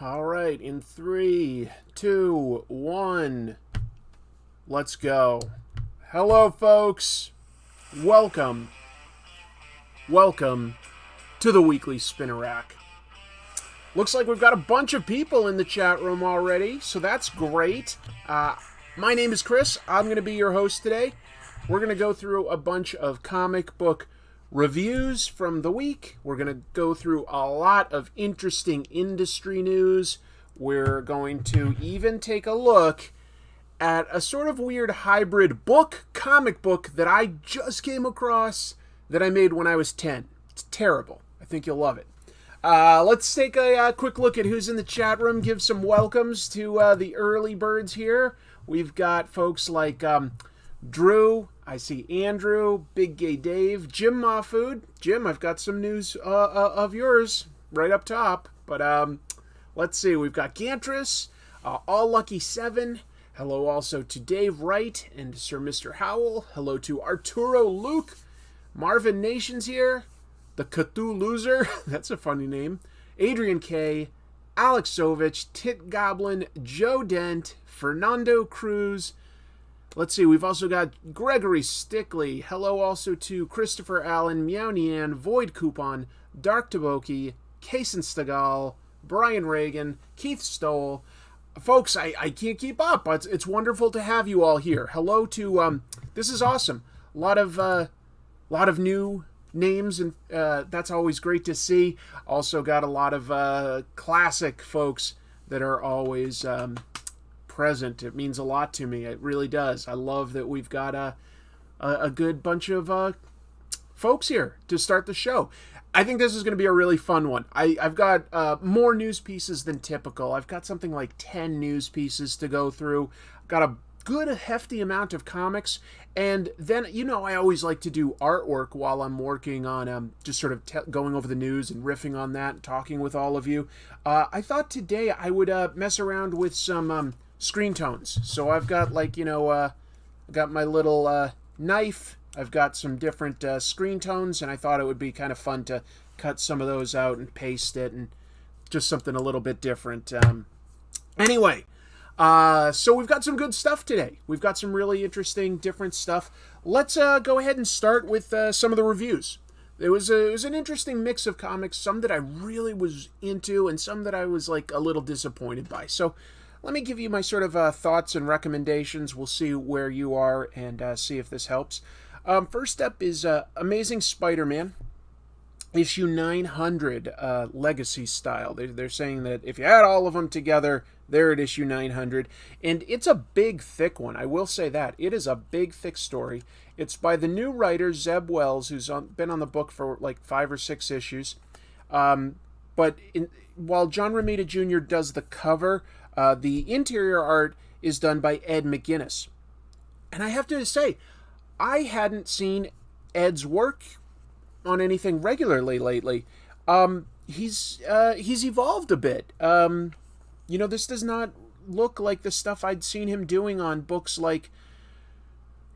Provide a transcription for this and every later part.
All right, in 3, 2, 1, let's go. Hello, folks. Welcome to the Weekly Spinner Rack. Looks like we've got a bunch of people in the chat room already, so that's great. My name is Chris. I'm going to be your host today. We're going to go through a bunch of comic book reviews from the week. We're going to go through a lot of interesting industry news. We're going to even take a look at a sort of weird hybrid comic book that I just came across that I made when I was 10. It's terrible. I think you'll love it. Let's take a quick look at who's in the chat room. Give some welcomes to the early birds here. We've got folks like Drew. I see Andrew, Big Gay Dave, Jim Mahfood. Jim, I've got some news of yours right up top. But let's see. We've got Gantris, All Lucky 7. Hello also to Dave Wright and Sir Mr. Howell. Hello to Arturo Luke. Marvin Nations here. The Cthulhu Loser. That's a funny name. Adrian K. Alex Sovich. Tit Goblin. Joe Dent. Fernando Cruz. Let's see, we've also got Gregory Stickley. Hello also to Christopher Allen, Meow Nian, Void Coupon, Dark Taboki, Kason Stagal, Brian Reagan, Keith Stoll. Folks, I can't keep up. It's wonderful to have you all here. Hello to, this is awesome. A lot of new names, and that's always great to see. Also got a lot of classic folks that are always present. It means a lot to me. It really does. I love that we've got a good bunch of folks here to start the show. I think this is going to be a really fun one. I've got more news pieces than typical. I've got something like 10 news pieces to go through. Got a good hefty amount of comics, and then I always like to do artwork while I'm working on just sort of going over the news and riffing on that and talking with all of you. I thought today I would mess around with some Screentones. So I've got got my little knife. I've got some different Screentones, and I thought it would be kind of fun to cut some of those out and paste it, and just something a little bit different. Anyway, so we've got some good stuff today. We've got some really interesting, different stuff. Let's go ahead and start with some of the reviews. It was an interesting mix of comics, some that I really was into, and some that I was like a little disappointed by. So let me give you my sort of thoughts and recommendations. We'll see where you are and see if this helps. First up is Amazing Spider-Man, issue 900, Legacy style. They're saying that if you add all of them together, they're at issue 900. And it's a big, thick one. I will say that. It is a big, thick story. It's by the new writer, Zeb Wells, who's been on the book for like 5 or 6 issues. While John Romita Jr. does the cover, the interior art is done by Ed McGuinness. And I have to say, I hadn't seen Ed's work on anything regularly lately. He's evolved a bit. This does not look like the stuff I'd seen him doing on books like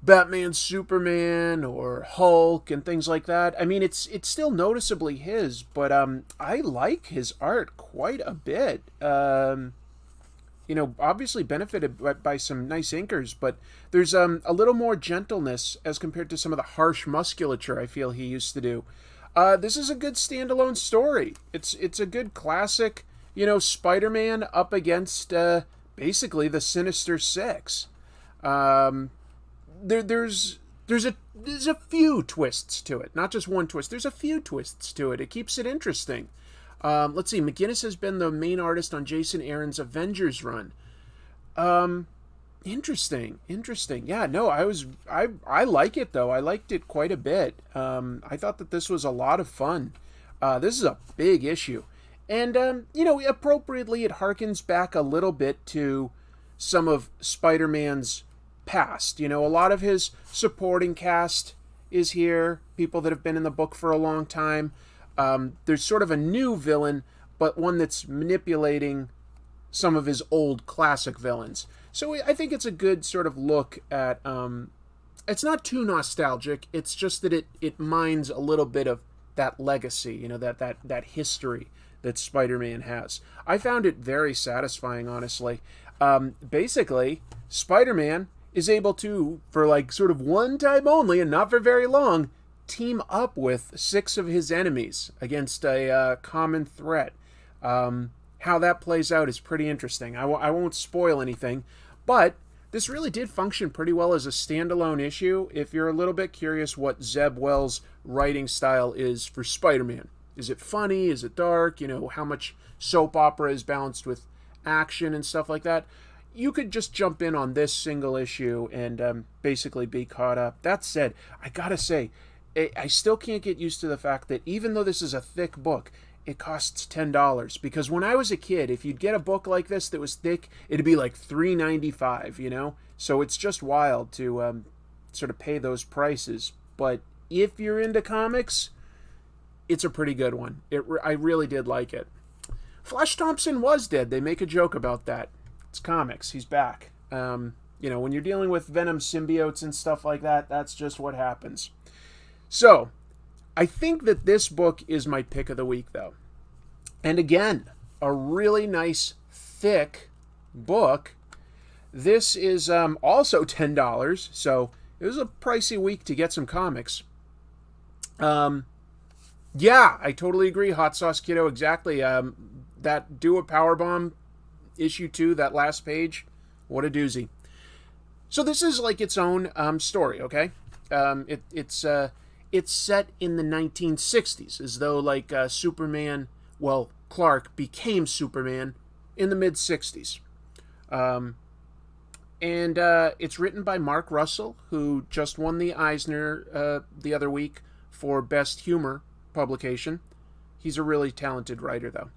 Batman, Superman, or Hulk, and things like that. I mean, it's still noticeably his, but I like his art quite a bit. Obviously benefited by some nice inkers, but there's a little more gentleness as compared to some of the harsh musculature I feel he used to do. This is a good standalone story. It's a good classic, Spider-Man up against basically the Sinister Six. There's a few twists to it, not just one twist. There's a few twists to it. It keeps it interesting. Let's see. McGuinness has been the main artist on Jason Aaron's Avengers run. Interesting. Yeah, no, I like it though. I liked it quite a bit. I thought that this was a lot of fun. This is a big issue. And, appropriately it harkens back a little bit to some of Spider-Man's past. A lot of his supporting cast is here. People that have been in the book for a long time. There's sort of a new villain, but one that's manipulating some of his old classic villains. So I think it's a good sort of look at, it's not too nostalgic, it's just that it mines a little bit of that legacy, that history that Spider-Man has. I found it very satisfying, honestly. Basically, Spider-Man is able to, for like sort of one time only and not for very long, team up with 6 of his enemies against a common threat. How that plays out is pretty interesting. I won't spoil anything, but this really did function pretty well as a standalone issue if you're a little bit curious what Zeb Wells' writing style is for Spider-Man. Is it funny? Is it dark? You know, how much soap opera is balanced with action and stuff like that? You could just jump in on this single issue and basically be caught up. That said, I gotta say, I still can't get used to the fact that even though this is a thick book, it costs $10. Because when I was a kid, if you'd get a book like this that was thick, it'd be like $3.95, you know? So it's just wild to sort of pay those prices. But if you're into comics, it's a pretty good one. I really did like it. Flash Thompson was dead. They make a joke about that. It's comics. He's back. You know, when you're dealing with Venom symbiotes and stuff like that, that's just what happens. So, I think that this book is my pick of the week, though. And again, a really nice, thick book. This is also $10, so it was a pricey week to get some comics. Yeah, I totally agree, Hot Sauce Kiddo, exactly. That Do a Powerbomb issue 2, that last page, what a doozy. So this is like its own story, okay? It's set in the 1960s, as though like Superman, well, Clark became Superman in the mid-60s. And it's written by Mark Russell, who just won the Eisner the other week for Best Humor publication. He's a really talented writer, though.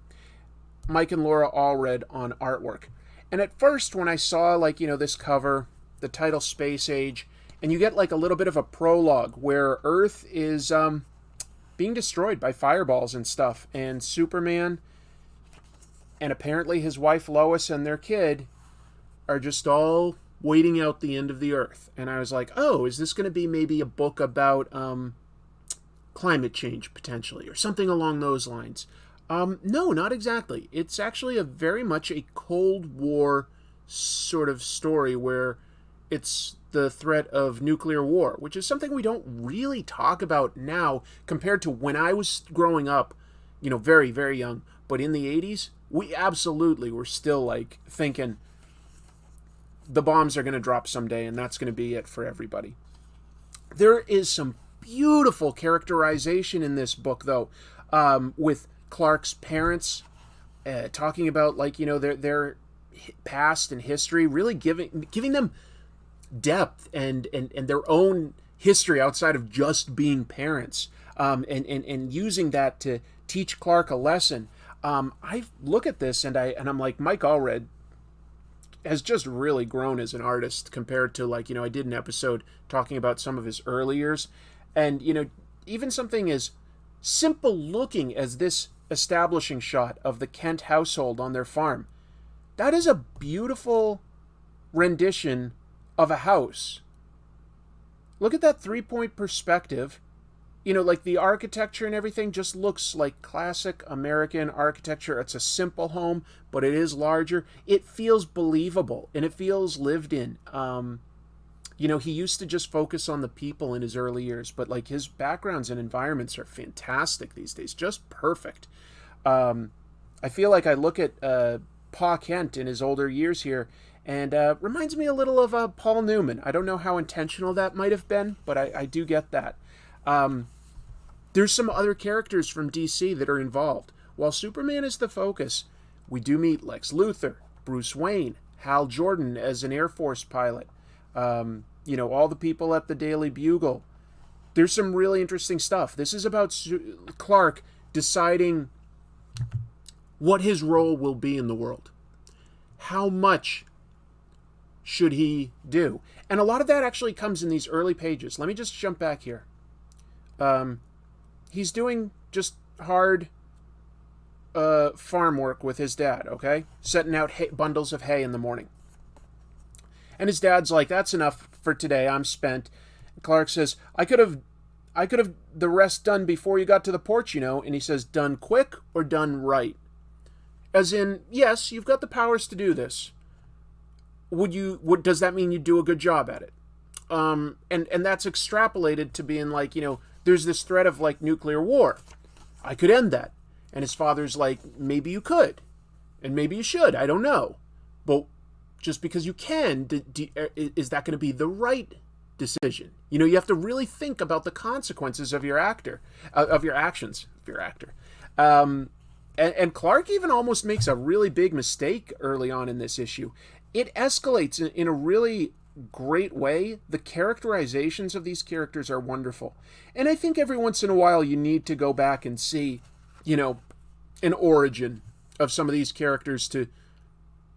Mike and Laura Allred on artwork. And at first, when I saw, like, you know, this cover, the title Space Age, and you get like a little bit of a prologue where Earth is being destroyed by fireballs and stuff, and Superman and apparently his wife Lois and their kid are just all waiting out the end of the Earth. And I was like, oh, is this going to be maybe a book about climate change potentially, or something along those lines? No, not exactly. It's actually a very much a Cold War sort of story where it's the threat of nuclear war, which is something we don't really talk about now compared to when I was growing up, you know, very, very young. But in the 80s, we absolutely were still like thinking the bombs are going to drop someday and that's going to be it for everybody. There is some beautiful characterization in this book, though, with Clark's parents talking about, like, you know, their past and history, really giving them depth and their own history outside of just being parents, and using that to teach Clark a lesson. I look at this and I'm like, Mike Allred has just really grown as an artist compared to, like, you know, I did an episode talking about some of his early years, and, you know, even something as simple looking as this establishing shot of the Kent household on their farm, that is a beautiful rendition of a house. Look at that 3-point perspective. You know, like the architecture and everything just looks like classic American architecture. It's a simple home, but it is larger. It feels believable and it feels lived in. You know, he used to just focus on the people in his early years, but like his backgrounds and environments are fantastic these days, just perfect. I feel like I look at Pa Kent in his older years here, and reminds me a little of Paul Newman. I don't know how intentional that might have been, but I do get that. There's some other characters from DC that are involved. While Superman is the focus, we do meet Lex Luthor, Bruce Wayne, Hal Jordan as an Air Force pilot, you know, all the people at the Daily Bugle. There's some really interesting stuff. This is about Clark deciding what his role will be in the world. How much should he do? And a lot of that actually comes in these early pages. Let me just jump back here. He's doing just hard farm work with his dad, okay? Setting out bundles of hay in the morning. And his dad's like, that's enough for today, I'm spent. Clark says, I could have the rest done before you got to the porch, you know. And he says, done quick or done right? As in, yes, you've got the powers to do this. Does that mean you do a good job at it? And that's extrapolated to being like, there's this threat of like nuclear war. I could end that. And his father's like, maybe you could. And maybe you should. I don't know. But just because you can, is that going to be the right decision? You have to really think about the consequences of your actions, if you're actor. And Clark even almost makes a really big mistake early on in this issue. It escalates in a really great way. The characterizations of these characters are wonderful. And I think every once in a while you need to go back and see, an origin of some of these characters to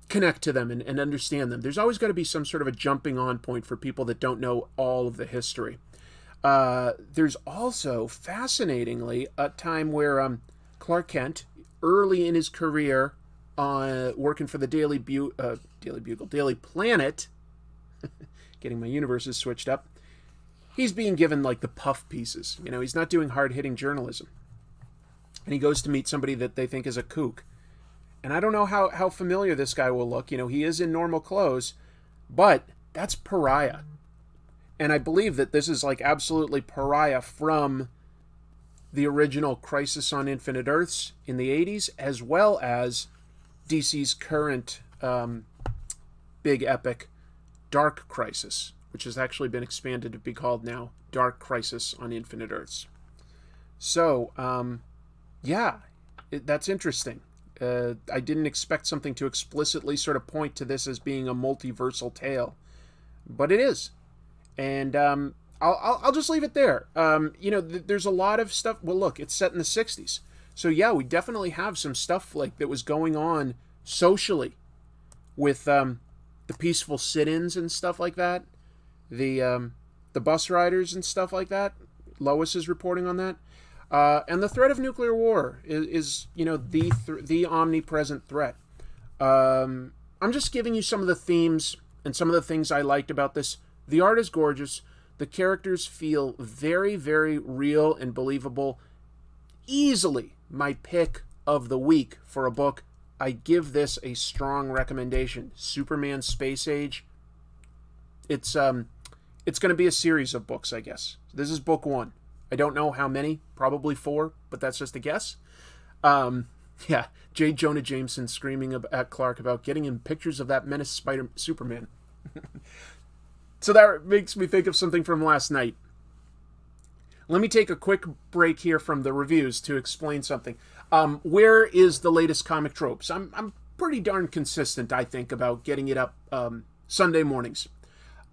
connect to them and understand them. There's always got to be some sort of a jumping on point for people that don't know all of the history. There's also, fascinatingly, a time where Clark Kent, early in his career, working for the Daily Planet, getting my universes switched up, he's being given like the puff pieces. He's not doing hard-hitting journalism. And he goes to meet somebody that they think is a kook. And I don't know how familiar this guy will look. He is in normal clothes, but that's Pariah. And I believe that this is like absolutely Pariah from the original Crisis on Infinite Earths in the 80s, as well as DC's current big epic, Dark Crisis, which has actually been expanded to be called now Dark Crisis on Infinite Earths. So, that's interesting. I didn't expect something to explicitly sort of point to this as being a multiversal tale, but it is. And I'll just leave it there. There's a lot of stuff. Well, look, it's set in the 60s. So yeah, we definitely have some stuff like that was going on socially with the peaceful sit-ins and stuff like that. The bus riders and stuff like that. Lois is reporting on that. And the threat of nuclear war is the omnipresent threat. I'm just giving you some of the themes and some of the things I liked about this. The art is gorgeous. The characters feel very, very real and believable. Easily my pick of the week for a book. I give this a strong recommendation. Superman Space Age. It's going to be a series of books, I guess. This is book 1. I don't know how many, probably 4, but that's just a guess. J. Jonah Jameson screaming at Clark about getting him pictures of that Menace Superman. So that makes me think of something from last night. Let me take a quick break here from the reviews to explain something. Where is the latest comic tropes? I'm pretty darn consistent, I think, about getting it up Sunday mornings.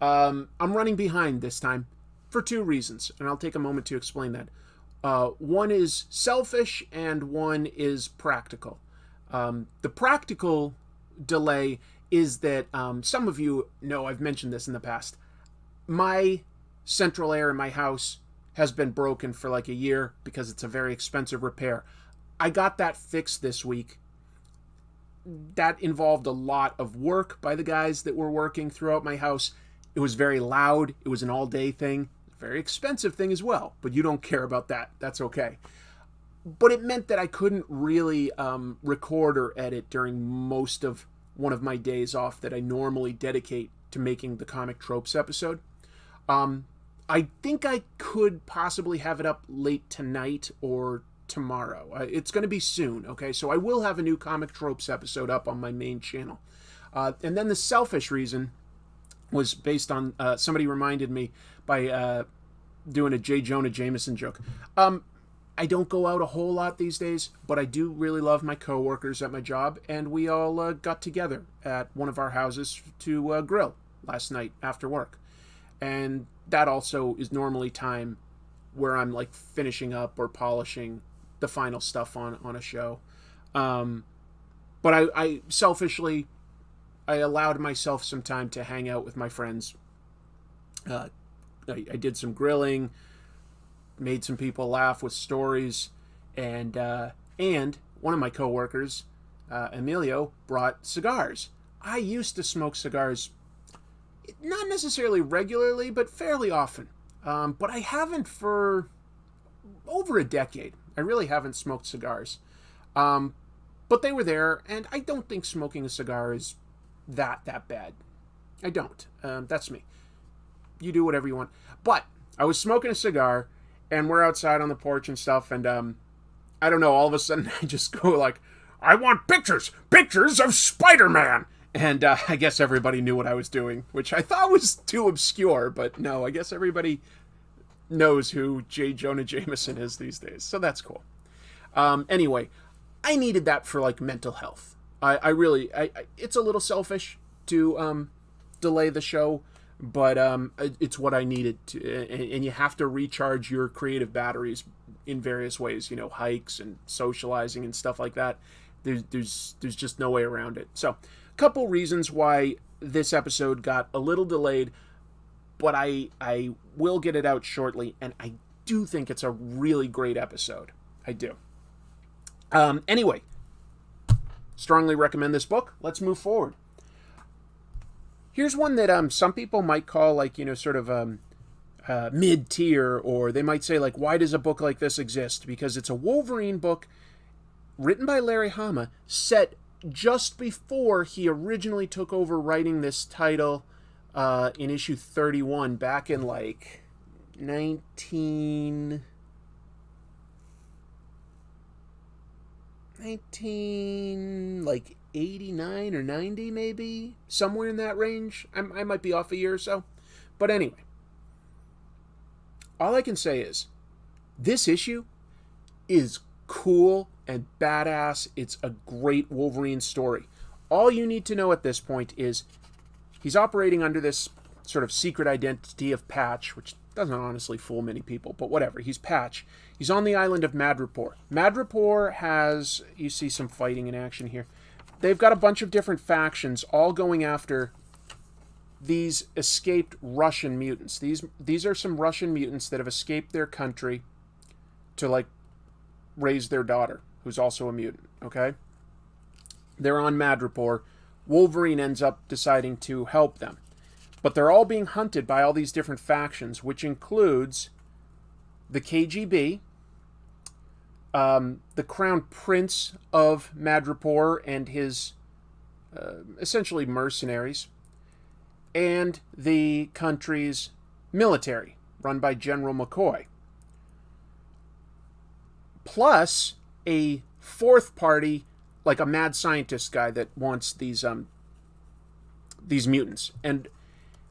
I'm running behind this time for 2 reasons, and I'll take a moment to explain that. One is selfish, and one is practical. The practical delay is that some of you know I've mentioned this in the past. My central air in my house has been broken for like a year because it's a very expensive repair. I got that fixed this week. That involved a lot of work by the guys that were working throughout my house. It was very loud. It was an all-day thing. Very expensive thing as well, but you don't care about that. That's okay. But it meant that I couldn't really record or edit during most of one of my days off that I normally dedicate to making the Comic Tropes episode. I think I could possibly have it up late tonight or tomorrow. It's going to be soon, okay? So I will have a new Comic Tropes episode up on my main channel. And then the selfish reason was based on, somebody reminded me by doing a J. Jonah Jameson joke. I don't go out a whole lot these days, but I do really love my coworkers at my job, and we all got together at one of our houses to grill last night after work. And that also is normally time where I'm like finishing up or polishing the final stuff on a show. But I selfishly, I allowed myself some time to hang out with my friends. I did some grilling, made some people laugh with stories, and one of my coworkers, Emilio, brought cigars. I used to smoke cigars, not necessarily regularly, but fairly often. But I haven't for over a decade. I really haven't smoked cigars. But they were there, and I don't think smoking a cigar is that bad. I don't. That's me. You do whatever you want. But I was smoking a cigar, and we're outside on the porch and stuff, and I don't know, all of a sudden I just go like, I want pictures of Spider-Man! And I guess everybody knew what I was doing, which I thought was too obscure, but no, I guess everybody knows who J. Jonah Jameson is these days, so that's cool. Anyway, I needed that for, like, mental health. I really, it's a little selfish to delay the show, but it's what I needed to, and you have to recharge your creative batteries in various ways, hikes and socializing and stuff like that. There's just no way around it. So, a couple reasons why this episode got a little delayed, but I will get it out shortly, and I do think it's a really great episode. I do. Anyway, strongly recommend this book. Let's move forward. Here's one that some people might call, like, sort of mid-tier, or they might say, like, why does a book like this exist? Because it's a Wolverine book written by Larry Hama, set just before he originally took over writing this title in issue 31 back in, like, 89 or 90, maybe, somewhere in that range. I might be off a year or so, but anyway, all I can say is this issue is cool and badass. It's a great Wolverine story. All you need to know at this point is he's operating under this sort of secret identity of Patch, which doesn't honestly fool many people, but whatever. He's Patch. He's on the island of Madripoor. Madripoor has, you see some fighting in action here. They've got a bunch of different factions all going after these escaped Russian mutants. These are some Russian mutants that have escaped their country to, like, raise their daughter, who's also a mutant, okay? They're on Madripoor. Wolverine ends up deciding to help them. But they're all being hunted by all these different factions, which includes the KGB, the Crown Prince of Madripoor and his essentially mercenaries, and the country's military, run by General McCoy. Plus a fourth party, like a mad scientist guy that wants these mutants. And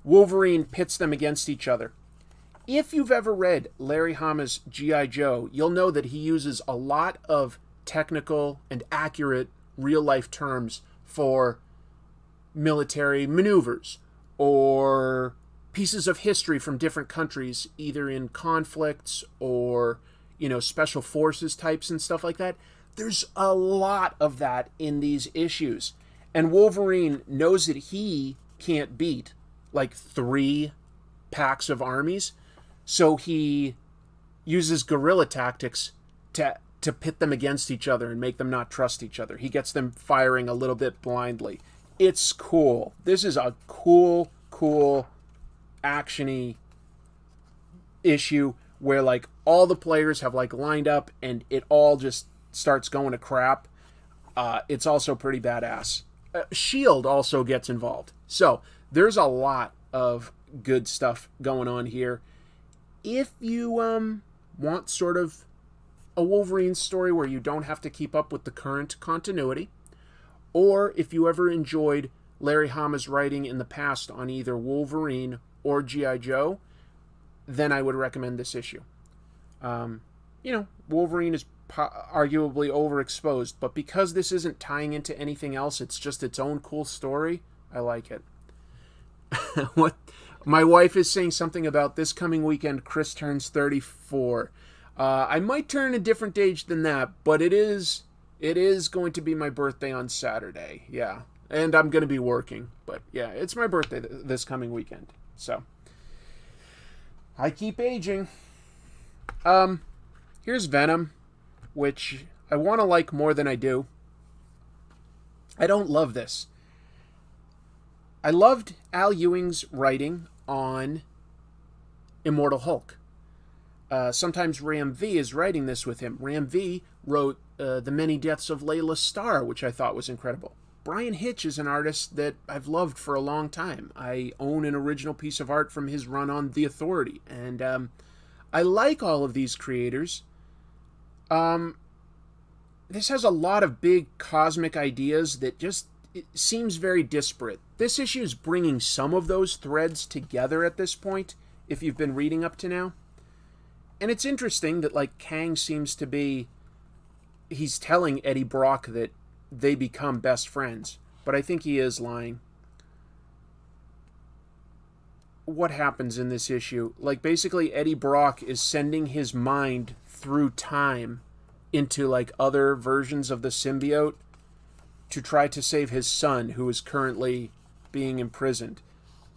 Wolverine pits them against each other. If you've ever read Larry Hama's G.I. Joe, you'll know that he uses a lot of technical and accurate real-life terms for military maneuvers or pieces of history from different countries, either in conflicts or, special forces types and stuff like that. There's a lot of that in these issues. And Wolverine knows that he can't beat, like, 3 packs of armies. So he uses guerrilla tactics to pit them against each other and make them not trust each other. He gets them firing a little bit blindly. It's cool. This is a cool, action-y issue where, like, all the players have, like, lined up and it all just starts going to crap. It's also pretty badass. S.H.I.E.L.D. also gets involved. So there's a lot of good stuff going on here. If you want sort of a Wolverine story where you don't have to keep up with the current continuity, or if you ever enjoyed Larry Hama's writing in the past on either Wolverine or G.I. Joe, then I would recommend this issue. Wolverine is arguably overexposed, but because this isn't tying into anything else, it's just its own cool story, I like it. What? My wife is saying something about this coming weekend, Chris turns 34. I might turn a different age than that, but it is going to be my birthday on Saturday. Yeah. And I'm going to be working. But yeah, it's my birthday this coming weekend. So I keep aging. Here's Venom, which I want to like more than I do. I don't love this. I loved Al Ewing's writing on Immortal Hulk. Sometimes Ram V is writing this with him. Ram V wrote The Many Deaths of Layla Starr, which I thought was incredible. Brian Hitch is an artist that I've loved for a long time. I own an original piece of art from his run on The Authority, and I like all of these creators. This has a lot of big cosmic ideas that just it seems very disparate. This issue is bringing some of those threads together at this point, if you've been reading up to now. And it's interesting that, like, Kang seems to be... He's telling Eddie Brock that they become best friends, but I think he is lying. What happens in this issue? Like, basically, Eddie Brock is sending his mind through time into, like, other versions of the symbiote to try to save his son, who is currently being imprisoned.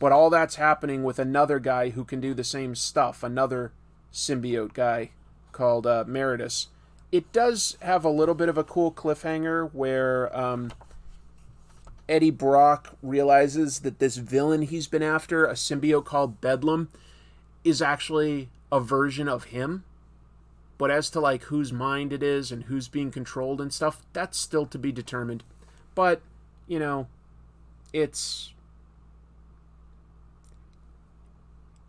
But all that's happening with another guy who can do the same stuff, another symbiote guy called Meritus. It does have a little bit of a cool cliffhanger where Eddie Brock realizes that this villain he's been after, a symbiote called Bedlam, is actually a version of him. But as to, like, whose mind it is and who's being controlled and stuff, that's still to be determined. But, you know, it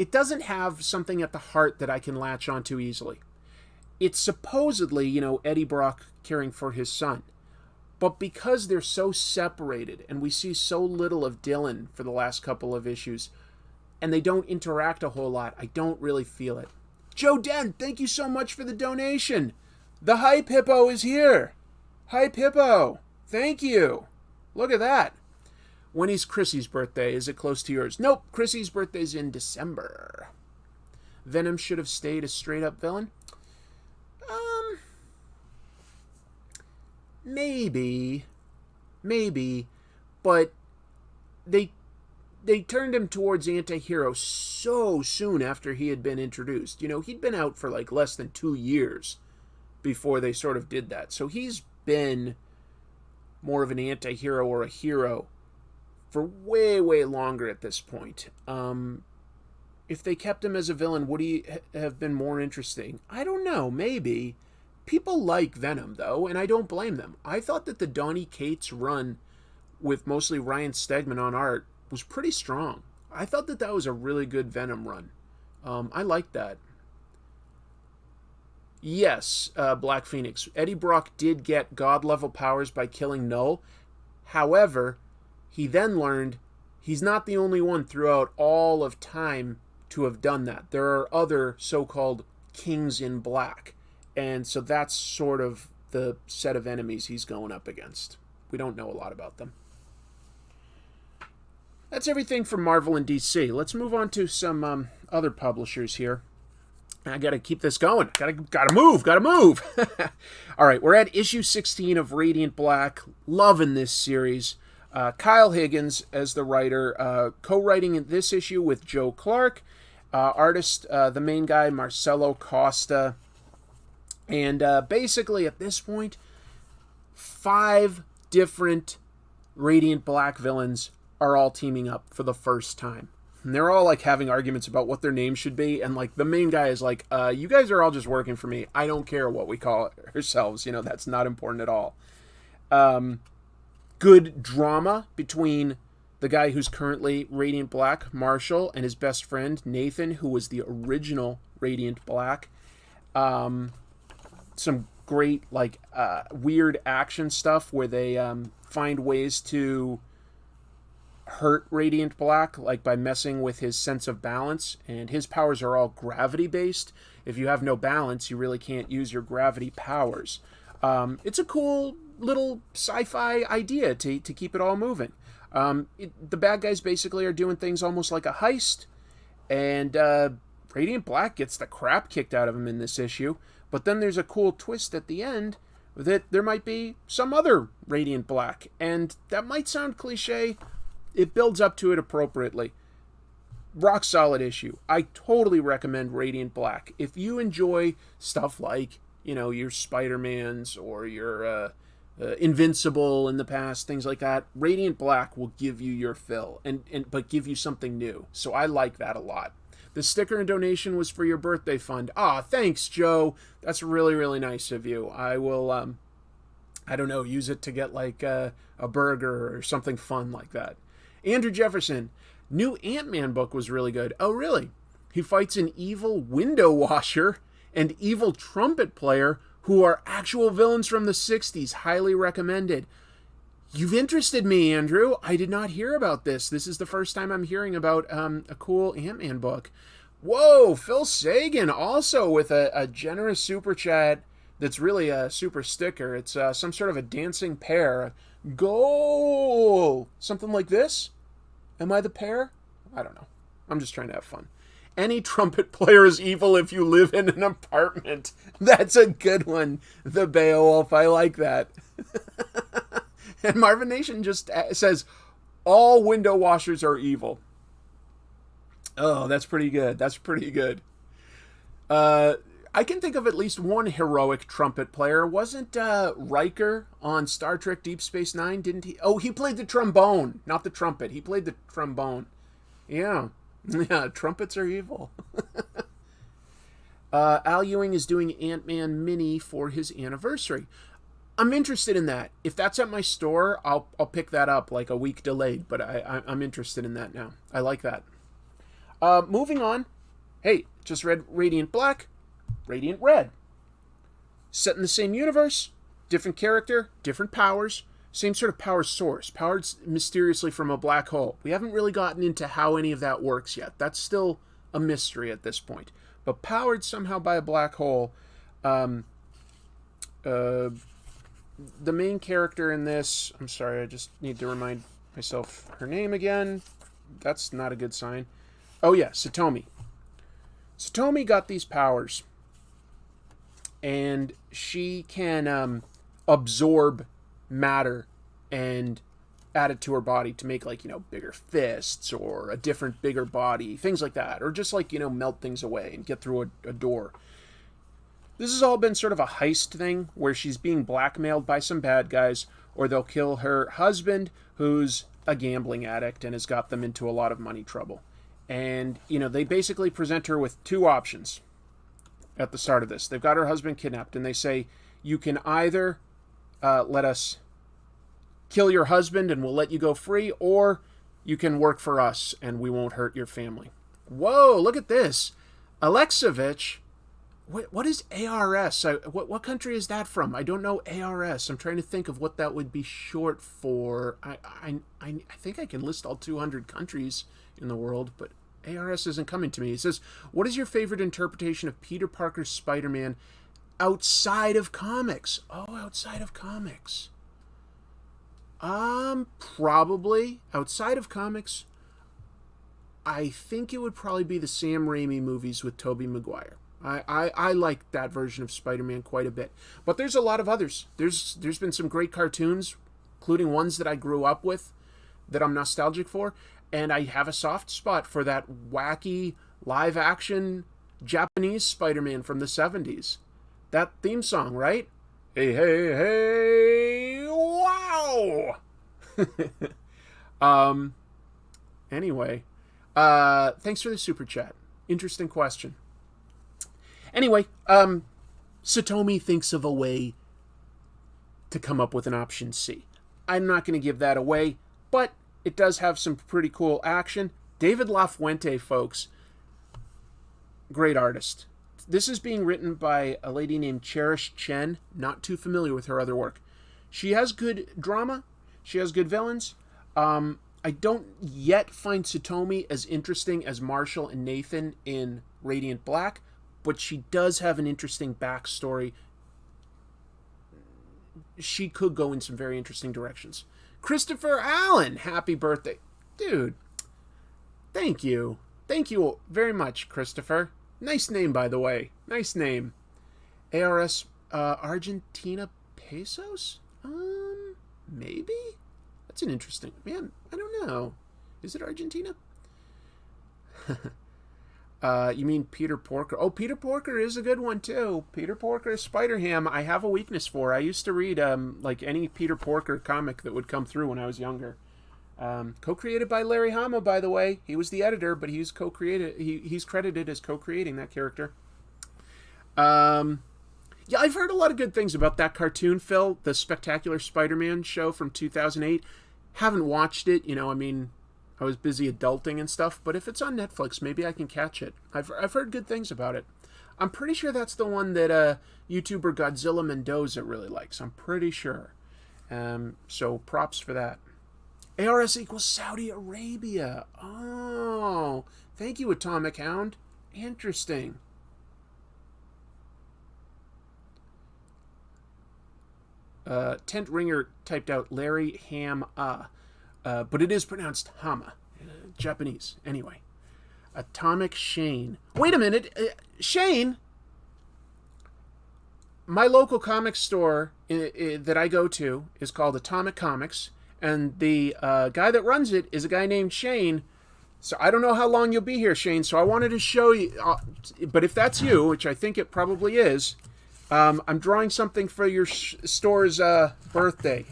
doesn't have something at the heart that I can latch onto easily. It's supposedly, you know, Eddie Brock caring for his son. But because they're so separated and we see so little of Dylan for the last couple of issues, and they don't interact a whole lot, I don't really feel it. Joe Dent, thank you so much for the donation. The Hype Hippo is here. Hype Hippo, thank you. Look at that. When is Chrissy's birthday? Is it close to yours? Nope, Chrissy's birthday's in December. Venom should have stayed a straight-up villain. Maybe, but they turned him towards anti-hero so soon after he had been introduced. You know, he'd been out for like less than 2 years before they sort of did that. So he's been more of an anti-hero or a hero for way, way longer at this point. If they kept him as a villain, would he have been more interesting? I don't know, maybe. People like Venom, though, and I don't blame them. I thought that the Donny Cates run with mostly Ryan Stegman on art was pretty strong. I thought that that was a really good Venom run. I liked that. Yes, Black Phoenix. Eddie Brock did get god-level powers by killing Null. However, he then learned he's not the only one throughout all of time to have done that. There are other so-called Kings in Black. And so that's sort of the set of enemies he's going up against. We don't know a lot about them. That's everything from Marvel and DC. Let's move on to some other publishers here. I gotta keep this going. Gotta move. All right, we're at issue 16 of Radiant Black. Loving this series. Kyle Higgins as the writer, co-writing this issue with Joe Clark. Artist, the main guy, Marcelo Costa. And basically, at this point, 5 different Radiant Black villains are all teaming up for the first time. And they're all, like, having arguments about what their name should be. And, like, the main guy is like, you guys are all just working for me. I don't care what we call ourselves. You know, that's not important at all. Good drama between the guy who's currently Radiant Black, Marshall, and his best friend, Nathan, who was the original Radiant Black. Some great, like, weird action stuff where they find ways to hurt Radiant Black, like by messing with his sense of balance. And his powers are all gravity-based. If you have no balance, you really can't use your gravity powers. It's a cool little sci-fi idea to keep it all moving. The bad guys basically are doing things almost like a heist. And Radiant Black gets the crap kicked out of him in this issue. But then there's a cool twist at the end that there might be some other Radiant Black. And that might sound cliche. It builds up to it appropriately. Rock solid issue. I totally recommend Radiant Black. If you enjoy stuff like, you know, your Spider-Mans or your Invincible in the past, things like that, Radiant Black will give you your fill, but give you something new. So I like that a lot. The sticker and donation was for your birthday fund. Ah, thanks, Joe. That's really, really nice of you. I will I don't know, use it to get like a burger or something fun like that. Andrew Jefferson, new Ant-Man book was really good. Oh, really? He fights an evil window washer and evil trumpet player who are actual villains from the 60s. Highly recommended. You've interested me, Andrew. I did not hear about this. This is the first time I'm hearing about a cool Ant-Man book. Whoa, Phil Sagan also with a generous super chat that's really a super sticker. It's some sort of a dancing pear. Goal! Something like this? Am I the pear? I don't know. I'm just trying to have fun. Any trumpet player is evil if you live in an apartment. That's a good one. The Beowulf. I like that. And Marvin Nation just says, all window washers are evil. Oh, that's pretty good. That's pretty good. I can think of at least one heroic trumpet player. Wasn't Riker on Star Trek Deep Space Nine? Didn't he? Oh, he played the trombone, not the trumpet. He played the trombone. Yeah. Yeah, trumpets are evil. Al Ewing is doing Ant-Man Mini for his anniversary. I'm interested in that. If that's at my store, I'll pick that up like a week delayed, but I'm interested in that now. I like that. Moving on. Hey, just read Radiant Black, Radiant Red. Set in the same universe, different character, different powers, same sort of power source, powered mysteriously from a black hole. We haven't really gotten into how any of that works yet. That's still a mystery at this point. But powered somehow by a black hole. The main character in this, I'm sorry, I just need to remind myself her name again. That's not a good sign. Oh yeah, Satomi. Satomi got these powers. And she can absorb matter and add it to her body to make, like, bigger fists or a different, bigger body, things like that. Or just, like, melt things away and get through a door. This has all been sort of a heist thing where she's being blackmailed by some bad guys, or they'll kill her husband, who's a gambling addict and has got them into a lot of money trouble. And, they basically present her with two options at the start of this. They've got her husband kidnapped, and they say, you can either let us kill your husband and we'll let you go free, or you can work for us and we won't hurt your family. Whoa, look at this. Alexovich. What is ARS? What country is that from? I don't know ARS. I'm trying to think of what that would be short for. I think I can list all 200 countries in the world, but ARS isn't coming to me. It says, what is your favorite interpretation of Peter Parker's Spider-Man outside of comics? Oh, outside of comics. Probably outside of comics. I think it would probably be the Sam Raimi movies with Tobey Maguire. I like that version of Spider-Man quite a bit. But there's a lot of others. There's been some great cartoons, including ones that I grew up with that I'm nostalgic for. And I have a soft spot for that wacky live-action Japanese Spider-Man from the 70s. That theme song, right? Hey, hey, hey, wow! Anyway, thanks for the super chat. Interesting question. Anyway, Satomi thinks of a way to come up with an option C. I'm not going to give that away, but it does have some pretty cool action. David LaFuente, folks, great artist. This is being written by a lady named Cherish Chen. Not too familiar with her other work. She has good drama. She has good villains. I don't yet find Satomi as interesting as Marshall and Nathan in Radiant Black, but she does have an interesting backstory. She could go in some very interesting directions. Christopher Allen, happy birthday. Dude, thank you. Thank you very much, Christopher. Nice name, by the way. Nice name. ARS, Argentina pesos? Maybe? That's an interesting... Man, I don't know. Is it Argentina? You mean Peter Porker? Oh, Peter Porker is a good one, too. Peter Porker, Spider-Ham, I have a weakness for. I used to read, like, any Peter Porker comic that would come through when I was younger. Co-created by Larry Hama, by the way. He was the editor, but he's co-created. He's credited as co-creating that character. Yeah, I've heard a lot of good things about that cartoon, Phil, the Spectacular Spider-Man show from 2008. Haven't watched it, I mean, I was busy adulting and stuff, but if it's on Netflix, maybe I can catch it. I've heard good things about it. I'm pretty sure that's the one that YouTuber Godzilla Mendoza really likes. I'm pretty sure. So props for that. ARS equals Saudi Arabia. Oh, thank you, Atomic Hound. Interesting. Tent Ringer typed out Larry Hama, but it is pronounced Hama. Japanese. Anyway. Atomic Shane. Wait a minute. Shane? My local comic store that I go to is called Atomic Comics, and the guy that runs it is a guy named Shane. So I don't know how long you'll be here, Shane, so I wanted to show you. But if that's you, which I think it probably is, I'm drawing something for your store's birthday.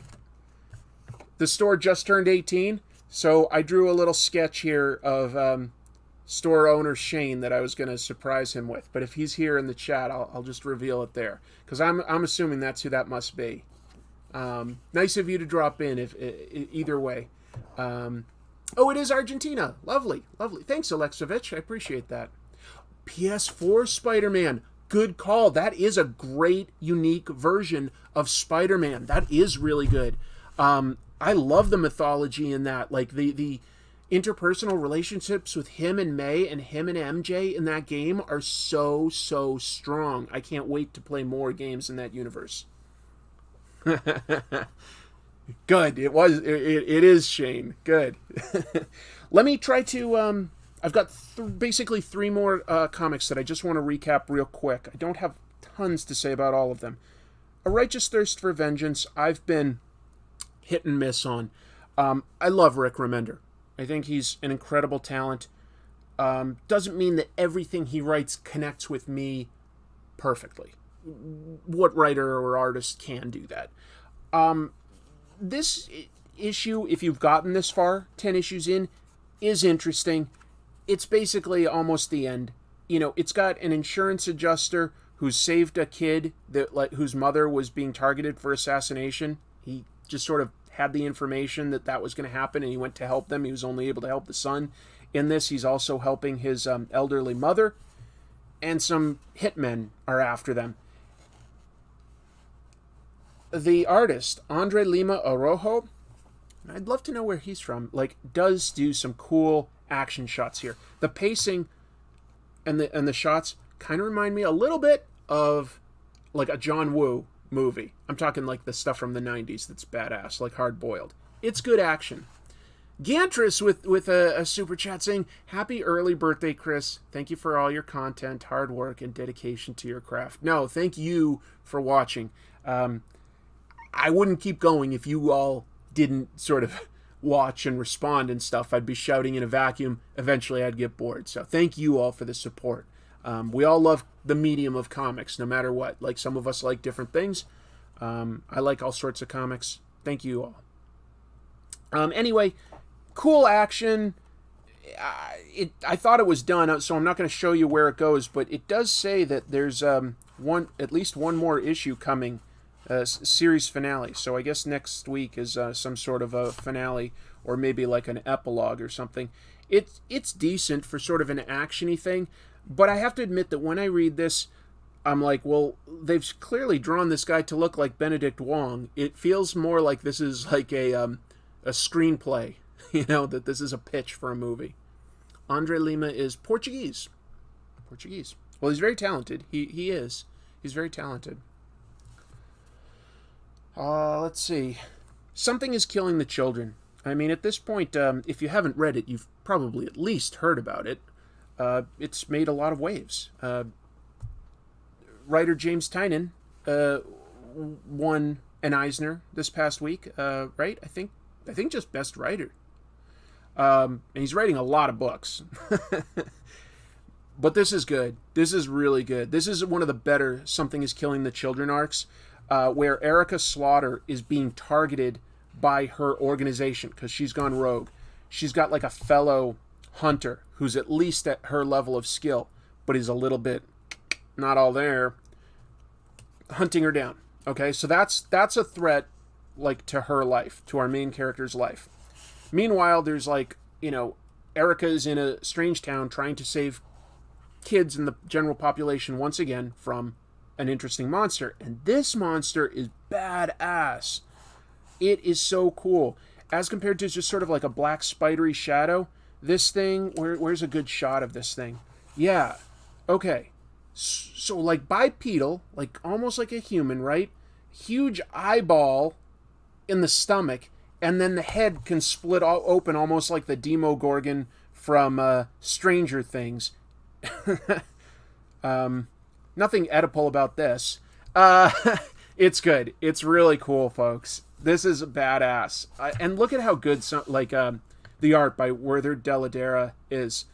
The store just turned 18, so I drew a little sketch here of store owner Shane that I was going to surprise him with. But if he's here in the chat, I'll just reveal it there, because I'm assuming that's who that must be. Nice of you to drop in. If either way. Oh, it is Argentina. Lovely, lovely. Thanks, Alexovich. I appreciate that. PS4 Spider-Man. Good call. That is a great, unique version of Spider-Man. That is really good. I love the mythology in that. Like, the interpersonal relationships with him and May and him and MJ in that game are so, so strong. I can't wait to play more games in that universe. Good. It is Shane. Good. Let me try to... I've got basically 3 more comics that I just want to recap real quick. I don't have tons to say about all of them. A Righteous Thirst for Vengeance, I've been hit and miss on. I love Rick Remender. I think he's an incredible talent. Doesn't mean that everything he writes connects with me perfectly. What writer or artist can do that? This issue, if you've gotten this far, 10 issues in, is interesting. It's basically almost the end. It's got an insurance adjuster who's saved a kid whose mother was being targeted for assassination. He just sort of had the information that was going to happen, and he went to help them. He was only able to help the son. In this, he's also helping his elderly mother, and some hitmen are after them. The artist, Andre Lima Araujo, I'd love to know where he's from, does do some cool action shots here. The pacing and the shots kind of remind me a little bit of a John Woo movie. I'm talking the stuff from the 90s that's badass, like Hard Boiled. It's good action. Gantris with a super chat saying, "Happy early birthday, Chris. Thank you for all your content, hard work, and dedication to your craft." No, thank you for watching. I wouldn't keep going if you all didn't sort of watch and respond and stuff. I'd be shouting in a vacuum. Eventually I'd get bored. So thank you all for the support. We all love the medium of comics, no matter what. Some of us like different things. I like all sorts of comics. Thank you all. Anyway, cool action. I thought it was done, so I'm not going to show you where it goes, but it does say that there's at least one more issue coming. Series finale. So I guess next week is some sort of a finale, or maybe an epilogue or something. It's decent for sort of an actiony thing, but I have to admit that when I read this, I'm like, well, they've clearly drawn this guy to look like Benedict Wong. It feels more like this is a screenplay, that this is a pitch for a movie. Andre Lima is Portuguese. Well, he's very talented. He is. He's very talented. Let's see. Something is Killing the Children. I mean, at this point, if you haven't read it, you've probably at least heard about it. It's made a lot of waves. Writer James Tynion won an Eisner this past week, right? I think just Best Writer. And he's writing a lot of books. But this is good. This is really good. This is one of the better Something is Killing the Children arcs. Where Erica Slaughter is being targeted by her organization because she's gone rogue. She's got a fellow hunter who's at least at her level of skill, but he's a little bit not all there. hunting her down. Okay, so that's a threat, like, to her life, to our main character's life. Meanwhile, there's, like, Erica is in a strange town trying to save kids in the general population once again from an interesting monster. And this monster is badass. It is so cool. As compared to just sort of like a black spidery shadow, this thing, where's a good shot of this thing? Yeah. Okay. So, like, bipedal, like almost like a human, right? Huge eyeball in the stomach, and then the head can split open almost like the Demogorgon from Stranger Things. Nothing Oedipal about this. It's good. It's really cool, folks. This is badass. And look at how good the art by Werther Dell'Edera is.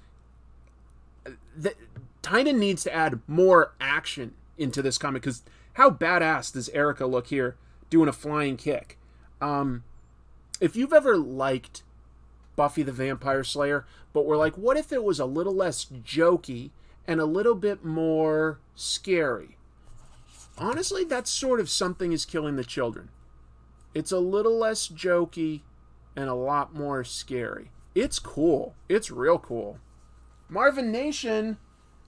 Tynion needs to add more action into this comic, because how badass does Erica look here doing a flying kick? If you've ever liked Buffy the Vampire Slayer, but were like, what if it was a little less jokey and a little bit more scary? Honestly, that's sort of Something is Killing the Children. It's a little less jokey and a lot more scary. It's cool. It's real cool. Marvin Nation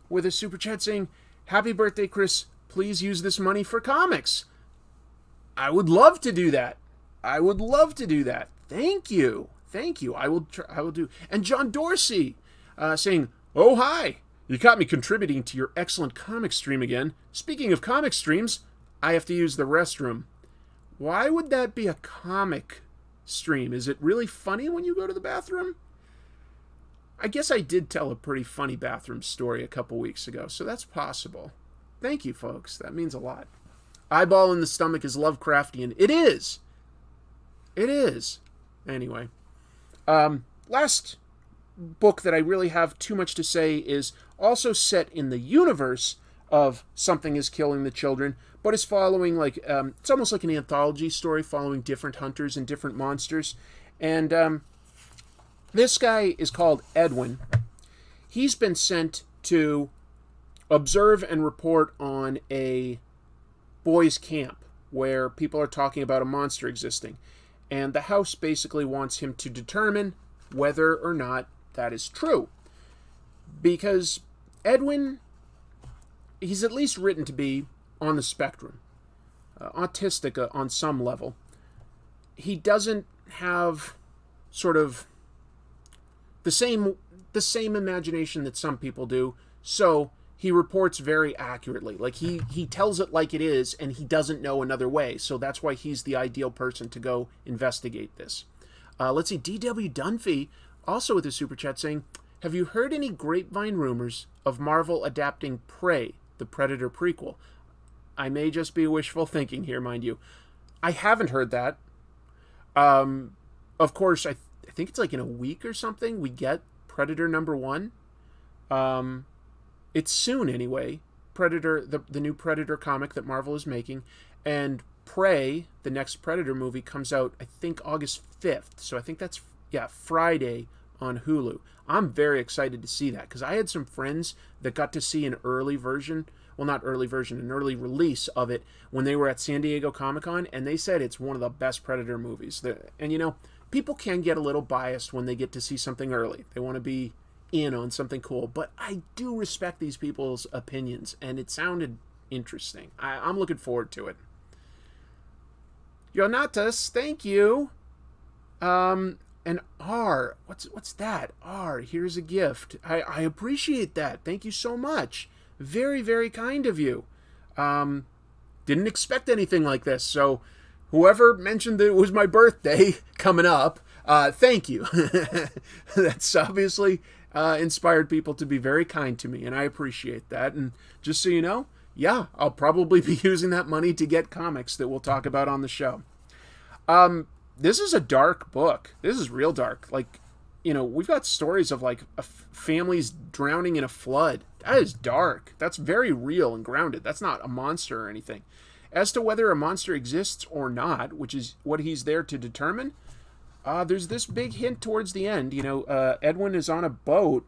with a super chat saying, happy birthday, Chris. Please use this money for comics. I would love to do that. I would love to do that. Thank you. Thank you. I will do. And John Dorsey saying, oh, hi. You caught me contributing to your excellent comic stream again. Speaking of comic streams, I have to use the restroom. Why would that be a comic stream? Is it really funny when you go to the bathroom? I guess I did tell a pretty funny bathroom story a couple weeks ago, so that's possible. Thank you, folks. That means a lot. Eyeball in the stomach is Lovecraftian. It is. It is. Anyway. Last book that I really have too much to say is also set in the universe of Something is Killing the Children, but is following, like, it's almost like an anthology story following different hunters and different monsters. And this guy is called Edwin. He's been sent to observe and report on a boys' camp where people are talking about a monster existing. And the house basically wants him to determine whether or not that is true. Because Edwin, he's at least written to be on the spectrum. Autistic on some level. He doesn't have sort of the same imagination that some people do, so he reports very accurately. Like, he tells it like it is, and he doesn't know another way, so that's why he's the ideal person to go investigate this. Let's see, D.W. Dunphy, also with a super chat, saying, have you heard any grapevine rumors of Marvel adapting Prey, the Predator prequel? I may just be wishful thinking here, mind you. I haven't heard that. Of course, I think it's like in a week or something, we get Predator #1. It's soon anyway. Predator, the new Predator comic that Marvel is making, and Prey, the next Predator movie, comes out, I think, August 5th. So I think that's, Friday on Hulu. I'm very excited to see that, because I had some friends that got to see an early version, well, not early version, an early release of it when they were at San Diego Comic-Con, and they said it's one of the best Predator movies. And, people can get a little biased when they get to see something early. They want to be in on something cool, but I do respect these people's opinions, and it sounded interesting. I'm looking forward to it. Yonatas, thank you. And R, what's that? R, here's a gift. I appreciate that. Thank you so much. Very, very kind of you. Didn't expect anything like this, so whoever mentioned that it was my birthday coming up, thank you. That's obviously inspired people to be very kind to me, and I appreciate that. And just so you know, I'll probably be using that money to get comics that we'll talk about on the show. This is a dark book. This is real dark. Like, we've got stories of, like, families drowning in a flood. That is dark. That's very real and grounded. That's not a monster or anything. As to whether a monster exists or not, which is what he's there to determine, there's this big hint towards the end. Edwin is on a boat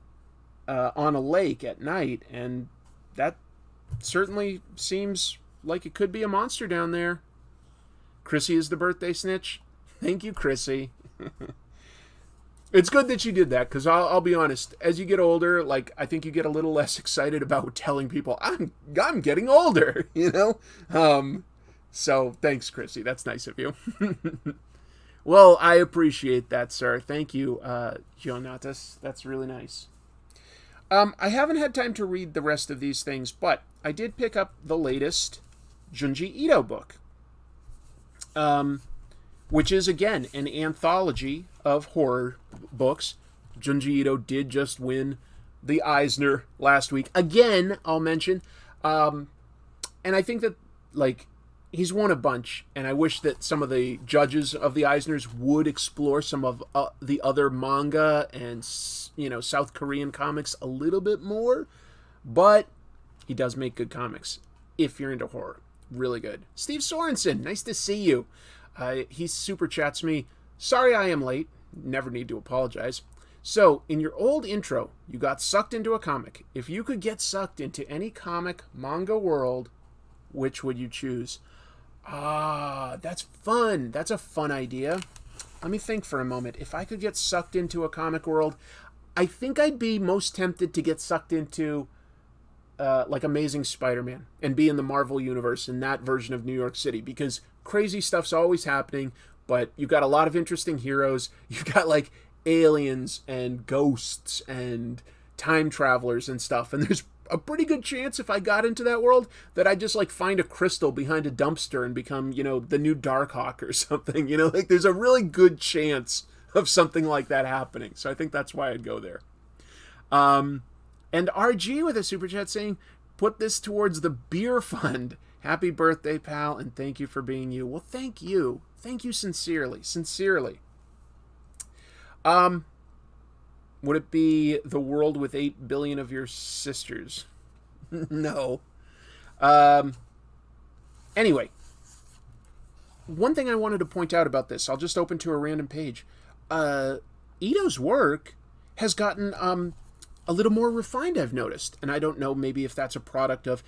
on a lake at night, and that certainly seems like it could be a monster down there. Chrissy is the birthday snitch. Thank you, Chrissy. It's good that you did that, because I'll be honest, as you get older, like, I think you get a little less excited about telling people, I'm getting older, you know? So, thanks, Chrissy. That's nice of you. Well, I appreciate that, sir. Thank you, Jonatas. That's really nice. I haven't had time to read the rest of these things, but I did pick up the latest Junji Ito book, which is, again, an anthology of horror books. Junji Ito did just win the Eisner last week. Again, I'll mention. And I think that, like, he's won a bunch, and I wish that some of the judges of the Eisners would explore some of the other manga and, you know, South Korean comics a little bit more. But he does make good comics, if you're into horror. Really good. Steve Sorensen, nice to see you. He super chats me. Sorry I am late. Never need to apologize. So, in your old intro, you got sucked into a comic. If you could get sucked into any comic manga world, which would you choose? That's fun. That's a fun idea. Let me think for a moment. If I could get sucked into a comic world, I think I'd be most tempted to get sucked into like Amazing Spider-Man and be in the Marvel Universe in that version of New York City, because crazy stuff's always happening, but you've got a lot of interesting heroes. You've got like aliens and ghosts and time travelers and stuff, and there's a pretty good chance if I got into that world that I'd just like find a crystal behind a dumpster and become, you know, the new Darkhawk or something, you know, like there's a really good chance of something like that happening. So I think that's why I'd go there. And RG with a super chat saying, put this towards the beer fund. Happy birthday, pal, and thank you for being you. Well, thank you. Thank you sincerely. Sincerely. Would it be the world with 8 billion of your sisters? No. Anyway. One thing I wanted to point out about this, I'll just open to a random page. Ito's work has gotten a little more refined, I've noticed. And I don't know, maybe if that's a product of,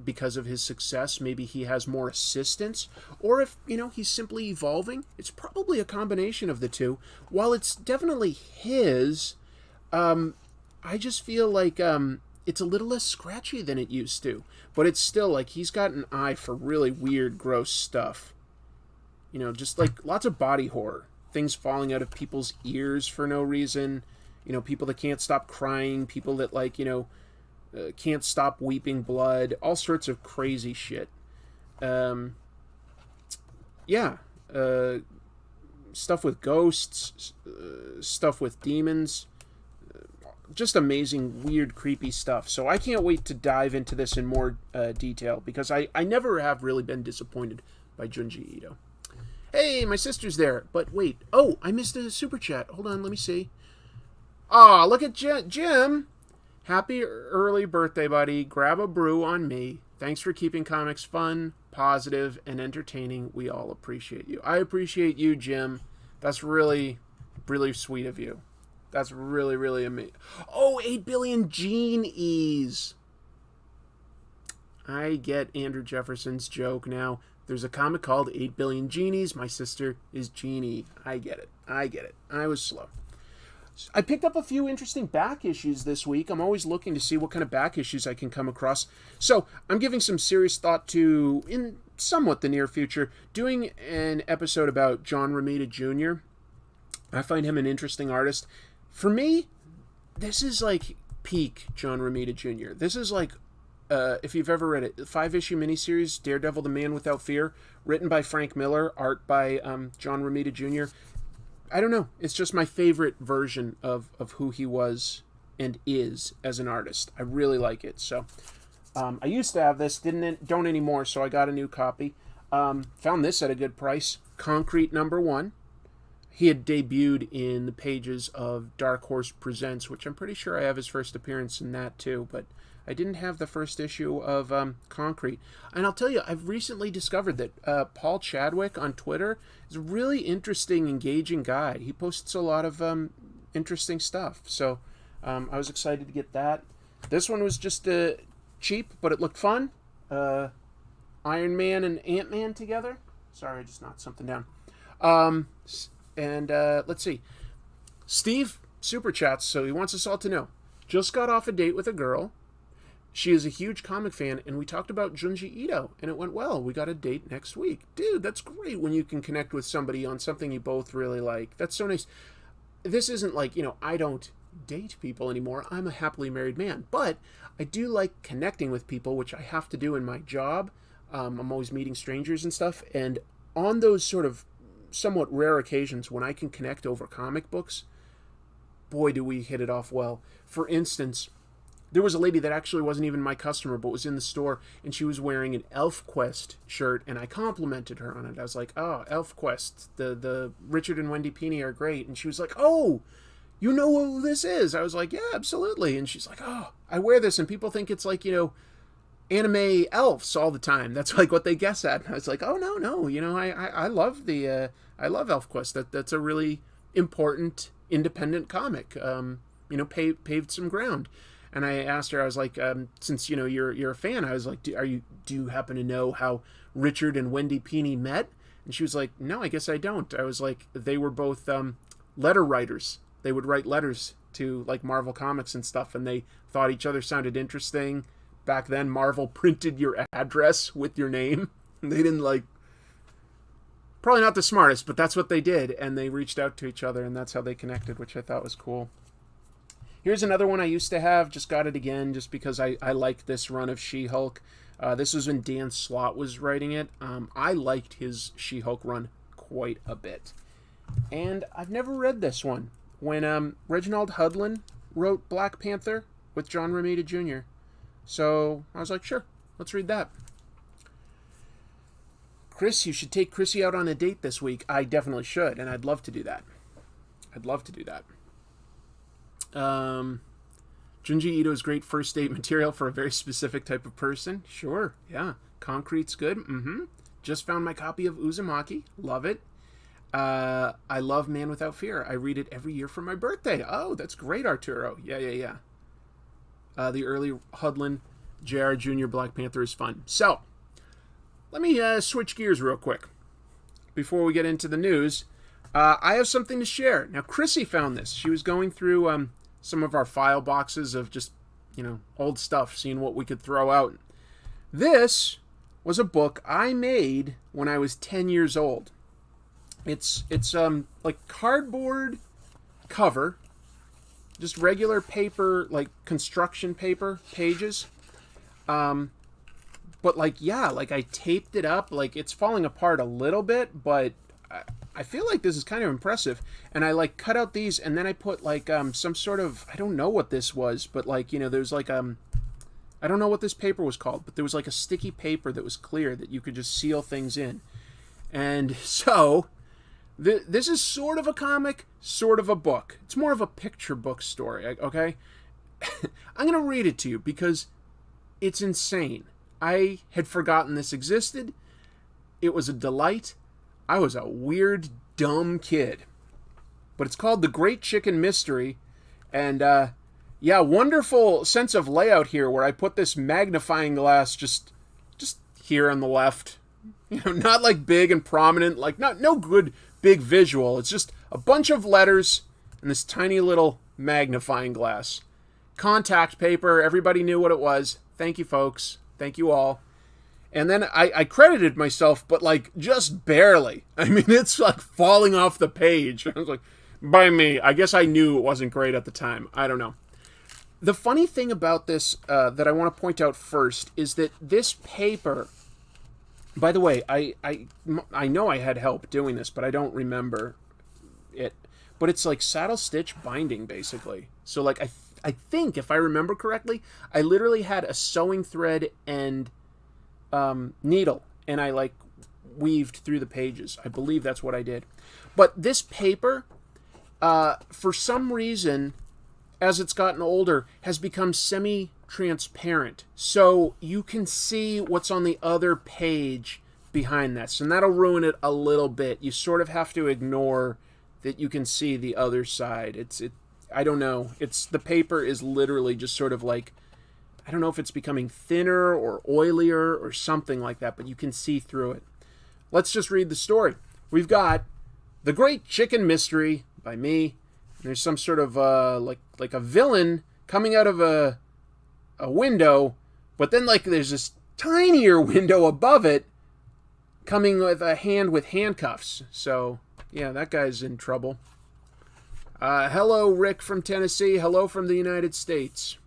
because of his success, maybe he has more assistance, or if, you know, he's simply evolving. It's probably a combination of the two. While it's definitely his, I just feel like it's a little less scratchy than it used to. But it's still like he's got an eye for really weird, gross stuff. You know, just like lots of body horror. Things falling out of people's ears for no reason. You know, people that can't stop crying. People that, like, you know, can't stop weeping blood. All sorts of crazy shit. Stuff with ghosts. Stuff with demons. Just amazing, weird, creepy stuff. So I can't wait to dive into this in more detail, because I never have really been disappointed by Junji Ito. Hey, my sister's there. But wait. Oh, I missed a super chat. Hold on, let me see. Aw, look at Jim. Happy early birthday, buddy. Grab a brew on me. Thanks for keeping comics fun, positive, and entertaining. We all appreciate you. I appreciate you, Jim. That's really, really sweet of you. That's really, really amazing. Oh, 8 billion genies. I get Andrew Jefferson's joke now. There's a comic called 8 Billion Genies. My sister is Jeannie. I get it. I was slow. I picked up a few interesting back issues this week. I'm always looking to see what kind of back issues I can come across. So I'm giving some serious thought to, in somewhat the near future, doing an episode about John Romita Jr. I find him an interesting artist. For me, this is like peak John Romita Jr. This is like, if you've ever read it, 5-issue miniseries, Daredevil the Man Without Fear, written by Frank Miller, art by John Romita Jr. I don't know. It's just my favorite version of who he was and is as an artist. I really like it. So I used to have this, don't anymore, so I got a new copy. Found this at a good price. Concrete #1. He had debuted in the pages of Dark Horse Presents, which I'm pretty sure I have his first appearance in that too, but I didn't have the first issue of Concrete. And I'll tell you, I've recently discovered that Paul Chadwick on Twitter is a really interesting, engaging guy. He posts a lot of interesting stuff. So I was excited to get that. This one was just cheap, but it looked fun. Iron Man and Ant-Man together. Sorry, I just knocked something down. Let's see. Steve super chats, so he wants us all to know. Just got off a date with a girl. She is a huge comic fan, and we talked about Junji Ito, and it went well. We got a date next week. Dude, that's great when you can connect with somebody on something you both really like. That's so nice. This isn't like, I don't date people anymore. I'm a happily married man. But I do like connecting with people, which I have to do in my job. I'm always meeting strangers and stuff. And on those sort of somewhat rare occasions when I can connect over comic books, boy, do we hit it off well. For instance, there was a lady that actually wasn't even my customer, but was in the store, and she was wearing an ElfQuest shirt, and I complimented her on it. I was like, oh, ElfQuest, the Richard and Wendy Pini are great. And she was like, oh, you know who this is? I was like, yeah, absolutely. And she's like, oh, I wear this, and people think it's like, anime elves all the time. That's like what they guess at. And I was like, oh, no, I love I love ElfQuest. That's a really important independent comic, paved some ground. And I asked her, I was like, since, you're a fan, I was like, do you happen to know how Richard and Wendy Pini met? And she was like, no, I guess I don't. I was like, they were both letter writers. They would write letters to like Marvel Comics and stuff, and they thought each other sounded interesting. Back then, Marvel printed your address with your name. They didn't probably not the smartest, but that's what they did. And they reached out to each other, and that's how they connected, which I thought was cool. Here's another one I used to have. Just got it again just because I liked this run of She-Hulk. This was when Dan Slott was writing it. I liked his She-Hulk run quite a bit. And I've never read this one. When Reginald Hudlin wrote Black Panther with John Romita Jr. So I was like, sure, let's read that. Chris, you should take Chrissy out on a date this week. I definitely should, and I'd love to do that. Junji Ito is great first date material for a very specific type of person. Sure, yeah. Concrete's good. Just found my copy of Uzumaki. Love it. I love Man Without Fear. I read it every year for my birthday. Oh, that's great, Arturo. Yeah. The early Hudlin, J.R. Jr. Black Panther is fun. So, let me switch gears real quick before we get into the news. I have something to share. Now, Chrissy found this. She was going through some of our file boxes of just, old stuff, seeing what we could throw out. This was a book I made when I was 10 years old. It's like cardboard cover, just regular paper, like construction paper pages. But I taped it up. Like, it's falling apart a little bit, but I feel like this is kind of impressive. And I cut out these, and then I put some sort of, I don't know what this was, but there's I don't know what this paper was called, but there was a sticky paper that was clear that you could just seal things in. And so this is sort of a comic, sort of a book. It's more of a picture book story, okay? I'm going to read it to you because it's insane. I had forgotten this existed. It was a delight. I was a weird, dumb kid. But it's called The Great Chicken Mystery. And, wonderful sense of layout here where I put this magnifying glass just here on the left. Not big and prominent, no good big visual. It's just a bunch of letters and this tiny little magnifying glass. Contact paper, everybody knew what it was. Thank you, folks. Thank you all. And then I credited myself, but just barely. I mean, it's falling off the page. I was like, by me. I guess I knew it wasn't great at the time. I don't know. The funny thing about this that I want to point out first is that this paper, by the way, I know I had help doing this, but I don't remember it. But it's saddle stitch binding, basically. So I think, if I remember correctly, I literally had a sewing thread and needle, and I weaved through the pages. I believe that's what I did. But this paper, for some reason, as it's gotten older, has become semi-transparent. So you can see what's on the other page behind this, and that'll ruin it a little bit. You sort of have to ignore that you can see the other side. I don't know. The paper is literally just sort of I don't know if it's becoming thinner or oilier or something like that, but you can see through it. Let's just read the story. We've got The Great Chicken Mystery by me. There's some sort of like a villain coming out of a window, but then like there's this tinier window above it coming with a hand with handcuffs. So yeah, that guy's in trouble. Hello, Rick from Tennessee. Hello from the United States.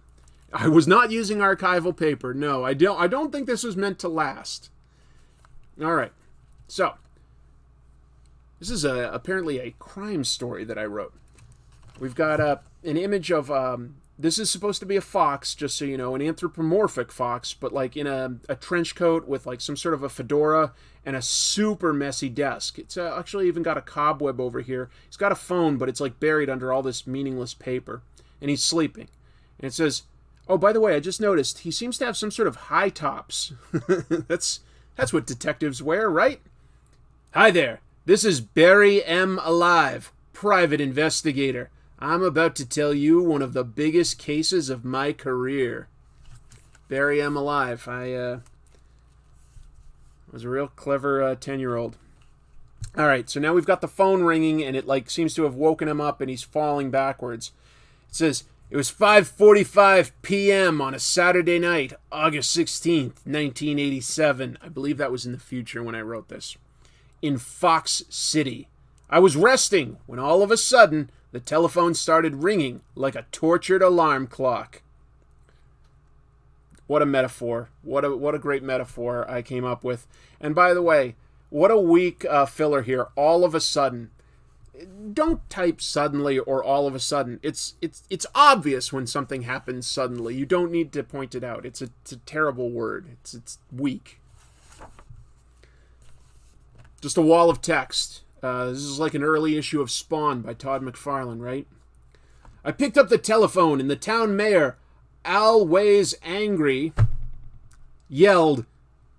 I was not using archival paper. No, I don't think this was meant to last. All right. So, this is apparently a crime story that I wrote. We've got an image of, this is supposed to be a fox, just so you know, an anthropomorphic fox, but like in a trench coat with like some sort of a fedora and a super messy desk. It's actually even got a cobweb over here. He's got a phone, but it's like buried under all this meaningless paper. And he's sleeping. And it says, oh, by the way, I just noticed he seems to have some sort of high tops. That's what detectives wear, right? Hi there. This is Barry M. Alive, private investigator. I'm about to tell you one of the biggest cases of my career. Barry M. Alive. I was a real clever 10-year-old. All right, so now we've got the phone ringing, and it like seems to have woken him up, and he's falling backwards. It says, it was 5:45 p.m. on a Saturday night, August 16th, 1987. I believe that was in the future when I wrote this. In Fox City. I was resting when all of a sudden the telephone started ringing like a tortured alarm clock. What a metaphor. What a great metaphor I came up with. And by the way, what a weak filler here. All of a sudden. Don't type suddenly or all of a sudden. It's obvious when something happens suddenly. You don't need to point it out. It's a terrible word. It's weak. Just a wall of text. This is like an early issue of Spawn by Todd McFarlane, right? I picked up the telephone and the town mayor, always angry, yelled,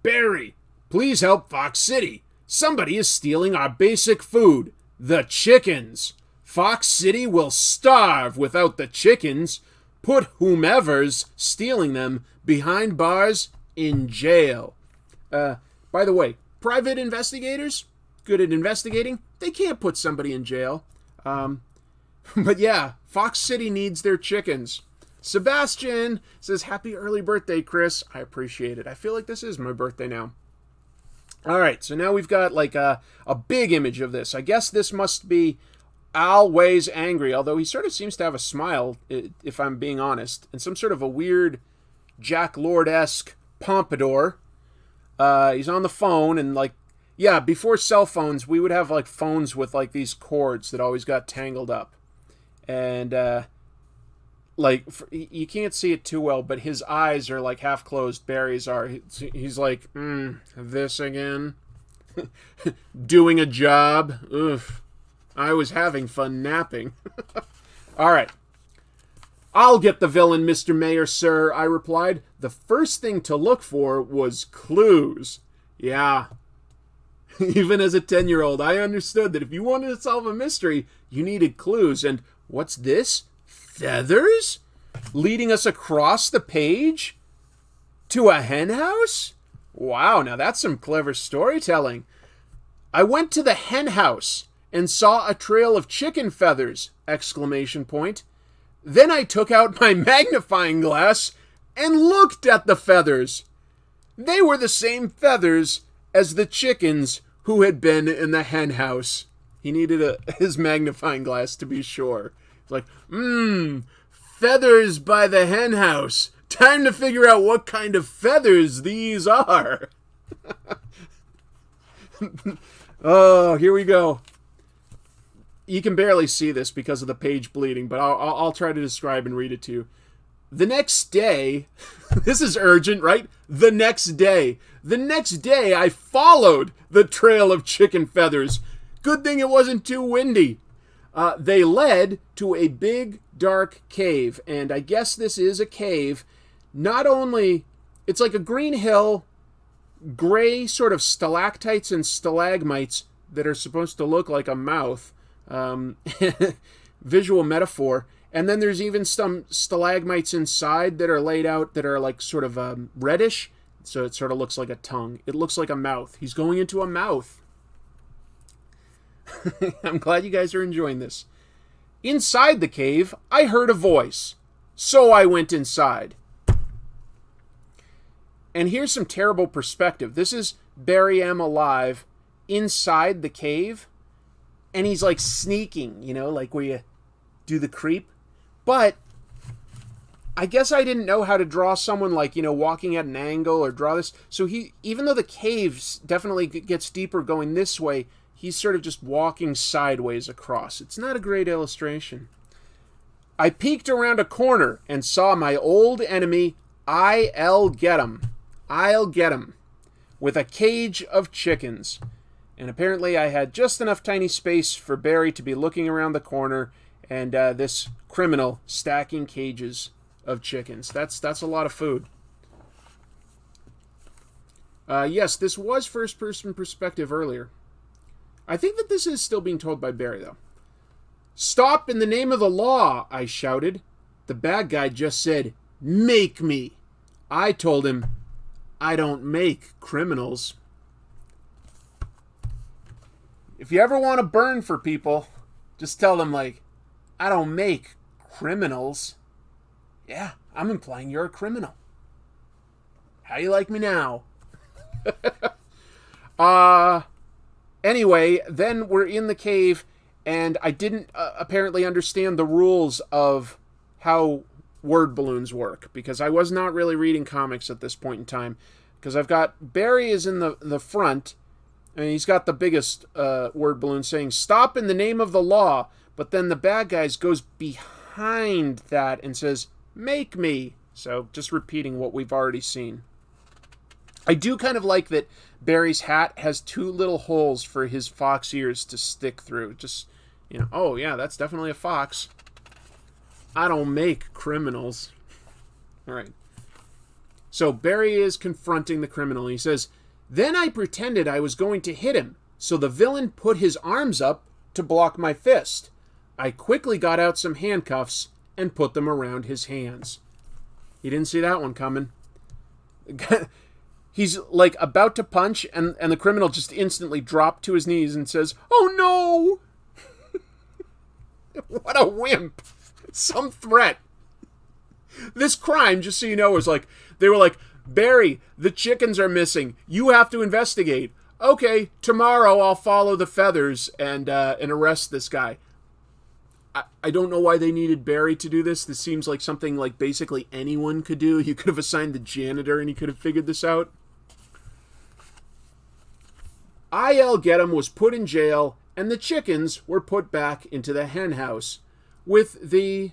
Barry, please help Fox City. Somebody is stealing our basic food, the chickens. Fox City will starve without the chickens. Put whomever's stealing them behind bars in jail. By the way, private investigators, good at investigating, they can't put somebody in jail. But yeah, Fox City needs their chickens. Sebastian says, happy early birthday, Chris. I appreciate it. I feel like this is my birthday now. All right, so now we've got like a big image of this. I guess this must be always angry, although he sort of seems to have a smile, if I'm being honest, and some sort of a weird Jack Lord-esque pompadour. He's on the phone, and like, yeah, before cell phones, we would have like phones with like these cords that always got tangled up. And like, you can't see it too well, but his eyes are like half closed. Barry's are. He's like, this again? Doing a job? Oof. I was having fun napping. All right. I'll get the villain, Mr. Mayor, sir, I replied. The first thing to look for was clues. Yeah. Even as a 10-year-old, I understood that if you wanted to solve a mystery, you needed clues. And what's this? Feathers? Leading us across the page? To a hen house? Wow, now that's some clever storytelling. I went to the hen house and saw a trail of chicken feathers! Exclamation point. Then I took out my magnifying glass and looked at the feathers. They were the same feathers as the chickens who had been in the hen house. He needed his magnifying glass to be sure. It's like, feathers by the hen house. Time to figure out what kind of feathers these are. Oh, here we go. You can barely see this because of the page bleeding, but I'll try to describe and read it to you. The next day, this is urgent, right? The next day I followed the trail of chicken feathers. Good thing it wasn't too windy. They led to a big, dark cave, and I guess this is a cave. Not only, it's like a green hill, gray sort of stalactites and stalagmites that are supposed to look like a mouth. Visual metaphor. And then there's even some stalagmites inside that are laid out that are like sort of reddish. So it sort of looks like a tongue. It looks like a mouth. He's going into a mouth. I'm glad you guys are enjoying this. Inside the cave, I heard a voice. So I went inside. And here's some terrible perspective. This is Barry M. alive inside the cave. And he's like sneaking, you know, like where you do the creep. But I guess I didn't know how to draw someone like, you know, walking at an angle or draw this. So even though the cave definitely gets deeper going this way, he's sort of just walking sideways across. It's not a great illustration. I peeked around a corner and saw my old enemy, I'll get him, with a cage of chickens. And apparently I had just enough tiny space for Barry to be looking around the corner and this criminal stacking cages of chickens. That's a lot of food. Yes, this was first-person perspective earlier. I think that this is still being told by Barry, though. Stop in the name of the law, I shouted. The bad guy just said, make me. I told him, I don't make criminals. If you ever want to burn for people, just tell them, like, I don't make criminals. Yeah, I'm implying you're a criminal. How you like me now? Anyway, then we're in the cave, and I didn't apparently understand the rules of how word balloons work, because I was not really reading comics at this point in time, because I've got Barry is in the front, and he's got the biggest word balloon saying, stop in the name of the law, but then the bad guys goes behind that and says, make me. So just repeating what we've already seen. I do kind of like that Barry's hat has two little holes for his fox ears to stick through. Just, you know, oh yeah, that's definitely a fox. I don't make criminals. All right. So Barry is confronting the criminal. He says, then I pretended I was going to hit him, so the villain put his arms up to block my fist. I quickly got out some handcuffs and put them around his hands. He didn't see that one coming. He's like about to punch, and the criminal just instantly dropped to his knees and says, oh no! What a wimp. Some threat. This crime, just so you know, was like, they were like, Barry, the chickens are missing. You have to investigate. Okay, tomorrow I'll follow the feathers and arrest this guy. I don't know why they needed Barry to do this. This seems like something like basically anyone could do. You could have assigned the janitor and he could have figured this out. I'll get him was put in jail and the chickens were put back into the hen house with the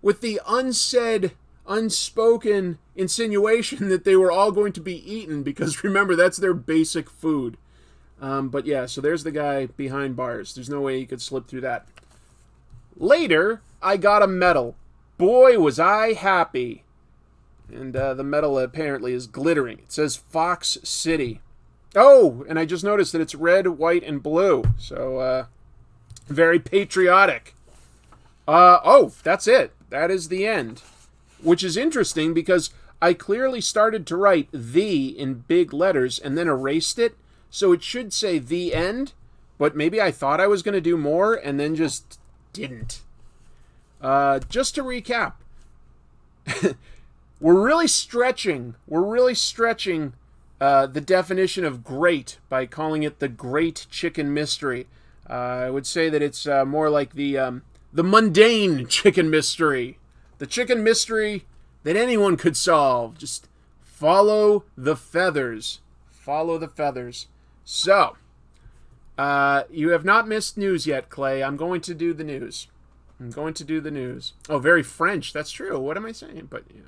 with the unsaid, unspoken insinuation that they were all going to be eaten because remember, that's their basic food. But yeah, so there's the guy behind bars. There's no way he could slip through that. Later, I got a medal. Boy, was I happy. And the medal apparently is glittering. It says Fox City. Oh, and I just noticed that it's red, white, and blue. So, very patriotic. Oh, that's it. That is the end. Which is interesting because I clearly started to write "the" in big letters and then erased it. So it should say "the end," but maybe I thought I was going to do more and then just didn't. Just to recap, we're really stretching the definition of great by calling it the Great Chicken Mystery. I would say that it's more like the mundane chicken mystery. The chicken mystery that anyone could solve. Just follow the feathers. Follow the feathers. So, you have not missed news yet, Clay. I'm going to do the news. Oh, very French. That's true. What am I saying? But, yeah.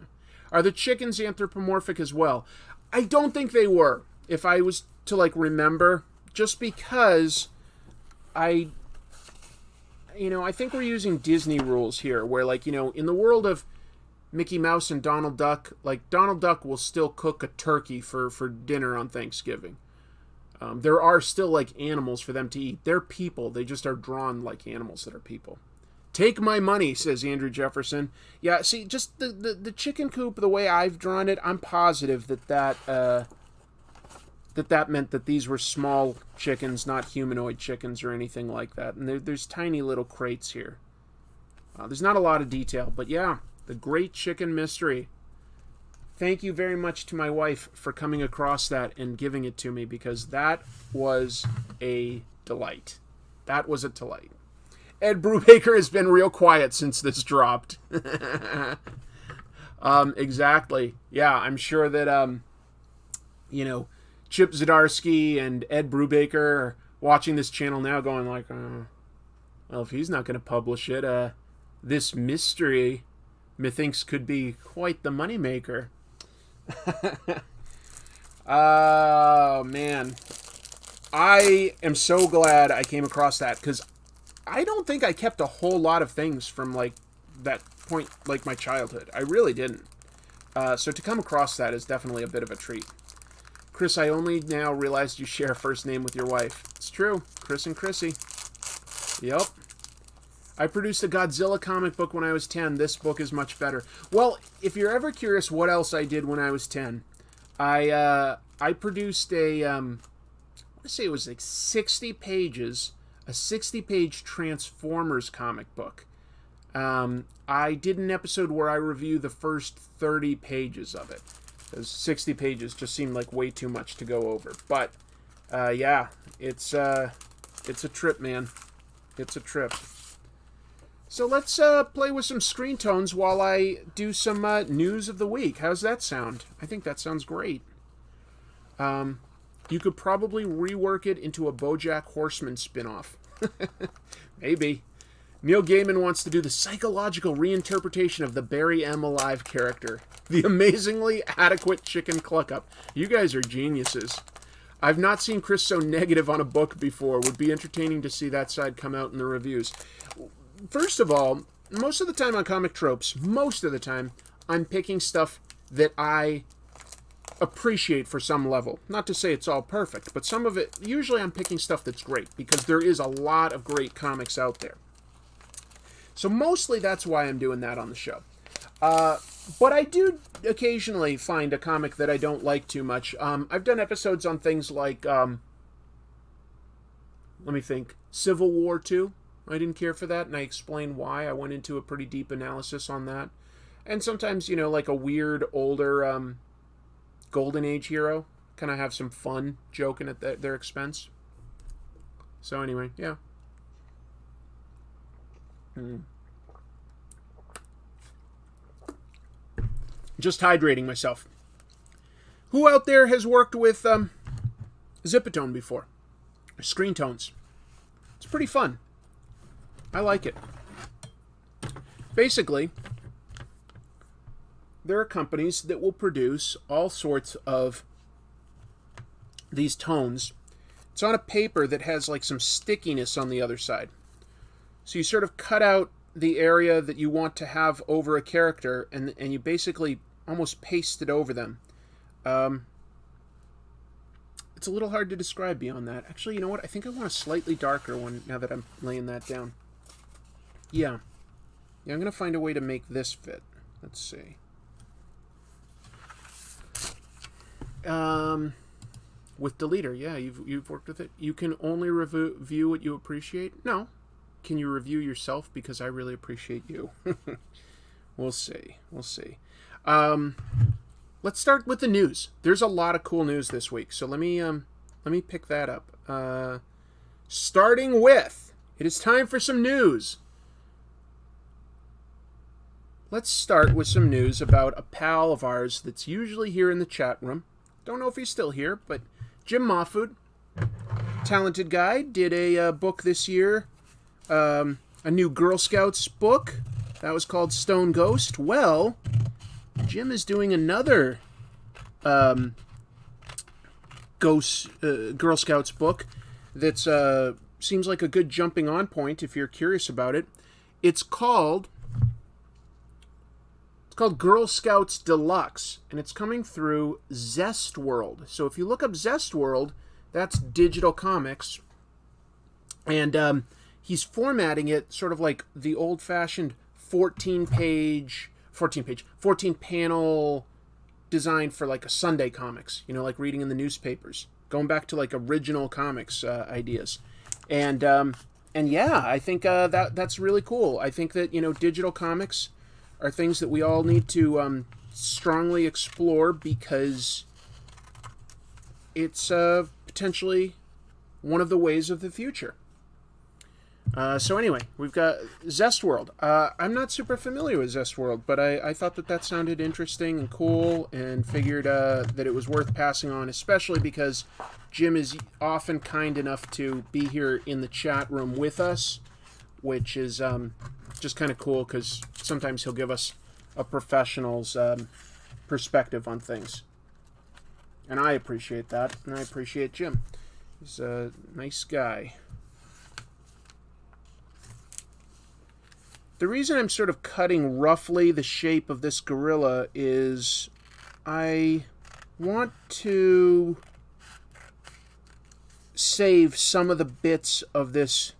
Are the chickens anthropomorphic as well? I don't think they were. If I was to, like, remember, just because I think we're using Disney rules here, where, like, in the world of Mickey Mouse and Donald Duck, like, Donald Duck will still cook a turkey for dinner on Thanksgiving. There are still, like, animals for them to eat. They're people. They just are drawn like animals that are people. Take my money, says Andrew Jefferson. Yeah, see, just the chicken coop, the way I've drawn it, I'm positive that meant that these were small chickens, not humanoid chickens or anything like that. And there's tiny little crates here. There's not a lot of detail, but yeah, the Great Chicken Mystery. Thank you very much to my wife for coming across that and giving it to me, because that was a delight. That was a delight. Ed Brubaker has been real quiet since this dropped. Exactly. Yeah, I'm sure that, Chip Zdarsky and Ed Brubaker are watching this channel now going like, well, if he's not going to publish it, this mystery, methinks, could be quite the moneymaker. Oh, man. I am so glad I came across that, because I don't think I kept a whole lot of things from, like, that point, like, my childhood. I really didn't. So to come across that is definitely a bit of a treat. Chris, I only now realized you share a first name with your wife. It's true. Chris and Chrissy. Yep. I produced a Godzilla comic book when I was 10. This book is much better. Well, if you're ever curious what else I did when I was 10, I produced let's say it was like 60 pages, a 60-page Transformers comic book. I did an episode where I reviewed the first 30 pages of it. Because 60 pages just seemed like way too much to go over. But, yeah, it's a trip, man. It's a trip. So let's play with some Screentones while I do some news of the week. How's that sound? I think that sounds great. You could probably rework it into a BoJack Horseman spinoff. Maybe. Neil Gaiman wants to do the psychological reinterpretation of the Barry M. Alive character. The amazingly adequate chicken cluck-up. You guys are geniuses. I've not seen Chris so negative on a book before. Would be entertaining to see that side come out in the reviews. First of all, most of the time on Comic Tropes, I'm picking stuff that I appreciate for some level. Not to say it's all perfect, but some of it, usually I'm picking stuff that's great, because there is a lot of great comics out there. So mostly that's why I'm doing that on the show. But I do occasionally find a comic that I don't like too much. I've done episodes on things like, let me think, Civil War 2. I didn't care for that, and I explained why. I went into a pretty deep analysis on that. And sometimes, like a weird, older Golden Age hero. Kind of have some fun joking at their expense. So anyway, yeah. Just hydrating myself. Who out there has worked with Zipatone before? Or Screentones? It's pretty fun. I like it. Basically, there are companies that will produce all sorts of these tones. It's on a paper that has like some stickiness on the other side. So you sort of cut out the area that you want to have over a character, and you basically almost paste it over them. It's a little hard to describe beyond that. Actually, you know what? I think I want a slightly darker one now that I'm laying that down. Yeah, I'm going to find a way to make this fit. Let's see. With Dell'Edera, yeah, you've worked with it. You can only review what you appreciate? No. Can you review yourself? Because I really appreciate you. We'll see. Let's start with the news. There's a lot of cool news this week, so let me pick that up. Starting with, it is time for some news. Let's start with some news about a pal of ours that's usually here in the chat room. Don't know if he's still here, but Jim Mahfood, talented guy, did a book this year, a new Girl Scouts book that was called Stone Ghost. Well, Jim is doing another Girl Scouts book that's seems like a good jumping on point if you're curious about it. It's called Girl Scouts Deluxe, and it's coming through Zestworld. So if you look up Zestworld, that's digital comics. And he's formatting it sort of like the old-fashioned 14 panel design for like a Sunday comics, like reading in the newspapers, going back to like original comics ideas. And yeah, I think that's really cool. I think that, digital comics are things that we all need to strongly explore, because it's potentially one of the ways of the future. So anyway, we've got Zestworld. I'm not super familiar with Zestworld, but I thought that sounded interesting and cool, and figured that it was worth passing on, especially because Jim is often kind enough to be here in the chat room with us, which is just kind of cool, because sometimes he'll give us a professional's perspective on things. And I appreciate that, and I appreciate Jim. He's a nice guy. The reason I'm sort of cutting roughly the shape of this gorilla is I want to save some of the bits of this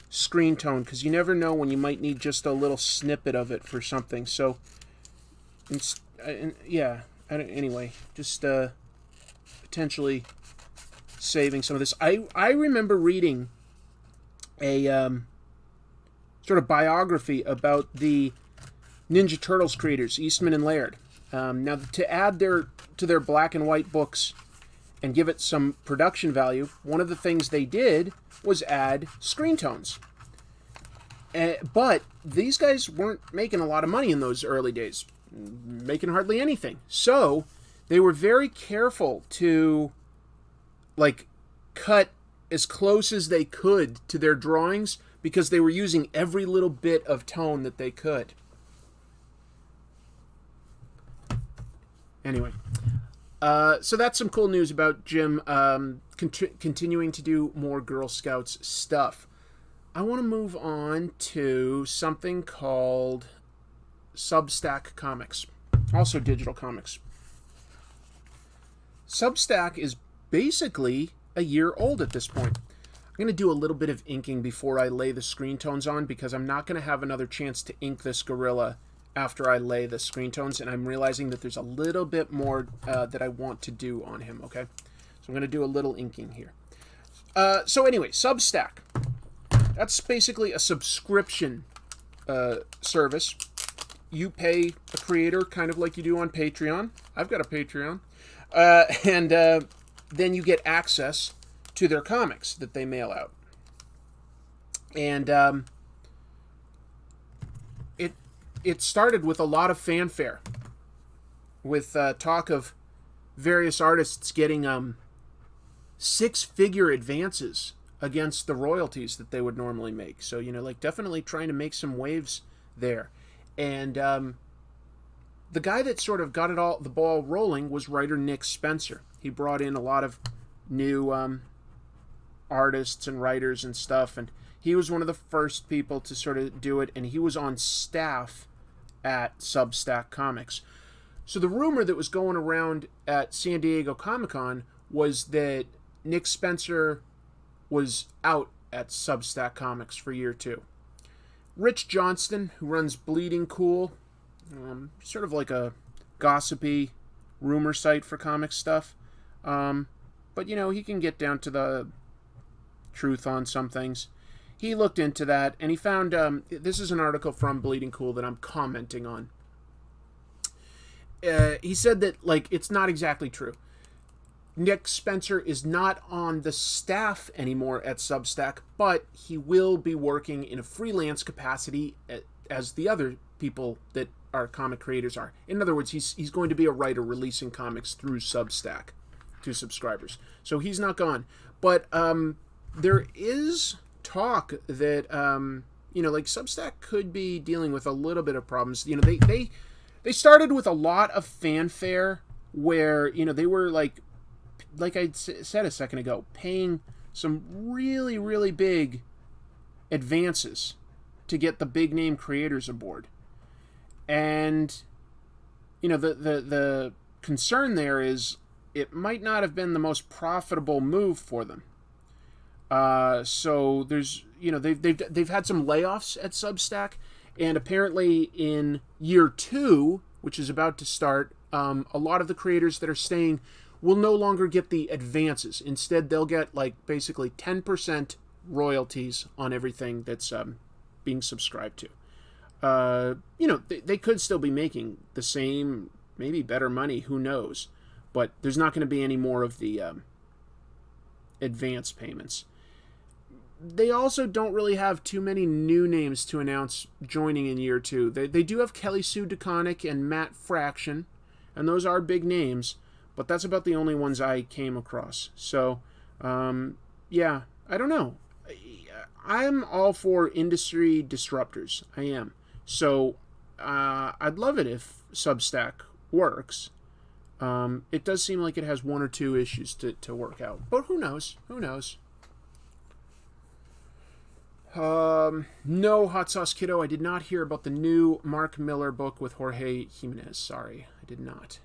screen tone, because you never know when you might need just a little snippet of it for something. So, yeah, anyway, just potentially saving some of this. I remember reading a sort of biography about the Ninja Turtles creators, Eastman and Laird. Now, to add to their black and white books and give it some production value, one of the things they did was add screen tones. But these guys weren't making a lot of money in those early days, making hardly anything. So they were very careful to cut as close as they could to their drawings, because they were using every little bit of tone that they could. Anyway, so that's some cool news about Jim continuing to do more Girl Scouts stuff. I want to move on to something called Substack Comics, also digital comics. Substack is basically a year old at this point. I'm going to do a little bit of inking before I lay the screen tones on, because I'm not going to have another chance to ink this gorilla after I lay the screen tones, and I'm realizing that there's a little bit more that I want to do on him, okay? So I'm going to do a little inking here. So anyway, Substack. That's basically a subscription service. You pay a creator kind of like you do on Patreon. I've got a Patreon. And then you get access to their comics that they mail out. And it started with a lot of fanfare, with talk of various artists getting six-figure advances against the royalties that they would normally make. So, definitely trying to make some waves there. And the guy that sort of got the ball rolling was writer Nick Spencer. He brought in a lot of new artists and writers and stuff, and he was one of the first people to sort of do it, and he was on staff at Substack Comics. So the rumor that was going around at San Diego Comic-Con was that Nick Spencer was out at Substack Comics for year 2. Rich Johnston, who runs Bleeding Cool, sort of like a gossipy rumor site for comic stuff, but he can get down to the truth on some things. He looked into that, and he found, this is an article from Bleeding Cool that I'm commenting on. He said that, it's not exactly true. Nick Spencer is not on the staff anymore at Substack, but he will be working in a freelance capacity as the other people that our comic creators are. In other words, he's going to be a writer releasing comics through Substack to subscribers. So he's not gone. But there is talk that Substack could be dealing with a little bit of problems. They started with a lot of fanfare where they were like I said a second ago, paying some really, really big advances to get the big name creators aboard. And the concern there is it might not have been the most profitable move for them. So there's, they've had some layoffs at Substack, and apparently in year 2, which is about to start, a lot of the creators that are staying will no longer get the advances. Instead, they'll get basically 10% royalties on everything that's being subscribed to. They could still be making the same, maybe better money, who knows, but there's not going to be any more of the advance payments. They also don't really have too many new names to announce joining in year 2. They do have Kelly Sue DeConnick and Matt Fraction, and those are big names, but that's about the only ones I came across. So, yeah, I don't know. I'm all for industry disruptors. I am. So, I'd love it if Substack works. It does seem like it has 1 or 2 issues to work out, but who knows? Who knows? No, Hot Sauce Kiddo, I did not hear about the new Mark Miller book with Jorge Jimenez. Sorry, I did not.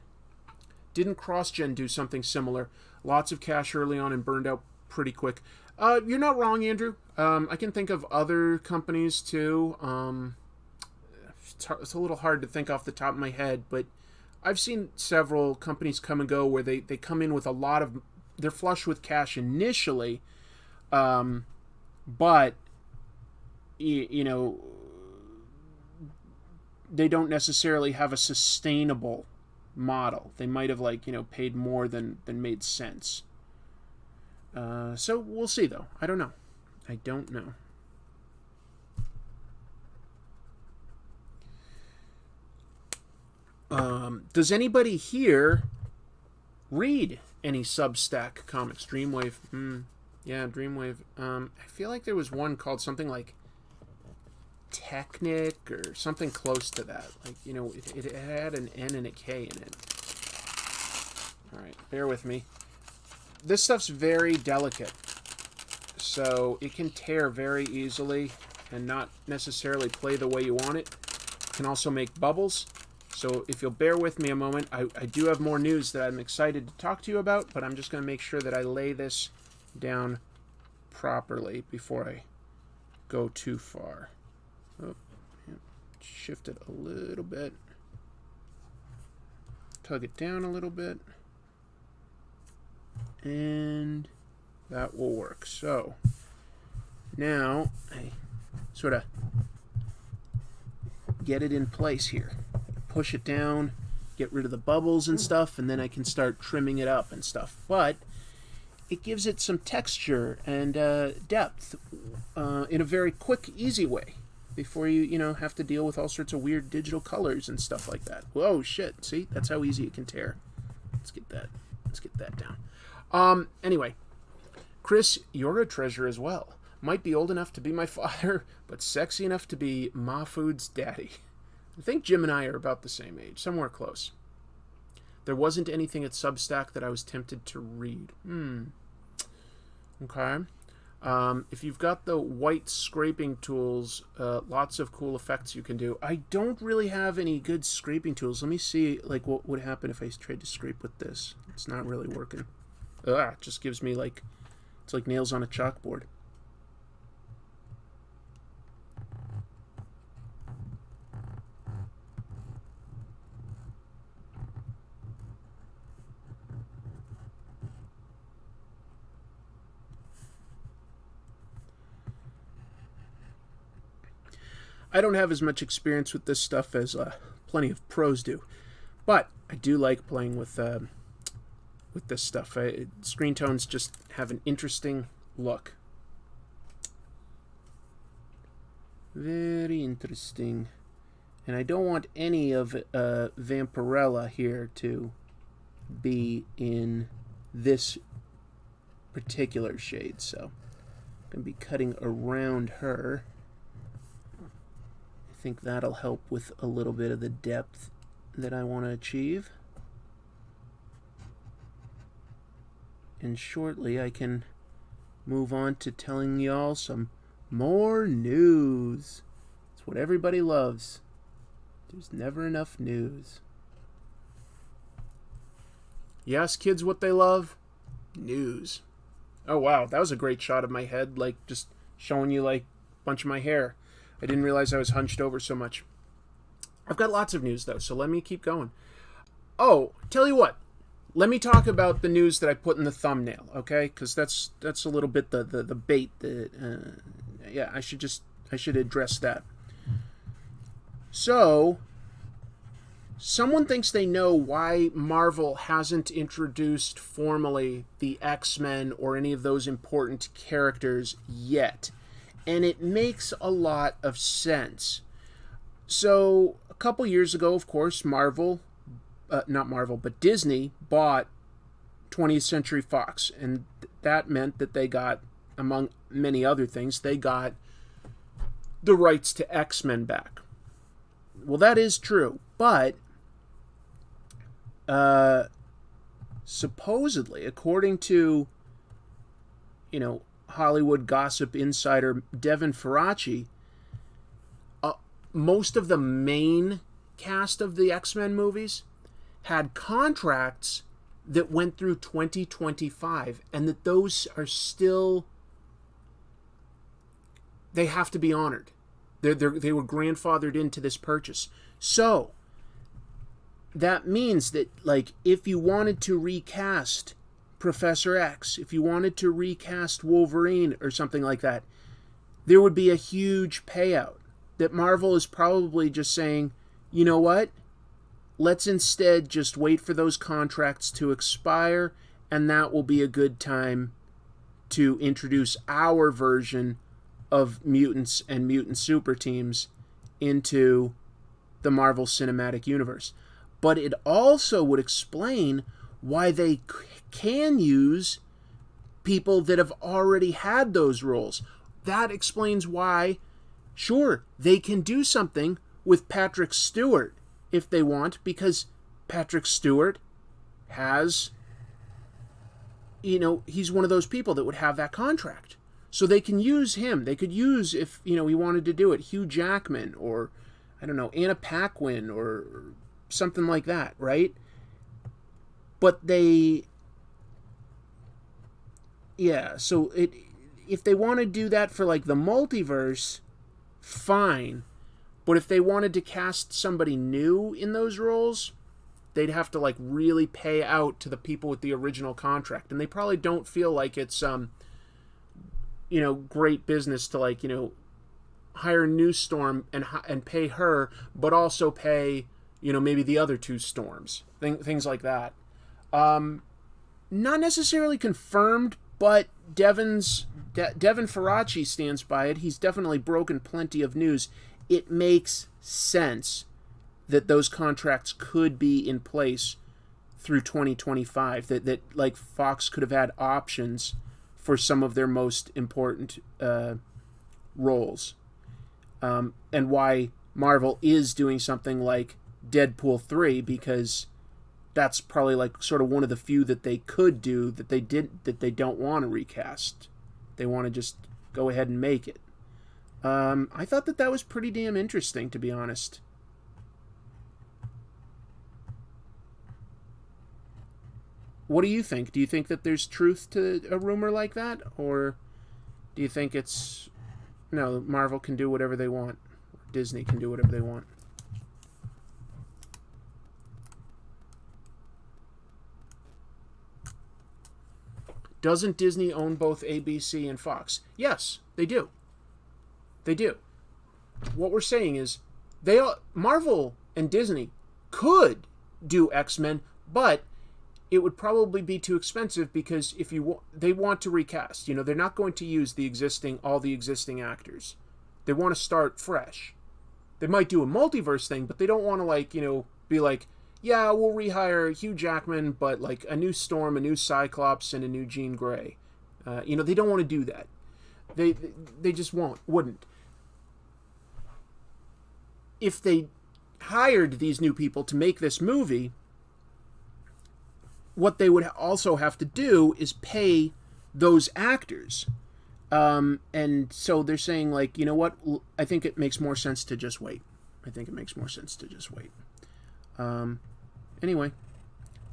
Didn't CrossGen do something similar? Lots of cash early on and burned out pretty quick. You're not wrong, Andrew. I can think of other companies too. It's a little hard to think off the top of my head, but I've seen several companies come and go where they come in with a lot of... They're flush with cash initially, but... they don't necessarily have a sustainable model. They might have paid more than made sense. So we'll see, though. I don't know. Does anybody here read any Substack comics? Dreamwave. Yeah, Dreamwave. I feel like there was one called something like Technic or something close to that. It had an N and a K in it. Alright, bear with me. This stuff's very delicate, so it can tear very easily and not necessarily play the way you want it. It can also make bubbles. So if you'll bear with me a moment, I do have more news that I'm excited to talk to you about, but I'm just going to make sure that I lay this down properly before I go too far. Oh, yeah. Shift it a little bit. Tug it down a little bit. And that will work. So now I sort of get it in place here. Push it down, get rid of the bubbles and stuff, and then I can start trimming it up and stuff. But it gives it some texture and depth in a very quick, easy way before you have to deal with all sorts of weird digital colors and stuff like that. Whoa, shit. See? That's how easy it can tear. Let's get that down. Anyway, Chris, you're a treasure as well. Might be old enough to be my father, but sexy enough to be Mahfood's daddy. I think Jim and I are about the same age, somewhere close. There wasn't anything at Substack that I was tempted to read. Okay. If you've got the white scraping tools, lots of cool effects you can do. I don't really have any good scraping tools. Let me see what would happen if I tried to scrape with this. It's not really working. It just gives me it's like nails on a chalkboard. I don't have as much experience with this stuff as plenty of pros do, but I do like playing with this stuff. Screentones just have an interesting look. Very interesting. And I don't want any of Vampirella here to be in this particular shade, so I'm going to be cutting around her. I think that'll help with a little bit of the depth that I want to achieve. And shortly I can move on to telling y'all some more news. It's what everybody loves. There's never enough news. Yes, kids, what they love? News. Oh, wow. That was a great shot of my head, like, just showing you, like, a bunch of my hair. I didn't realize I was hunched over so much. I've got lots of news, though, so let me keep going. Oh, tell you what. Let me talk about the news that I put in the thumbnail, okay? Because that's a little bit the bait. Yeah, I should address that. So, someone thinks they know why Marvel hasn't introduced formally the X-Men or any of those important characters yet. And it makes a lot of sense. So, a couple years ago, of course, Disney bought 20th Century Fox. And that meant that they got, among many other things, they got the rights to X-Men back. Well, that is true. But supposedly, according to, Hollywood gossip insider Devin Faraci, most of the main cast of the X-Men movies had contracts that went through 2025, and that those are still, they have to be honored. They were grandfathered into this purchase. So, that means that, like, if you wanted to recast Professor X, if you wanted to recast Wolverine or something like that, there would be a huge payout. That Marvel is probably just saying, you know what? Let's instead just wait for those contracts to expire, and that will be a good time to introduce our version of mutants and mutant super teams into the Marvel Cinematic Universe. But it also would explain why they can use people that have already had those roles. That explains why, sure, they can do something with Patrick Stewart if they want, because Patrick Stewart has, he's one of those people that would have that contract. So they can use him. They could use, if, he wanted to do it, Hugh Jackman or, I don't know, Anna Paquin or something like that, right? But so if they want to do that for, like, the multiverse, fine. But if they wanted to cast somebody new in those roles, they'd have to, like, really pay out to the people with the original contract. And they probably don't feel like it's, great business to, like, hire New Storm and pay her, but also pay, maybe the other two Storms. Things like that. Not necessarily confirmed, but Devin Faraci stands by it. He's definitely broken plenty of news. It makes sense that those contracts could be in place through 2025. That like Fox could have had options for some of their most important roles. And why Marvel is doing something like Deadpool 3, because that's probably like sort of one of the few that they could do that they don't want to recast. They want to just go ahead and make it. I thought that was pretty damn interesting, to be honest. What do you think? Do you think that there's truth to a rumor like that? Or do you think it's... No, Marvel can do whatever they want. Disney can do whatever they want. Doesn't Disney own both ABC and Fox? Yes, they do. They do. What we're saying is, Marvel and Disney could do X-Men, but it would probably be too expensive, because if they want to recast, they're not going to use all the existing actors. They want to start fresh. They might do a multiverse thing, but they don't want to be like, yeah, we'll rehire Hugh Jackman, but like a new Storm, a new Cyclops, and a new Jean Grey. They don't want to do that. They just wouldn't. If they hired these new people to make this movie, what they would also have to do is pay those actors. And so they're saying, like, you know what? I think it makes more sense to just wait. Anyway,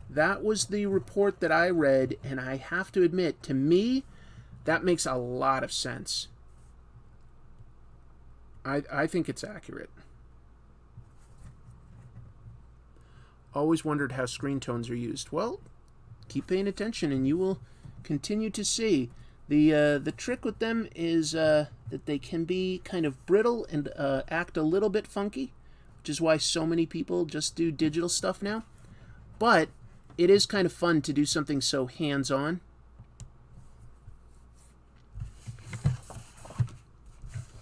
that was the report that I read, and I have to admit, to me, That makes a lot of sense. I think it's accurate. Always wondered how screentones are used. Well, keep paying attention and you will continue to see. The trick with them is that they can be kind of brittle and act a little bit funky, which is why so many people just do digital stuff now. But it is kind of fun to do something so hands-on.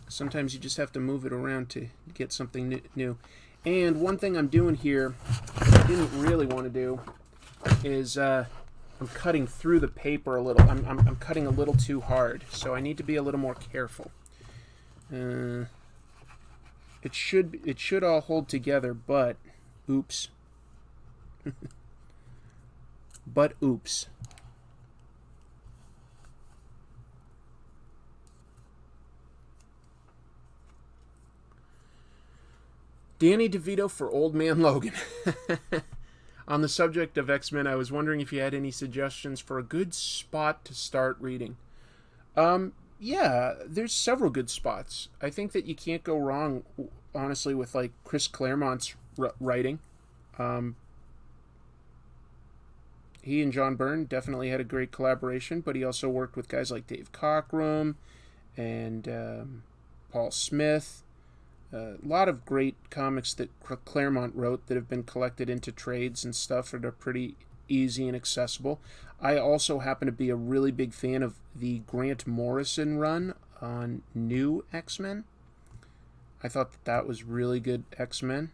Sometimes you just have to move it around to get something new. And one thing I'm doing here I didn't really want to do is I'm cutting through the paper a little. I'm cutting a little too hard, so I need to be a little more careful. It should all hold together, but oops. But oops. Danny DeVito for Old Man Logan. On the subject of X-Men, I was wondering if you had any suggestions for a good spot to start reading. Yeah, there's several good spots. I think that you can't go wrong, honestly, with like Chris Claremont's writing. He and John Byrne definitely had a great collaboration, but he also worked with guys like Dave Cockrum and Paul Smith. A lot of great comics that Claremont wrote that have been collected into trades and stuff that are pretty easy and accessible. I also happen to be a really big fan of the Grant Morrison run on New X-Men. I thought that was really good X-Men.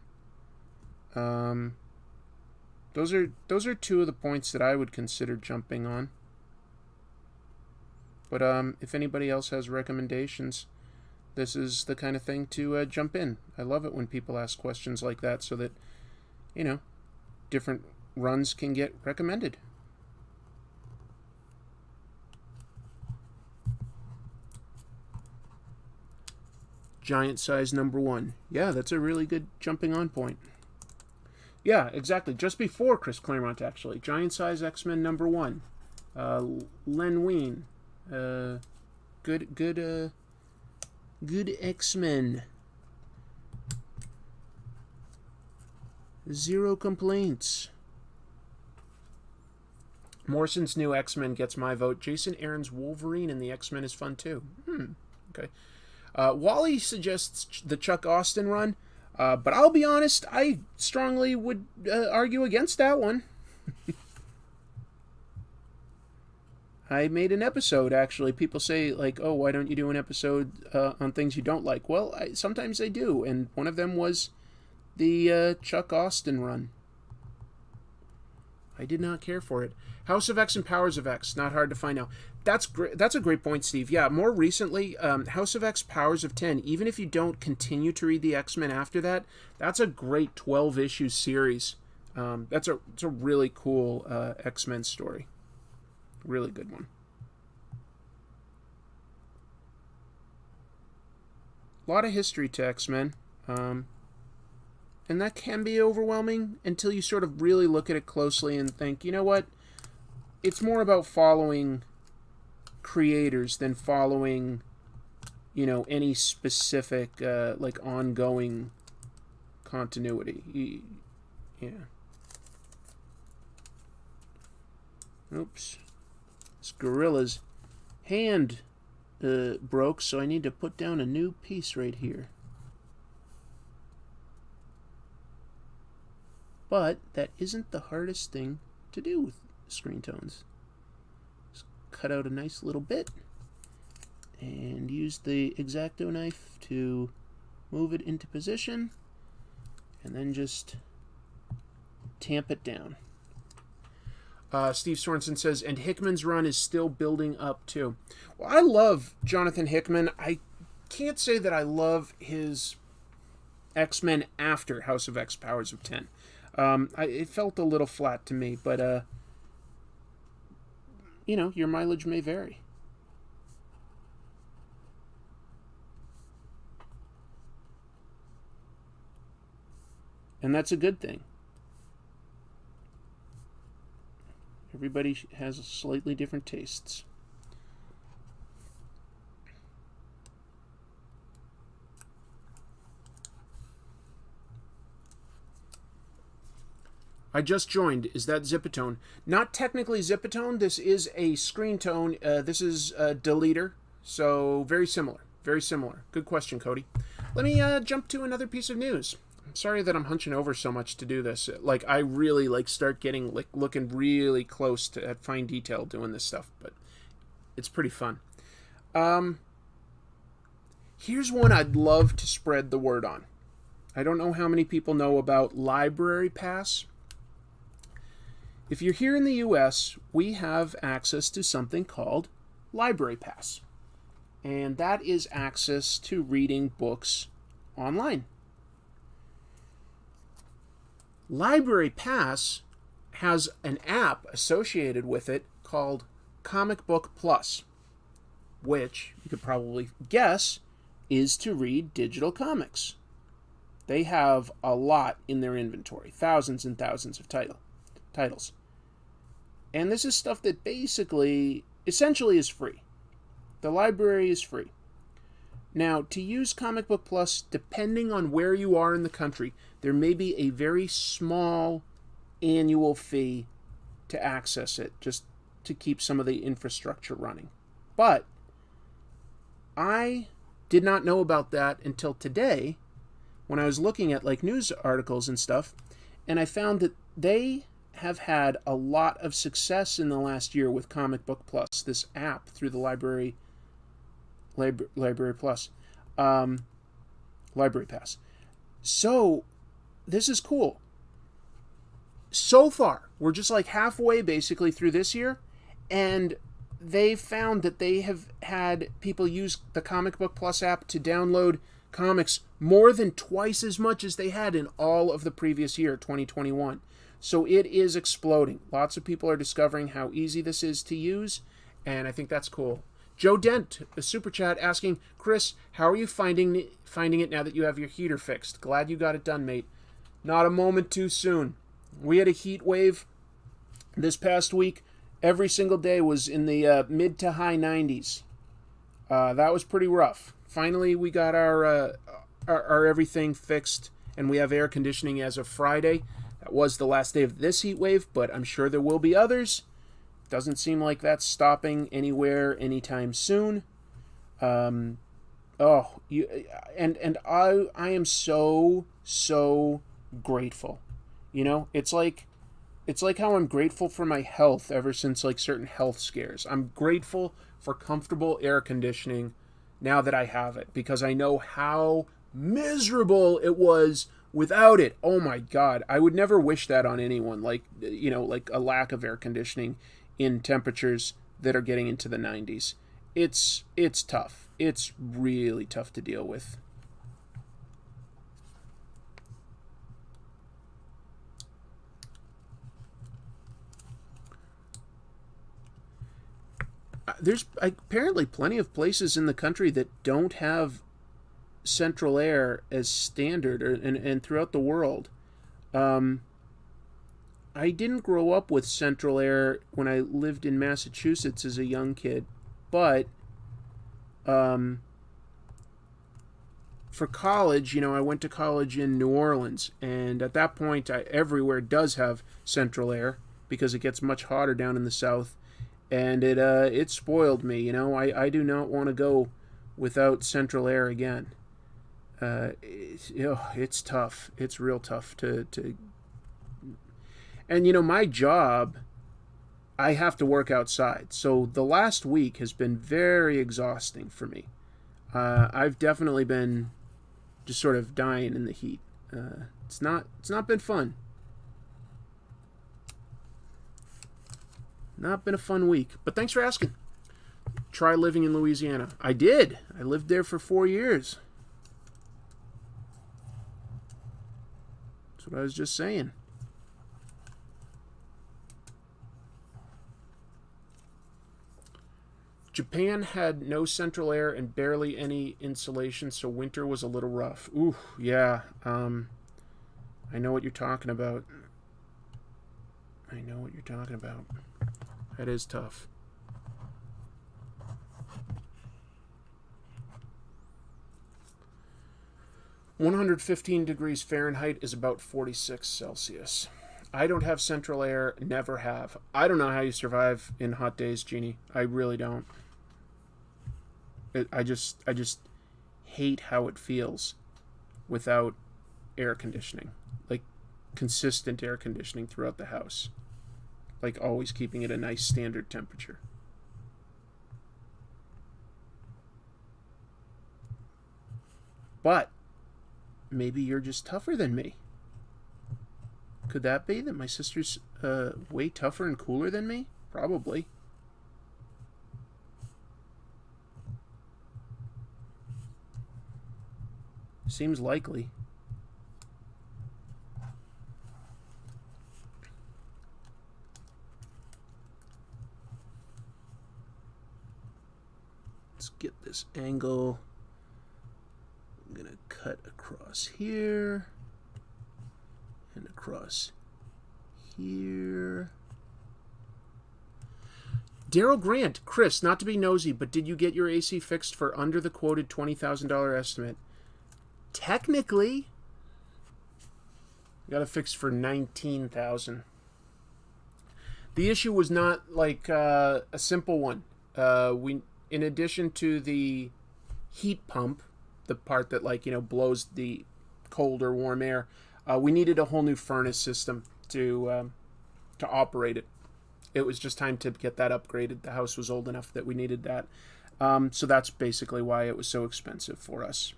Those are two of the points that I would consider jumping on. But if anybody else has recommendations, this is the kind of thing to jump in. I love it when people ask questions like that so that, different runs can get recommended. Giant size number 1. Yeah, that's a really good jumping on point. Yeah, exactly. Just before Chris Claremont, actually. Giant size X-Men #1. Len Wein. Good X-Men. 0 complaints. Morrison's New X-Men gets my vote. Jason Aaron's Wolverine and the X-Men is fun too. Okay. Wally suggests the Chuck Austin run, but I'll be honest, I strongly would argue against that one. I made an episode, actually. People say, like, oh, why don't you do an episode on things you don't like? Well, sometimes I do, and one of them was the Chuck Austin run. I did not care for it. House of X and Powers of X, not hard to find now. That's great. That's a great point, Steve. Yeah, more recently, House of X, Powers of 10, even if you don't continue to read the X-Men after that, that's a great 12-issue series. It's a really cool X-Men story. Really good one. A lot of history to X-Men. And that can be overwhelming until you sort of really look at it closely and think, you know what? It's more about following creators than following, any specific, ongoing continuity. Yeah. Oops. This gorilla's hand broke, so I need to put down a new piece right here. But that isn't the hardest thing to do with Screentones. Just cut out a nice little bit and use the X-Acto knife to move it into position and then just tamp it down. Steve Sorensen says, and Hickman's run is still building up too. Well, I love Jonathan Hickman. I can't say that I love his X-Men after House of X, Powers of 10. It felt a little flat to me, but, your mileage may vary. And that's a good thing. Everybody has slightly different tastes. I just joined. Is that Zipatone? Not technically Zipatone. This is a Screentone. This is Dell'Edera. So very similar. Very similar. Good question, Cody. Let me jump to another piece of news. I'm sorry that I'm hunching over so much to do this. Like, I really start getting looking really close to at fine detail doing this stuff, but it's pretty fun. Here's one I'd love to spread the word on. I don't know how many people know about LibraryPass. If you're here in the US, we have access to something called LibraryPass. And that is access to reading books online. LibraryPass has an app associated with it called ComicBookPlus, which you could probably guess is to read digital comics. They have a lot in their inventory, thousands and thousands of titles. And this is stuff that essentially is free. The library is free. Now, to use Comic Book Plus, depending on where you are in the country, there may be a very small annual fee to access it, just to keep some of the infrastructure running. But I did not know about that until today when I was looking at news articles and stuff, and I found that they have had a lot of success in the last year with Comic Book Plus, this app through the Library Plus, LibraryPass. So this is cool. So far, we're just halfway basically through this year, and they found that they have had people use the Comic Book Plus app to download comics more than twice as much as they had in all of the previous year, 2021. So it is exploding. Lots of people are discovering how easy this is to use, and I think that's cool. Joe Dent, a super chat, asking, Chris, how are you finding it now that you have your heater fixed? Glad you got it done, mate. Not a moment too soon. We had a heat wave this past week. Every single day was in the mid to high 90s. That was pretty rough. Finally, we got our everything fixed, and we have air conditioning as of Friday. That was the last day of this heat wave, but I'm sure there will be others. Doesn't seem like that's stopping anywhere anytime soon. I am so grateful. It's like how I'm grateful for my health ever since certain health scares. I'm grateful for comfortable air conditioning now that I have it, because I know how miserable it was without it. Oh my God. I would never wish that on anyone. Like a lack of air conditioning in temperatures that are getting into the 90s. It's tough. It's really tough to deal with. There's apparently plenty of places in the country that don't have central air as standard, and throughout the world. I didn't grow up with central air when I lived in Massachusetts as a young kid, but for college, I went to college in New Orleans, and at that point, everywhere does have central air because it gets much hotter down in the south, and it spoiled me. I do not want to go without central air again. It's tough. It's real tough to. And my job, I have to work outside, so the last week has been very exhausting for me. I've definitely been just sort of dying in the heat. It's not been fun. Not been a fun week, but thanks for asking. Try living in Louisiana. I did. I lived there for 4 years. That's what I was just saying. Japan had no central air and barely any insulation, so winter was a little rough. Ooh, yeah. I know what you're talking about. That is tough. (115 degrees Fahrenheit is about 46 Celsius. I don't have central air, never have. I don't know how you survive in hot days, Jeannie. I really don't. I just hate how it feels without air conditioning. Like, consistent air conditioning throughout the house. Like, always keeping it a nice standard temperature. But maybe you're just tougher than me. Could that be that my sister's way tougher and cooler than me? Probably. Seems likely. Let's get this angle. I'm going to cut across here and across here. Daryl Grant, Chris, not to be nosy, but did you get your AC fixed for under the quoted $20,000 estimate? Technically, got it fixed for $19,000. The issue was not like a simple one. In addition to the heat pump, the part that blows the cold or warm air, we needed a whole new furnace system to operate it. It was just time to get that upgraded. The house was old enough that we needed that. So that's basically why it was so expensive for us.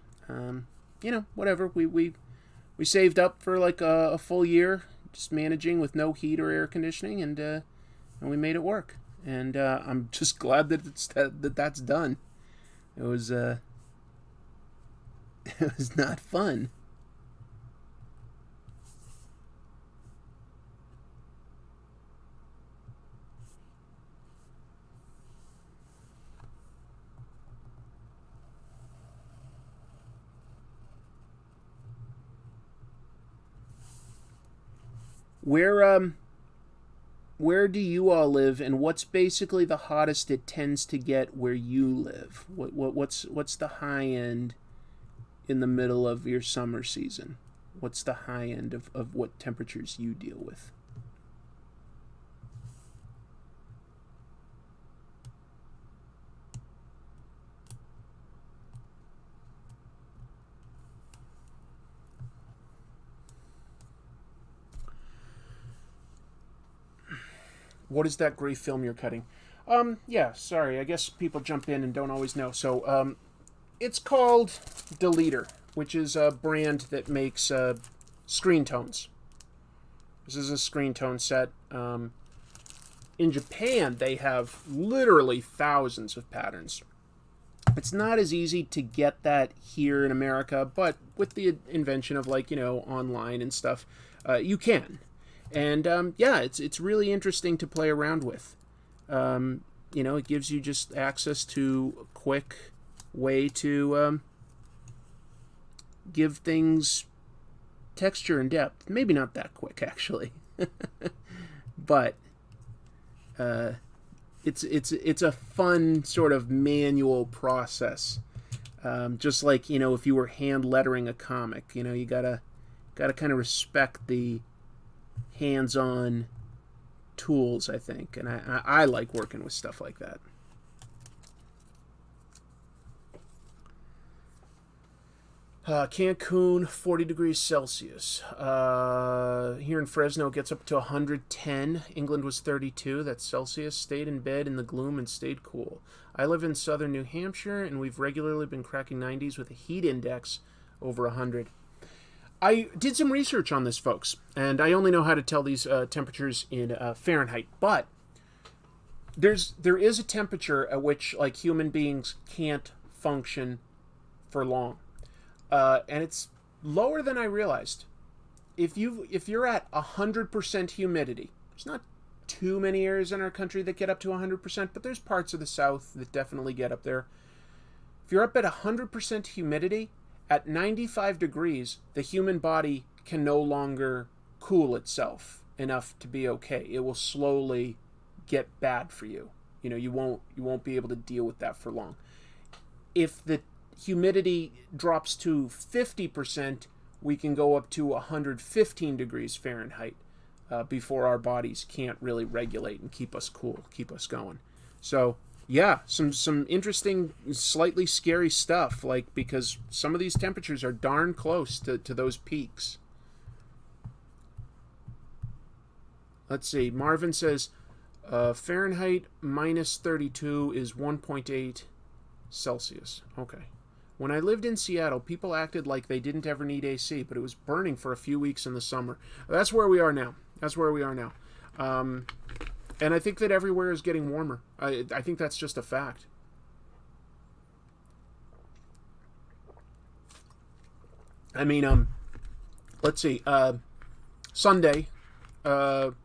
Whatever. We saved up for like a full year, just managing with no heat or air conditioning, and we made it work. And I'm just glad that that's done. It was it was not fun. Where do you all live, and what's basically the hottest it tends to get where you live? What's the high end in the middle of your summer season? What's the high end of what temperatures you deal with? What is that gray film you're cutting? Yeah, sorry. I guess people jump in and don't always know. So, it's called Dell'Edera, which is a brand that makes Screentones. This is a Screentone set. In Japan, they have literally thousands of patterns. It's not as easy to get that here in America, but with the invention of online and stuff, you can. And it's really interesting to play around with. It gives you just access to a quick way to give things texture and depth. Maybe not that quick, actually, but it's a fun sort of manual process. Just like if you were hand lettering a comic, you gotta kind of respect the hands-on tools, I think, and I like working with stuff like that. Cancun, 40 degrees Celsius. Here in Fresno, it gets up to 110. England was 32. That's Celsius. Stayed in bed in the gloom and stayed cool. I live in southern New Hampshire, and we've regularly been cracking 90s with a heat index over 100. I did some research on this, folks, and I only know how to tell these temperatures in Fahrenheit, but there is a temperature at which human beings can't function for long, and it's lower than I realized. If you're at 100% humidity, there's not too many areas in our country that get up to 100%, but there's parts of the South that definitely get up there. If you're up at 100% humidity, at 95 degrees, the human body can no longer cool itself enough to be okay. It will slowly get bad for you. You won't be able to deal with that for long. If the humidity drops to 50%, we can go up to 115 degrees Fahrenheit. before our bodies can't really regulate and keep us cool, keep us going. So yeah, some interesting, slightly scary stuff, like, because some of these temperatures are darn close to those peaks. Let's see. Marvin says Fahrenheit minus 32 is 1.8 Celsius. Okay. When I lived in Seattle, people acted like they didn't ever need AC, but it was burning for a few weeks in the summer. That's where we are now. And I think that everywhere is getting warmer. I think that's just a fact. I mean, let's see. Sunday,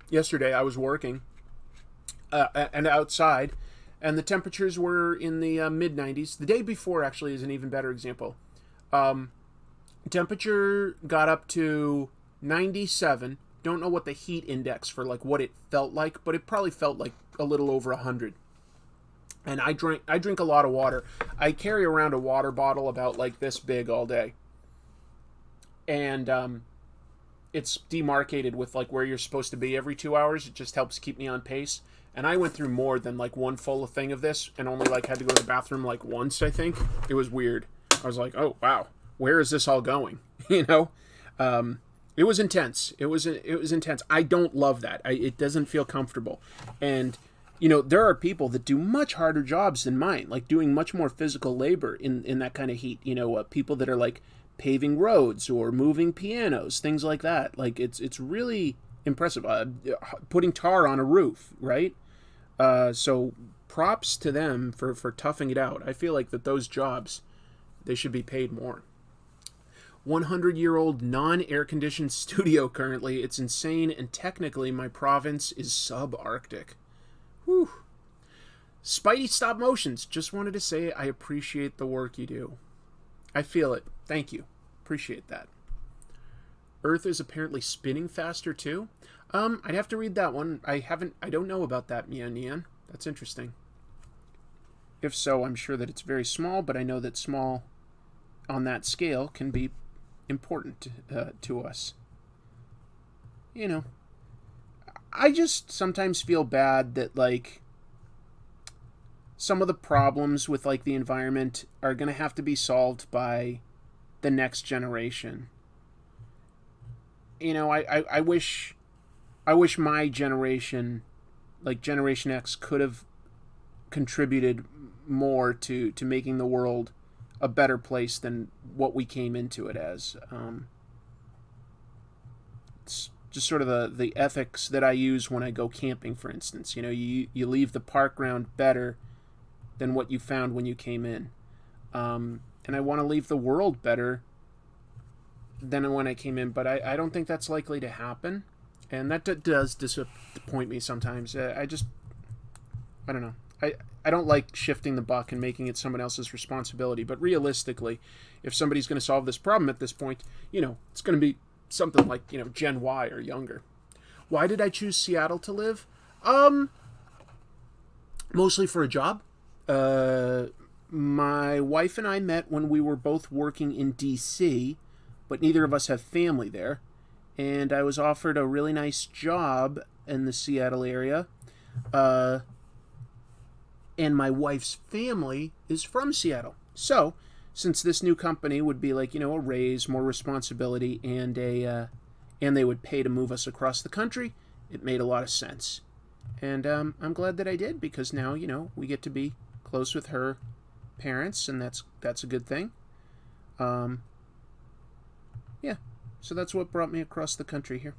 yesterday, I was working and outside, and the temperatures were in the mid-90s. The day before, actually, is an even better example. Temperature got up to 97. Don't know what the heat index for, like, what it felt like, but it probably felt like a little over 100. And I drink a lot of water. I carry around a water bottle about like this big all day. And it's demarcated with like where you're supposed to be every 2 hours. It just helps keep me on pace. And I went through more than like one full thing of this and only like had to go to the bathroom like once, I think. It was weird. I was like, oh, wow, where is this all going? You know? It was intense. It was intense. I don't love that. It doesn't feel comfortable. And, you know, there are people that do much harder jobs than mine, like doing much more physical labor in that kind of heat. You know, people that are like paving roads or moving pianos, things like that. Like, it's really impressive. Putting tar on a roof, right? So props to them for toughing it out. I feel like that those jobs, they should be paid more. 100-year-old non-air-conditioned studio currently. It's insane, and technically my province is subarctic. Whew. Spidey Stop Motions. Just wanted to say I appreciate the work you do. I feel it. Thank you. Appreciate that. Earth is apparently spinning faster too. I'd have to read that one. I don't know about that, Neon. That's interesting. If so, I'm sure that it's very small, but I know that small on that scale can be important to us. You know, I just sometimes feel bad that like some of the problems with like the environment are going to have to be solved by the next generation. You know, I wish my generation, like Generation X, could have contributed more to making the world a better place than what we came into it as. It's just sort of the ethics that I use when I go camping, for instance. You know, you leave the park ground better than what you found when you came in. And I want to leave the world better than when I came in, but I don't think that's likely to happen. And that does disappoint me sometimes. I don't know. I don't like shifting the buck and making it someone else's responsibility. But realistically, if somebody's going to solve this problem at this point, you know, it's going to be something like, you know, Gen Y or younger. Why did I choose Seattle to live? Mostly for a job. My wife and I met when we were both working in D.C., but neither of us have family there. And I was offered a really nice job in the Seattle area. And my wife's family is from Seattle. So, since this new company would be like, you know, a raise, more responsibility, and they would pay to move us across the country, it made a lot of sense. And I'm glad that I did, because now, you know, we get to be close with her parents, and that's a good thing. Yeah, so that's what brought me across the country here.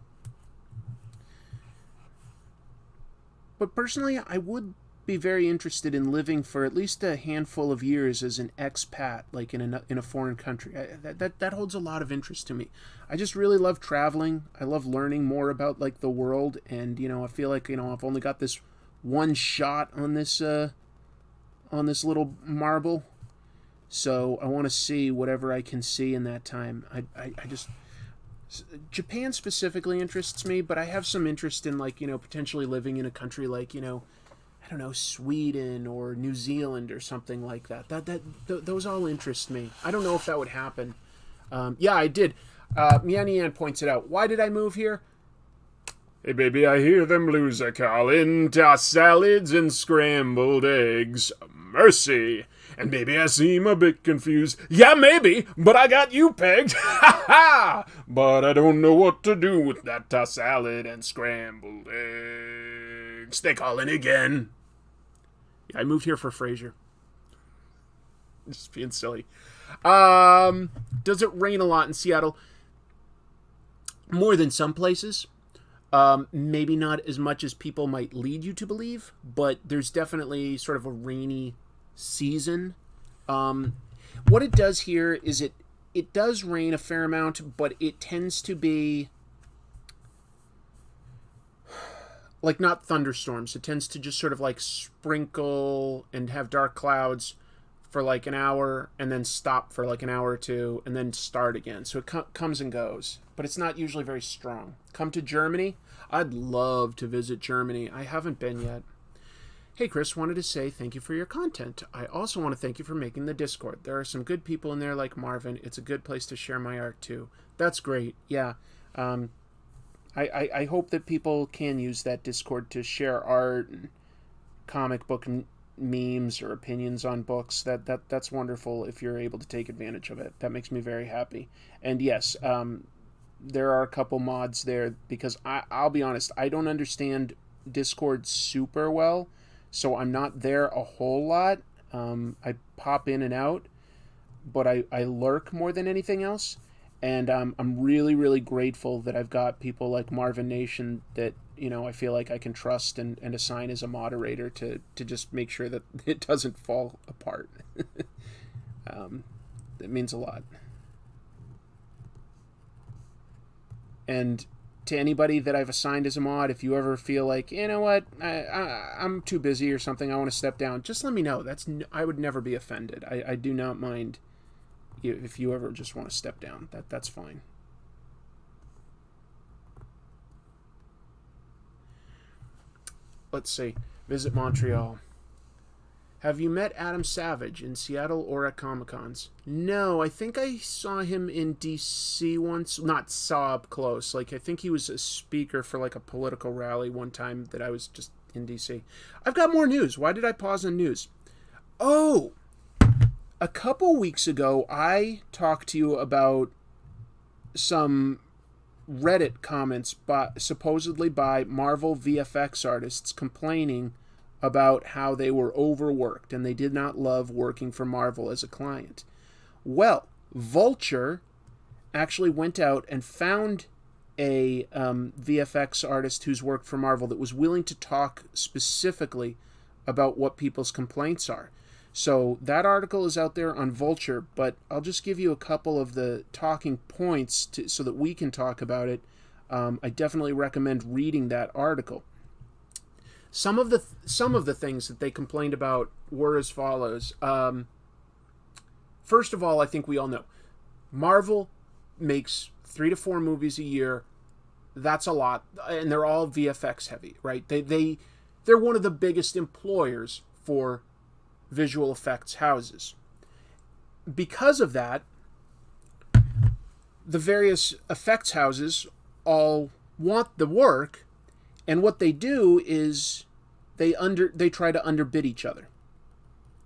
But personally, I would be very interested in living for at least a handful of years as an expat, like in a foreign country. That holds a lot of interest to me. I just really love traveling. I love learning more about like the world, and you know, I feel like, you know, I've only got this one shot on this little marble, so I want to see whatever I can see in that time. I just Japan specifically interests me, but I have some interest in like, you know, potentially living in a country like, you know, I don't know, Sweden or New Zealand or something like that. Those all interest me. I don't know if that would happen. Yeah, I did. Mianian points it out. Why did I move here? Hey baby, I hear them blues are calling, tossed salads and scrambled eggs. Mercy! And baby, I seem a bit confused. Yeah, maybe, but I got you pegged. Ha ha! But I don't know what to do with that tossed salad and scrambled eggs. They calling again. Yeah, I moved here for Frasier. Just being silly. Does it rain a lot in Seattle? More than some places. Maybe not as much as people might lead you to believe, but there's definitely sort of a rainy season. What it does here is it does rain a fair amount, but it tends to be like not thunderstorms. It tends to just sort of like sprinkle and have dark clouds for like an hour and then stop for like an hour or two and then start again. So it comes and goes, but it's not usually very strong. Come to Germany. I'd love to visit Germany. I haven't been yet. Hey, Chris, wanted to say thank you for your content. I also want to thank you for making the Discord. There are some good people in there like Marvin. It's a good place to share my art too. That's great. Yeah. I hope that people can use that Discord to share art and comic book memes or opinions on books. That's wonderful if you're able to take advantage of it. That makes me very happy. And yes, there are a couple mods there because I'll be honest, I don't understand Discord super well, so I'm not there a whole lot. I pop in and out, but I lurk more than anything else. And I'm really, really grateful that I've got people like Marvin Nation that, you know, I feel like I can trust and assign as a moderator to just make sure that it doesn't fall apart. It means a lot. And to anybody that I've assigned as a mod, if you ever feel like, you know what, I'm too busy or something, I want to step down, just let me know. I would never be offended. I do not mind if you ever just want to step down. That's fine. Let's see. Visit Montreal. Have you met Adam Savage in Seattle or at Comic-Cons? No, I think I saw him in DC once. Not saw up close. Like, I think he was a speaker for, like, a political rally one time that I was just in DC. I've got more news. Why did I pause on news? Oh! A couple weeks ago, I talked to you about some Reddit comments supposedly by Marvel VFX artists complaining about how they were overworked and they did not love working for Marvel as a client. Well, Vulture actually went out and found a VFX artist who's worked for Marvel that was willing to talk specifically about what people's complaints are. So that article is out there on Vulture, but I'll just give you a couple of the talking points so that we can talk about it. I definitely recommend reading that article. Some of the things that they complained about were as follows. First of all, I think we all know Marvel makes 3 to 4 movies a year. That's a lot, and they're all VFX heavy, right? They're one of the biggest employers for visual effects houses. Because of that, the various effects houses all want the work, and what they do is they try to underbid each other.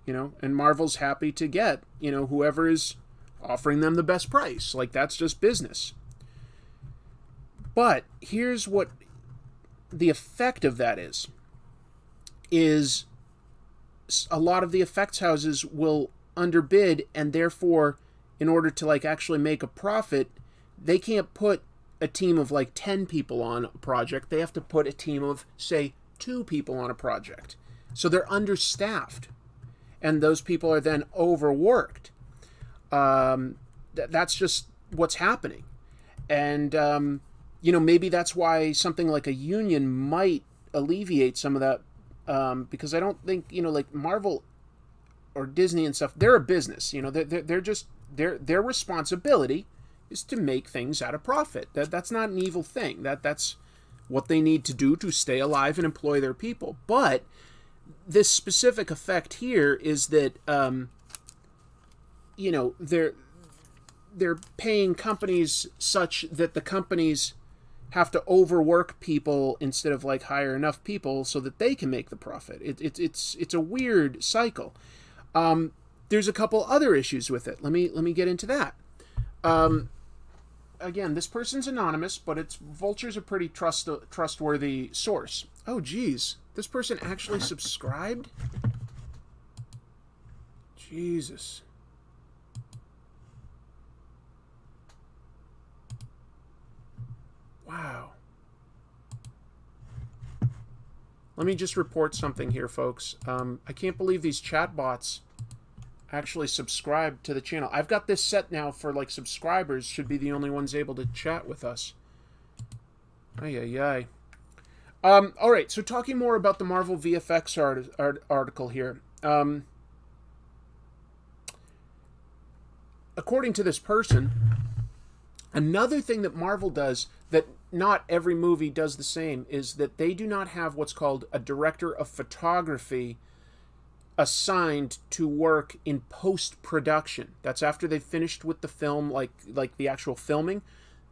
You know, and Marvel's happy to get, you know, whoever is offering them the best price. Like, that's just business. But here's what the effect of that is a lot of the effects houses will underbid, and therefore, in order to like actually make a profit, they can't put a team of like 10 people on a project. They have to put a team of, say, 2 people on a project. So they're understaffed, and those people are then overworked. That's just what's happening. And, you know, maybe that's why something like a union might alleviate some of that. Because I don't think, you know, like Marvel or Disney and stuff, they're a business. You know, they're just their responsibility is to make things at a profit. That's not an evil thing. That's what they need to do to stay alive and employ their people. But this specific effect here is that you know, they're paying companies such that the companies have to overwork people instead of like hire enough people so that they can make the profit. It's a weird cycle. There's a couple other issues with it. Let me get into that. Again, this person's anonymous, but Vulture's a pretty trustworthy source. Oh, geez. This person actually subscribed? Jesus. Wow. Let me just report something here, folks. I can't believe these chatbots actually subscribe to the channel. I've got this set now for like subscribers should be the only ones able to chat with us. Ay, ay, ay. All right, so talking more about the Marvel VFX article here. According to this person, another thing that Marvel does that not every movie does the same is that they do not have what's called a director of photography assigned to work in post-production. That's after they've finished with the film, like the actual filming.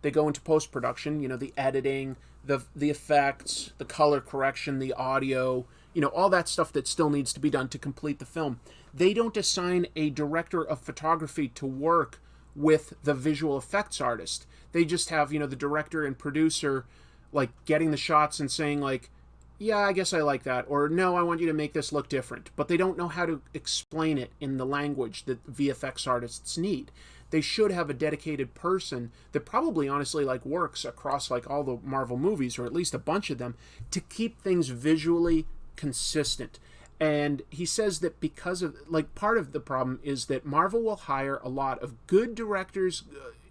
They go into post-production, you know, the editing, the effects, the color correction, the audio, you know, all that stuff that still needs to be done to complete the film. They don't assign a director of photography to work with the visual effects artist. They just have, you know, the director and producer like getting the shots and saying like, yeah, I guess I like that, or no, I want you to make this look different. But they don't know how to explain it in the language that VFX artists need. They should have a dedicated person that probably honestly like works across like all the Marvel movies, or at least a bunch of them, to keep things visually consistent. And he says that because of, like, part of the problem is that Marvel will hire a lot of good directors,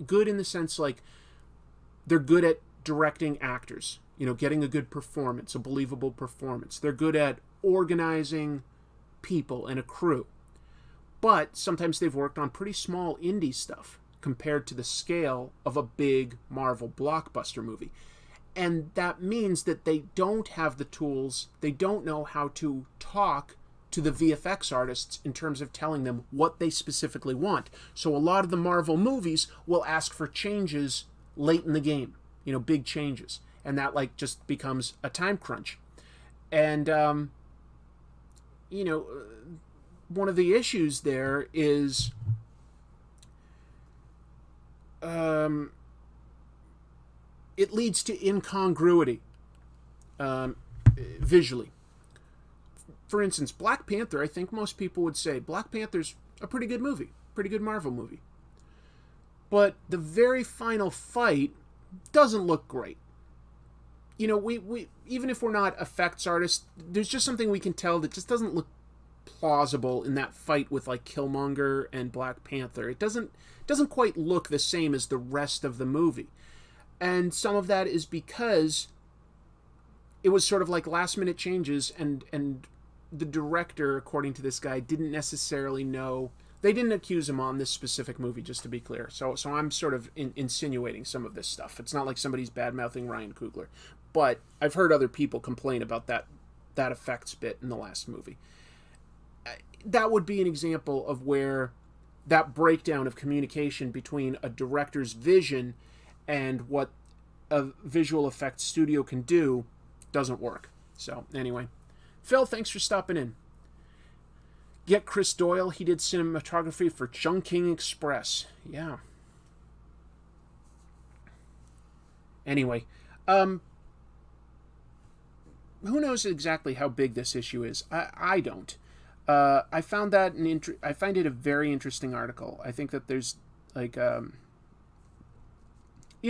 good in the sense like they're good at directing actors, you know, getting a good performance, a believable performance. They're good at organizing people and a crew. But sometimes they've worked on pretty small indie stuff compared to the scale of a big Marvel blockbuster movie. And that means that they don't have the tools, they don't know how to talk to the VFX artists in terms of telling them what they specifically want. So a lot of the Marvel movies will ask for changes late in the game, you know, big changes. And that like just becomes a time crunch. And, you know, one of the issues there is it leads to incongruity visually. For instance, Black Panther, I think most people would say Black Panther's a pretty good movie, pretty good Marvel movie. But the very final fight doesn't look great. You know, we even if we're not effects artists, there's just something we can tell that just doesn't look plausible in that fight with like Killmonger and Black Panther. It doesn't quite look the same as the rest of the movie. And some of that is because it was sort of like last minute changes, and the director, according to this guy, didn't necessarily know. They didn't accuse him on this specific movie, just to be clear. So I'm sort of insinuating some of this stuff. It's not like somebody's bad-mouthing Ryan Coogler. But I've heard other people complain about that effects bit in the last movie. That would be an example of where that breakdown of communication between a director's vision and what a visual effects studio can do doesn't work. So, anyway. Phil, thanks for stopping in. Get Chris Doyle. He did cinematography for Chungking Express. Yeah. Anyway. Who knows exactly how big this issue is? I don't. I found that I find it a very interesting article. I think that there's, like... you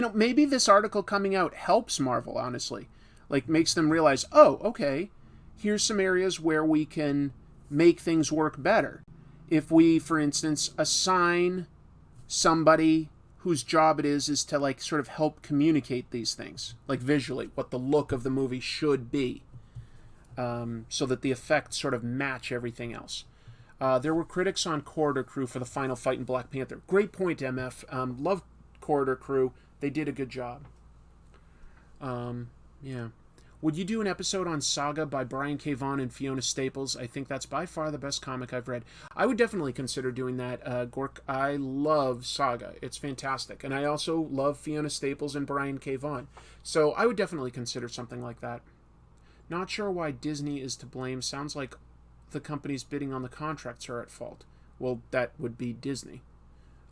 know, maybe this article coming out helps Marvel, honestly. Like, makes them realize, oh, okay, here's some areas where we can make things work better. If we, for instance, assign somebody whose job it is to, like, sort of help communicate these things, like visually, what the look of the movie should be, so that the effects sort of match everything else. There were critics on Corridor Crew for the final fight in Black Panther. Great point, MF. Love Corridor Crew. They did a good job. Yeah. Would you do an episode on Saga by Brian K. Vaughan and Fiona Staples? I think that's by far the best comic I've read. I would definitely consider doing that, Gork. I love Saga. It's fantastic. And I also love Fiona Staples and Brian K. Vaughan. So I would definitely consider something like that. Not sure why Disney is to blame. Sounds like the companies bidding on the contracts are at fault. Well, that would be Disney.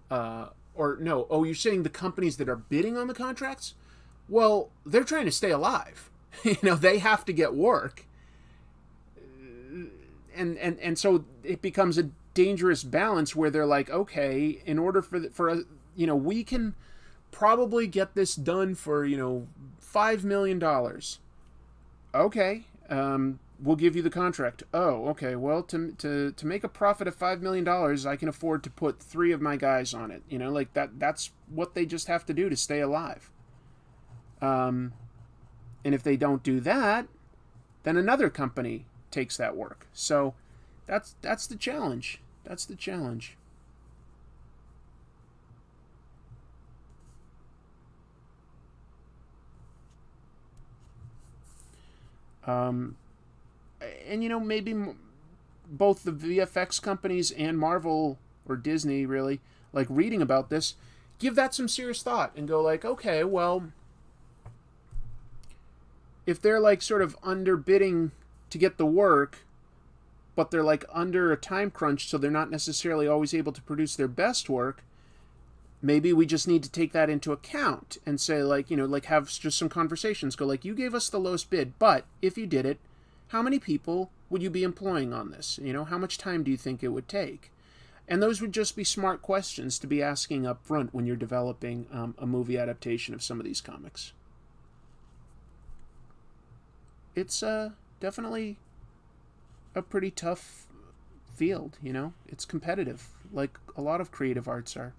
Or no, you're saying the companies that are bidding on the contracts? Well, they're trying to stay alive. They have to get work. And so it becomes a dangerous balance where they're like, okay, in order for we can probably get this done for, $5 million. Okay, we'll give you the contract. Oh, okay, well, to make a profit of $5 million, I can afford to put 3 of my guys on it. That's what they just have to do to stay alive. And if they don't do that, then another company takes that work. So that's the challenge. That's the challenge. And maybe both the VFX companies and Marvel or Disney, really, like reading about this, give that some serious thought and go like, okay, well, if they're like sort of underbidding to get the work, but they're like under a time crunch, so they're not necessarily always able to produce their best work, maybe we just need to take that into account and say like, have just some conversations. Go like, you gave us the lowest bid, but if you did it, how many people would you be employing on this? How much time do you think it would take? And those would just be smart questions to be asking up front when you're developing a movie adaptation of some of these comics. It's definitely a pretty tough field, It's competitive, like a lot of creative arts are.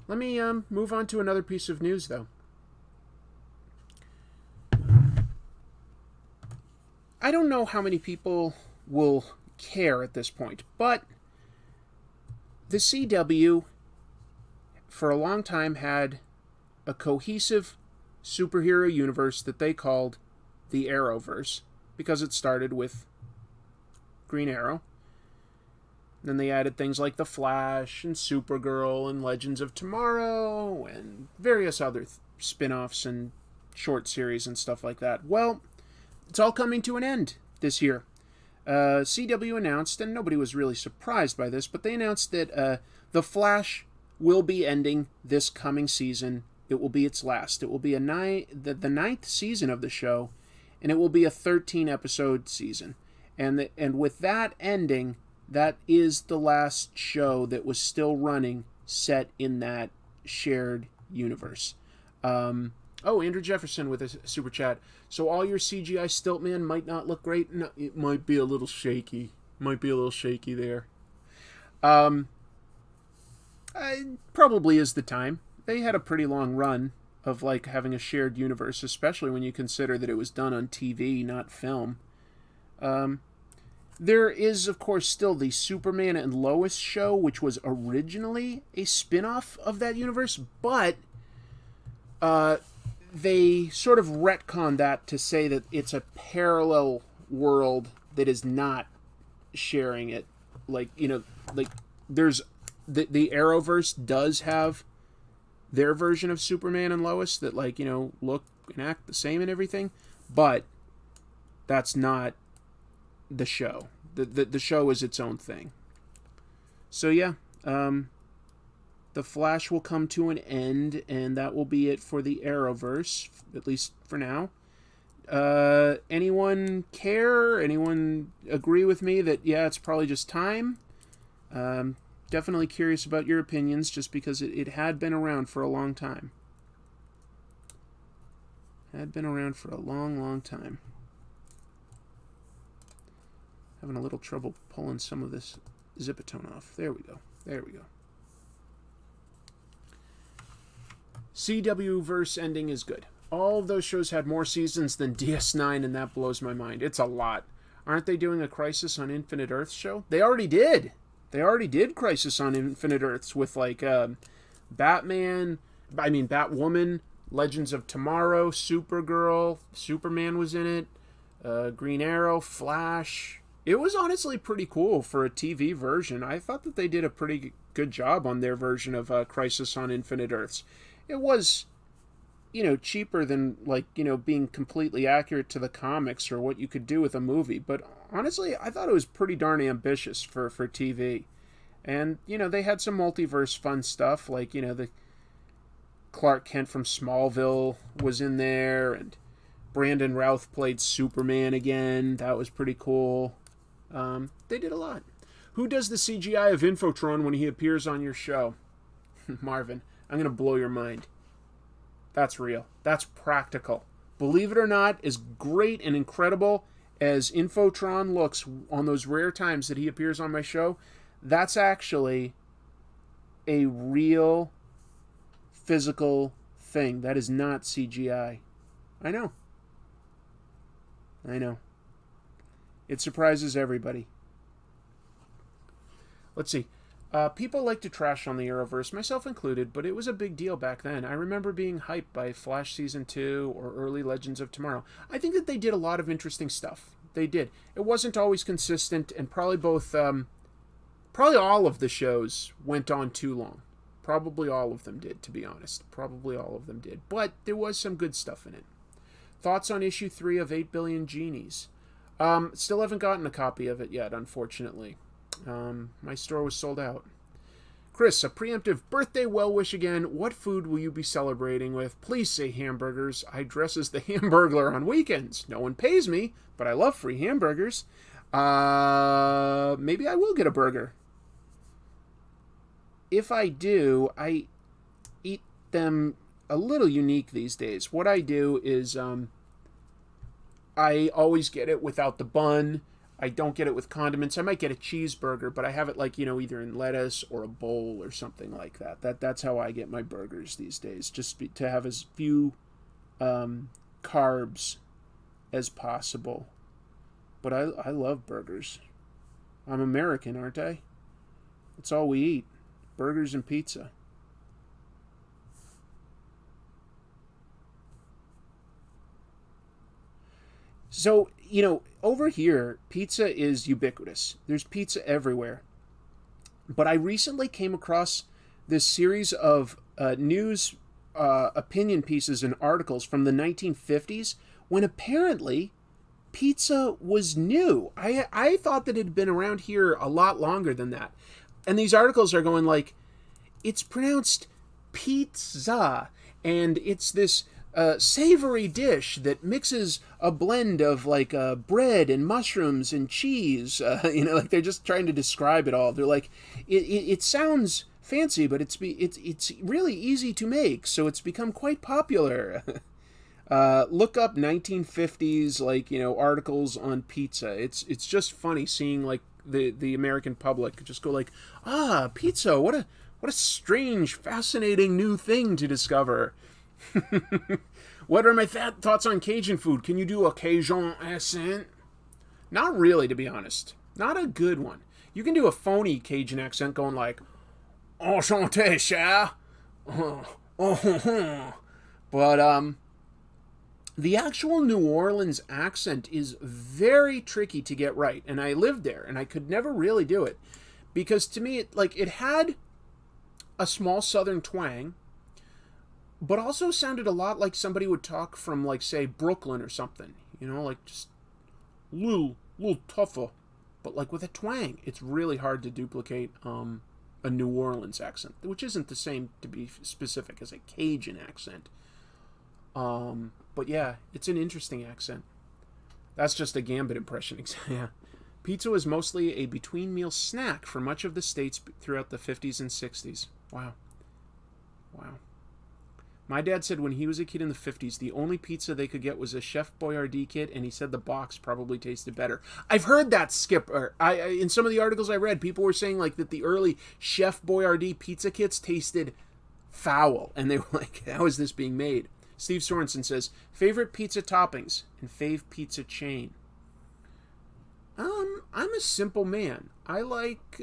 Let me move on to another piece of news, though. I don't know how many people will care at this point, but the CW for a long time had a cohesive superhero universe that they called the Arrowverse, because it started with Green Arrow. Then they added things like The Flash and Supergirl and Legends of Tomorrow and various other spin-offs and short series and stuff like that. Well, it's all coming to an end this year. CW announced, and nobody was really surprised by this, but they announced that The Flash will be ending this coming season. It will be its last. It will be the 9th season of the show, and it will be a 13-episode season. And with that ending, that is the last show that was still running set in that shared universe. Andrew Jefferson with a super chat. So all your CGI Stiltman might not look great. No, it might be a little shaky. Might be a little shaky there. Probably is the time. They had a pretty long run of like having a shared universe, especially when you consider that it was done on TV, not film. There is, of course, still the Superman and Lois show, which was originally a spin-off of that universe, but they sort of retconned that to say that it's a parallel world that is not sharing it. There's the Arrowverse does have their version of Superman and Lois that look and act the same and everything, but that's not the show. The show is its own thing. So yeah, The Flash will come to an end, and that will be it for the Arrowverse, at least for now. Anyone care? Anyone agree with me that, yeah, it's probably just time? Definitely curious about your opinions, just because it had been around for a long time. Had been around for a long, long time. Having a little trouble pulling some of this Zipatone off. There we go. There we go. CW-verse ending is good. All of those shows had more seasons than DS9, and that blows my mind. It's a lot. Aren't they doing a Crisis on Infinite Earths show? They already did. They already did Crisis on Infinite Earths with, Batwoman, Legends of Tomorrow, Supergirl, Superman was in it, Green Arrow, Flash. It was honestly pretty cool for a TV version. I thought that they did a pretty good job on their version of Crisis on Infinite Earths. It was, cheaper than, being completely accurate to the comics or what you could do with a movie. But honestly, I thought it was pretty darn ambitious for TV. And, they had some multiverse fun stuff, like, the Clark Kent from Smallville was in there, and Brandon Routh played Superman again. That was pretty cool. They did a lot. Who does the CGI of Infotron when he appears on your show? Marvin, I'm going to blow your mind. That's real. That's practical. Believe it or not, as great and incredible as Infotron looks on those rare times that he appears on my show, that's actually a real physical thing. That is not CGI. I know. It surprises everybody. Let's see. People like to trash on the Arrowverse, myself included, but it was a big deal back then. I remember being hyped by Flash Season 2 or early Legends of Tomorrow. I think that they did a lot of interesting stuff. They did. It wasn't always consistent, and probably all of the shows went on too long. Probably all of them did, to be honest. Probably all of them did. But there was some good stuff in it. Thoughts on issue 3 of 8 Billion Genies? Still haven't gotten a copy of it yet, unfortunately. My store was sold out. Chris, a preemptive birthday well-wish again. What food will you be celebrating with? Please say hamburgers. I dress as the Hamburglar on weekends. No one pays me, but I love free hamburgers. Maybe I will get a burger. If I do, I eat them a little unique these days. What I do is I always get it without the bun. I don't get it with condiments. I might get a cheeseburger, but I have it either in lettuce or a bowl or something like that. That's how I get my burgers these days, just to have as few carbs as possible. But I love burgers. I'm American, aren't I? That's all we eat. Burgers and pizza. So, over here, pizza is ubiquitous. There's pizza everywhere. But I recently came across this series of news opinion pieces and articles from the 1950s when apparently pizza was new. I thought that it had been around here a lot longer than that. And these articles are going like, it's pronounced pizza, and it's this savory dish that mixes a blend of bread and mushrooms and cheese. They're just trying to describe it all. They're like, it sounds fancy, but it's really easy to make, so it's become quite popular. Look up 1950s articles on pizza. It's just funny seeing the American public just go pizza, what a strange, fascinating new thing to discover. What are my thoughts on Cajun food? Can you do a Cajun accent? Not really, to be honest. Not a good one. You can do a phony Cajun accent going enchanté, cher. But the actual New Orleans accent is very tricky to get right, and I lived there, and I could never really do it, because to me, it had a small southern twang, but also sounded a lot like somebody would talk from, say, Brooklyn or something, just little tougher, but with a twang. It's really hard to duplicate a New Orleans accent, which isn't the same, to be specific, as a Cajun accent. But yeah, it's an interesting accent. That's just a Gambit impression. Yeah. Pizza was mostly a between-meal snack for much of the states throughout the 50s and 60s. Wow. My dad said when he was a kid in the 50s, the only pizza they could get was a Chef Boyardee kit, and he said the box probably tasted better. I've heard that, Skipper. In some of the articles I read, people were saying that the early Chef Boyardee pizza kits tasted foul, and they were like, how is this being made? Steve Sorensen says, favorite pizza toppings and fave pizza chain. I'm a simple man. I like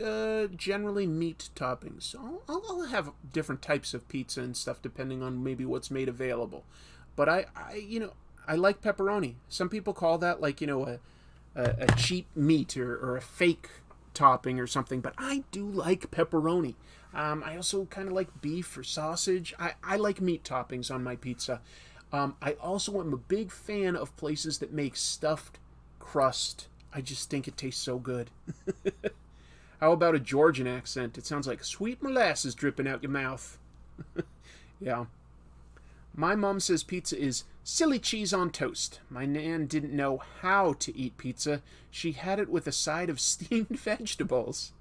generally meat toppings. I'll have different types of pizza and stuff depending on maybe what's made available. But I like pepperoni. Some people call that like a cheap meat or a fake topping or something. But I do like pepperoni. I also kind of like beef or sausage. I like meat toppings on my pizza. I also am a big fan of places that make stuffed crust. I just think it tastes so good. How about a Georgian accent? It sounds like sweet molasses dripping out your mouth. Yeah. My mom says pizza is silly cheese on toast. My nan didn't know how to eat pizza. She had it with a side of steamed vegetables.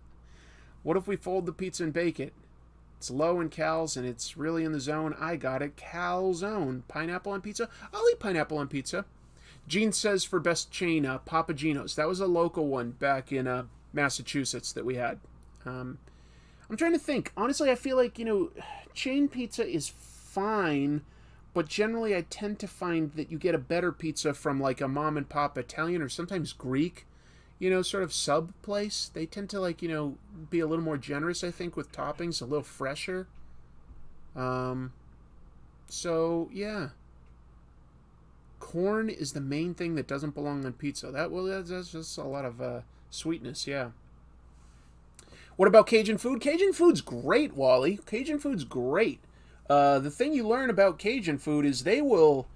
What if we fold the pizza and bake it? It's low in cals and it's really in the zone. I got it. Calzone. Pineapple on pizza? I'll eat pineapple on pizza. Gene says for best chain, Papa Gino's. That was a local one back in Massachusetts that we had. I'm trying to think. Honestly, I feel like, chain pizza is fine, but generally I tend to find that you get a better pizza from like a mom and pop Italian or sometimes Greek, sort of sub place. They tend to be a little more generous, I think, with toppings, a little fresher. So, yeah. Corn is the main thing that doesn't belong on pizza. That's just a lot of sweetness, yeah. What about Cajun food? Cajun food's great, Wally. Cajun food's great. The thing you learn about Cajun food is they will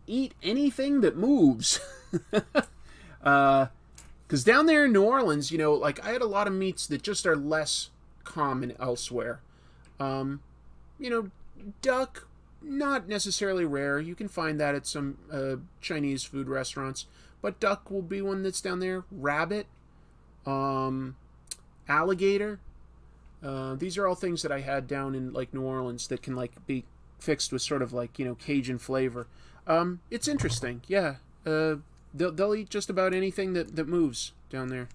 eat anything that moves. Because down there in New Orleans, I had a lot of meats that just are less common elsewhere. Duck, not necessarily rare. You can find that at some Chinese food restaurants. But duck will be one that's down there. Rabbit, alligator. These are all things that I had down in New Orleans that can be fixed with sort of Cajun flavor. It's interesting, yeah. They'll eat just about anything that moves down there.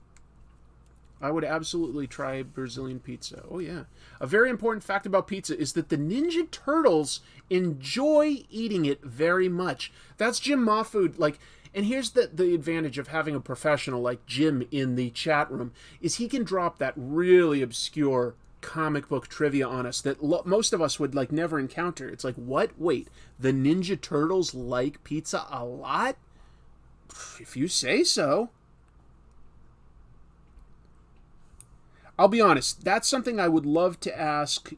I would absolutely try Brazilian pizza. Oh, yeah. A very important fact about pizza is that the Ninja Turtles enjoy eating it very much. That's Jim Mahfood. And here's the advantage of having a professional like Jim in the chat room, is he can drop that really obscure comic book trivia on us that most of us would never encounter. It's like, what? Wait, the Ninja Turtles like pizza a lot? If you say so. I'll be honest, that's something I would love to ask,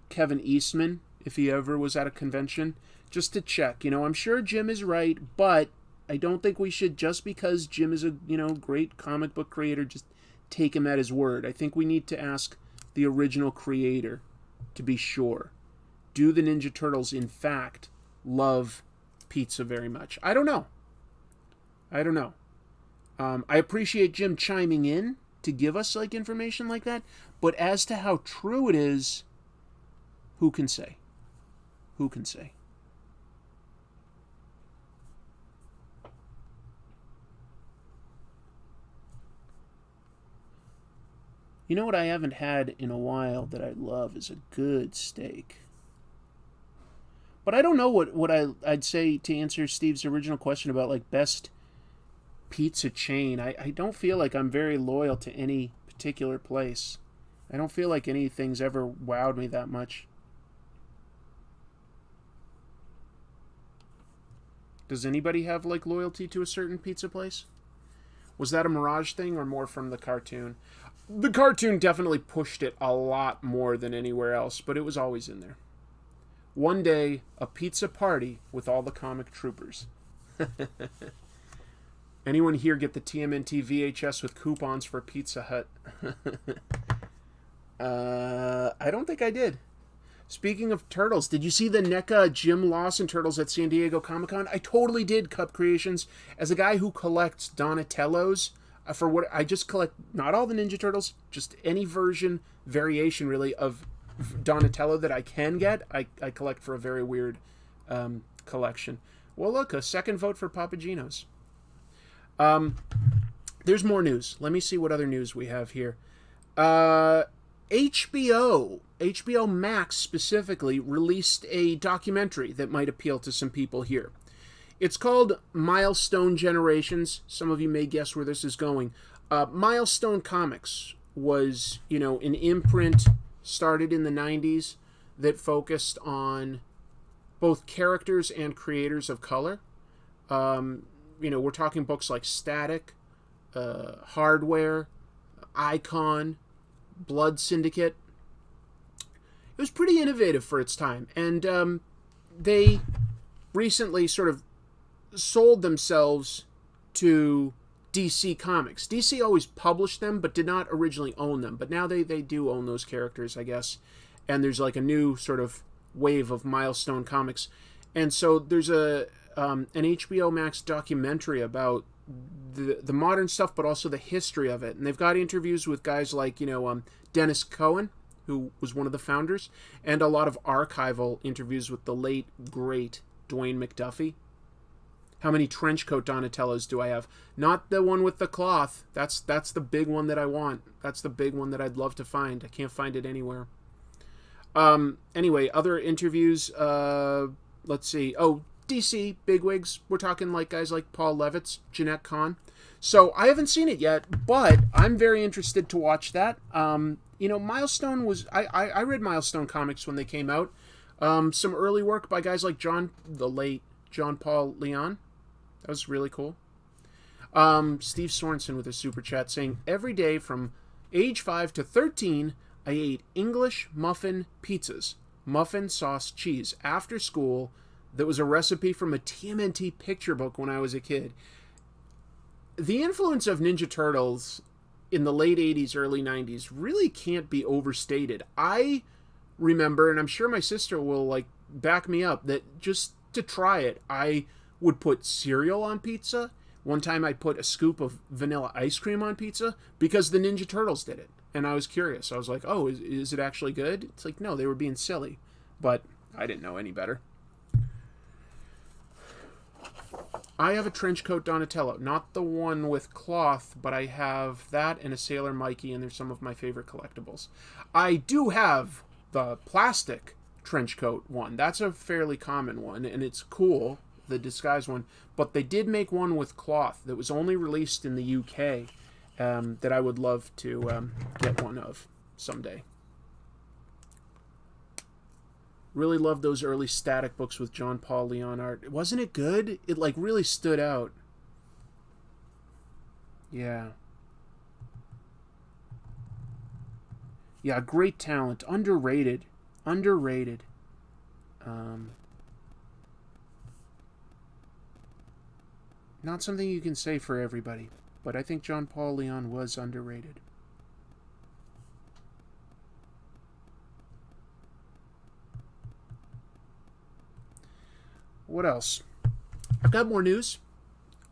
Kevin Eastman, if he ever was at a convention, just to check. I'm sure Jim is right, but I don't think we should, just because Jim is a, great comic book creator, just take him at his word. I think we need to ask the original creator to be sure. Do the Ninja Turtles, in fact, love pizza very much? I don't know. I appreciate Jim chiming in to give us information like that, but as to how true it is, who can say? Who can say? You know what I haven't had in a while that I love is a good steak. But I don't know what I'd say to answer Steve's original question about best pizza chain. I don't feel like I'm very loyal to any particular place. I don't feel like anything's ever wowed me that much. Does anybody have loyalty to a certain pizza place? Was that a Mirage thing or more from the cartoon? The cartoon definitely pushed it a lot more than anywhere else, but it was always in there. One day, a pizza party with all the comic troopers. Anyone here get the TMNT VHS with coupons for Pizza Hut? I don't think I did. Speaking of turtles, did you see the NECA Jim Lawson turtles at San Diego Comic-Con? I totally did, Cup Creations. As a guy who collects Donatellos, for what I just collect, not all the Ninja Turtles, just any variation really of Donatello that I can get, I collect for a very weird collection. Well, look, a second vote for Papa Gino's. There's more news. Let me see what other news we have here. HBO Max specifically released a documentary that might appeal to some people here. It's called Milestone Generations. Some of you may guess where this is going. Milestone Comics was, an imprint started in the 90s that focused on both characters and creators of color. We're talking books like Static, Hardware, Icon, Blood Syndicate. It was pretty innovative for its time, and they recently sort of sold themselves to DC Comics. DC always published them, but did not originally own them. But now they do own those characters, I guess. And there's like a new sort of wave of Milestone Comics. And so there's an HBO Max documentary about the modern stuff, but also the history of it. And they've got interviews with guys like, Dennis Cohen, who was one of the founders, and a lot of archival interviews with the late, great Dwayne McDuffie. How many trench coat Donatellos do I have? Not the one with the cloth. That's the big one that I want. That's the big one that I'd love to find. I can't find it anywhere. Anyway, other interviews. Let's see. Oh, DC bigwigs. We're talking like guys like Paul Levitz, Jeanette Kahn. So I haven't seen it yet, but I'm very interested to watch that. Milestone was... I read Milestone comics when they came out. Some early work by guys like the late John Paul Leon. That was really cool. Steve Sorensen with a super chat saying, every day from age 5 to 13, I ate English muffin pizzas, muffin sauce cheese, after school. That was a recipe from a TMNT picture book when I was a kid. The influence of Ninja Turtles in the late 80s, early 90s really can't be overstated. I remember, and I'm sure my sister will back me up, that just to try it, I would put cereal on pizza. One time I put a scoop of vanilla ice cream on pizza because the Ninja Turtles did it. And I was curious. I was like, oh, is it actually good? It's like, no, they were being silly. But I didn't know any better. I have a trench coat Donatello. Not the one with cloth, but I have that and a Sailor Mikey, and they're some of my favorite collectibles. I do have the plastic trench coat one. That's a fairly common one, and it's cool, the disguise one. But they did make one with cloth that was only released in the UK that I would love to get one of someday. Really loved those early Static books with John Paul Leon art. Wasn't it good? It really stood out. Yeah. Yeah, great talent. Underrated. Underrated. Not something you can say for everybody, but I think John Paul Leon was underrated. What else? I've got more news.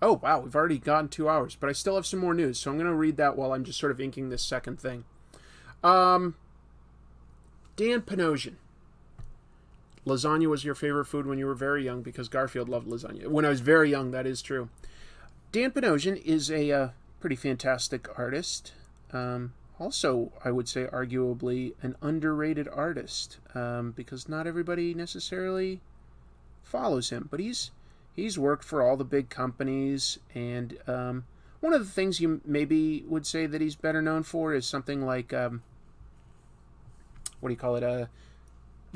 Oh, wow, we've already gotten 2 hours, but I still have some more news, so I'm going to read that while I'm just sort of inking this second thing. Dan Panosian. Lasagna was your favorite food when you were very young because Garfield loved lasagna. When I was very young, that is true. Dan Panosian is a pretty fantastic artist. Also, I would say arguably an underrated artist because not everybody necessarily follows him, but he's worked for all the big companies, and one of the things you maybe would say that he's better known for is something like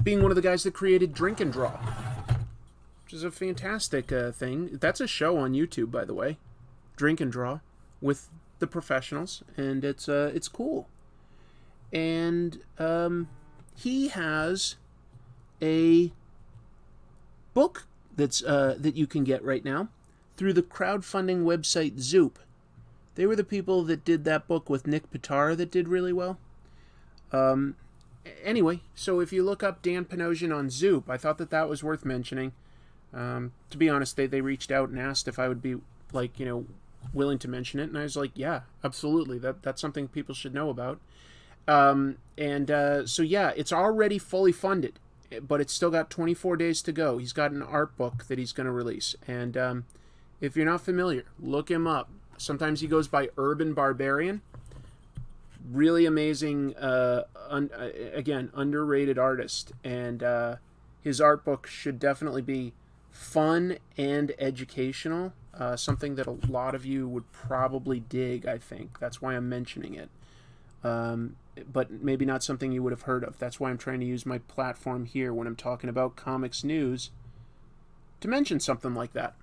being one of the guys that created Drink and Draw, which is a fantastic thing. That's a show on YouTube, by the way, Drink and Draw with the professionals, and it's cool. And he has a book that's that you can get right now through the crowdfunding website Zoop. They were the people that did that book with Nick Pitar that did really well. Anyway, so if you look up Dan Panosian on Zoop, I thought that was worth mentioning. To be honest, they reached out and asked if I would be willing to mention it, and I was like, yeah, absolutely. That's something people should know about. So yeah, it's already fully funded, but it's still got 24 days to go. He's got an art book that he's going to release. And if you're not familiar, look him up. Sometimes he goes by Urban Barbarian. Really amazing, again, underrated artist. And his art book should definitely be fun and educational. Something that a lot of you would probably dig, I think. That's why I'm mentioning it. But maybe not something you would have heard of. That's why I'm trying to use my platform here when I'm talking about comics news to mention something like that.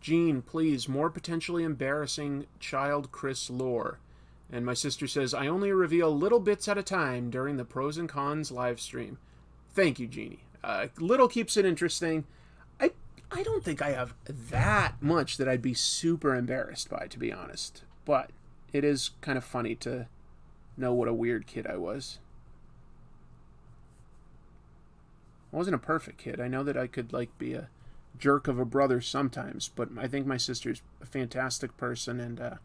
Gene, please, more potentially embarrassing child Chris lore. And my sister says, I only reveal little bits at a time during the pros and cons live stream. Thank you, Jeannie. Little keeps it interesting. I don't think I have that much that I'd be super embarrassed by, to be honest. But it is kind of funny to know what a weird kid I was. I wasn't a perfect kid. I know that I could, be a jerk of a brother sometimes, but I think my sister's a fantastic person, and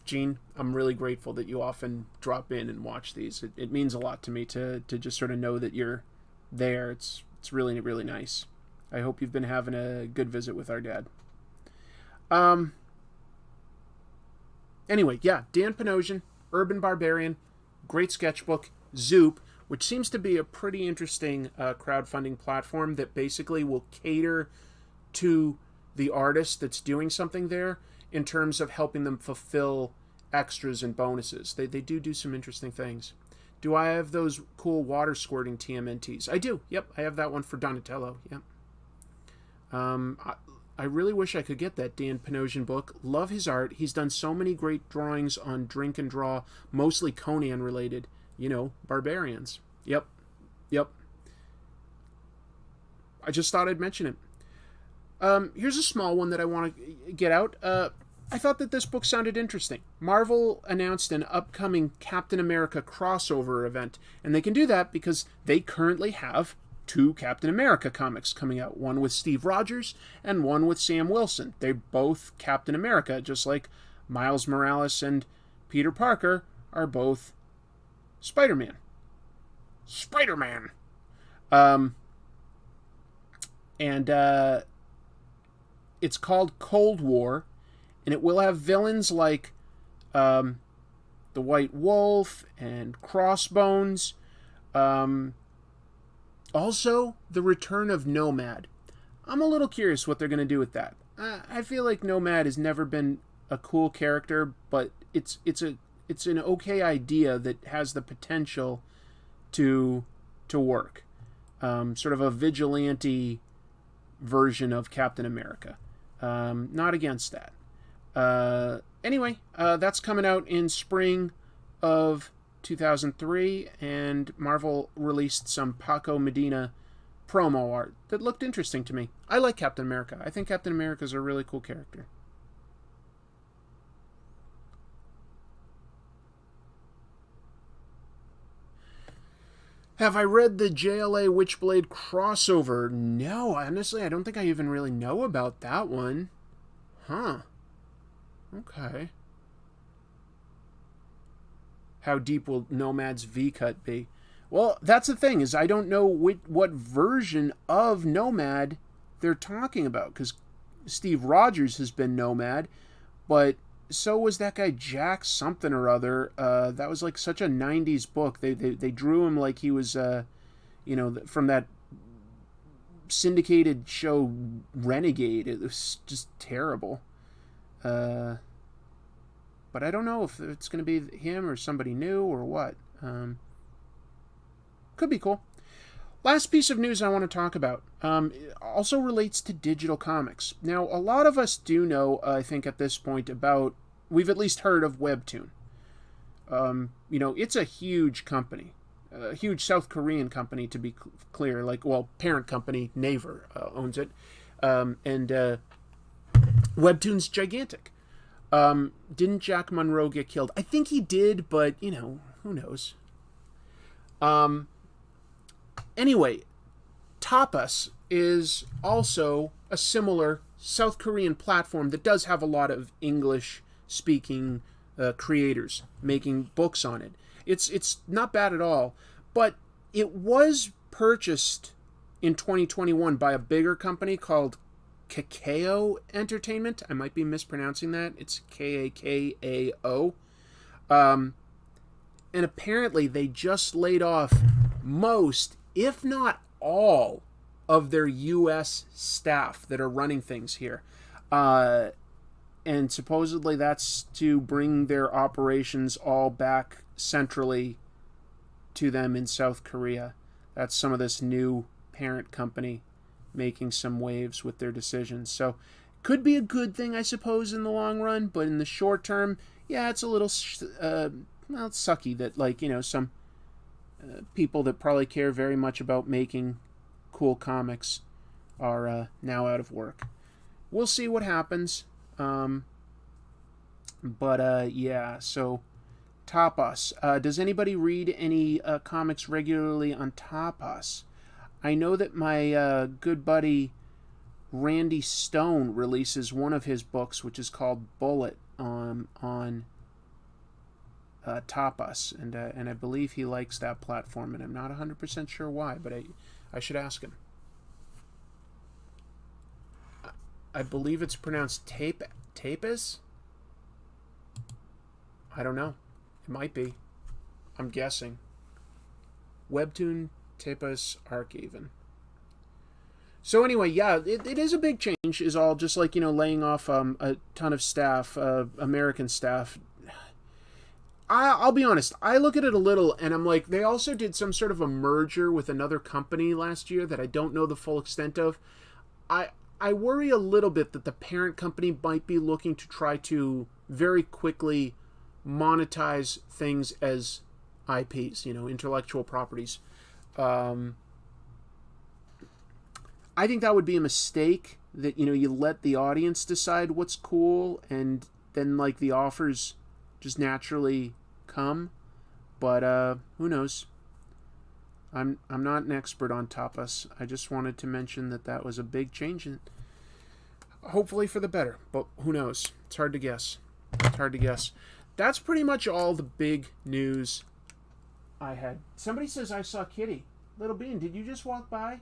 Gene, I'm really grateful that you often drop in and watch these. It means a lot to me to just sort of know that you're there. It's really, really nice. I hope you've been having a good visit with our dad. Anyway, yeah, Dan Panosian, Urban Barbarian, great sketchbook, Zoop, which seems to be a pretty interesting crowdfunding platform that basically will cater to the artist that's doing something there in terms of helping them fulfill extras and bonuses. They do some interesting things. Do I have those cool water squirting TMNTs? I do. Yep, I have that one for Donatello. Yep. I really wish I could get that Dan Panosian book. Love his art. He's done so many great drawings on Drink and Draw, mostly Conan related. Barbarians. Yep. I just thought I'd mention it. Here's a small one that I want to get out. I thought that this book sounded interesting. Marvel announced an upcoming Captain America crossover event, and they can do that because they currently have 2 Captain America comics coming out, one with Steve Rogers and one with Sam Wilson. They're both Captain America, just like Miles Morales and Peter Parker are both Spider-Man. And it's called Cold War, and it will have villains like the White Wolf and Crossbones. Also, the return of Nomad. I'm a little curious what they're going to do with that. I feel like Nomad has never been a cool character, but it's an okay idea that has the potential to work. Sort of a vigilante version of Captain America. Not against that. Anyway, that's coming out in spring of 2003, and Marvel released some Paco Medina promo art that looked interesting to me. I like Captain America. I think Captain America is a really cool character. Have I read the JLA Witchblade crossover? No, honestly, I don't think I even really know about that one. Huh. Okay. How deep will Nomad's V-cut be? Well, that's the thing, is I don't know what version of Nomad they're talking about, because Steve Rogers has been Nomad, but so was that guy Jack something or other. That was like such a 90s book. They drew him like he was, from that syndicated show Renegade. It was just terrible. But I don't know if it's going to be him or somebody new or what. Could be cool. Last piece of news I want to talk about also relates to digital comics. Now, a lot of us do know, I think at this point, we've at least heard of Webtoon. It's a huge company. A huge South Korean company, to be clear. Parent company, Naver, owns it. And Webtoon's gigantic. Didn't Jack Monroe get killed? I think he did, but, who knows? Anyway, Tapas is also a similar South Korean platform that does have a lot of English-speaking creators making books on it. It's not bad at all, but it was purchased in 2021 by a bigger company called Kakao Entertainment. I might be mispronouncing that. It's Kakao. And apparently they just laid off most, if not all, of their U.S. staff that are running things here. And supposedly that's to bring their operations all back centrally to them in South Korea. That's some of this new parent company making some waves with their decisions. So could be a good thing, I suppose, in the long run, but in the short term, yeah, it's a little it's sucky that, like, you know, some people that probably care very much about making cool comics are now out of work. We'll see what happens. Yeah, so Tapas. Does anybody read any comics regularly on Tapas? I know that my good buddy Randy Stone releases one of his books, which is called Bullet, on Tapas, and I believe he likes that platform, and I'm not 100% sure why, but I should ask him. I believe it's pronounced Tapas? I don't know. It might be. I'm guessing. Webtoon Tapas Arc even. So anyway, yeah, it is a big change, is all, just like, you know, laying off a ton of staff, American staff. I'll be honest, I look at it a little, and I'm like, they also did some sort of a merger with another company last year that I don't know the full extent of. I worry a little bit that the parent company might be looking to try to very quickly monetize things as IPs, you know, intellectual properties. I think that would be a mistake, that, you know, you let the audience decide what's cool, and then, like, the offers just naturally come. But who knows? I'm not an expert on Tapas. I just wanted to mention that was a big change, and hopefully for the better, but who knows? It's hard to guess. That's pretty much all the big news I had. Somebody says I saw Kitty. Little Bean, did you just walk by?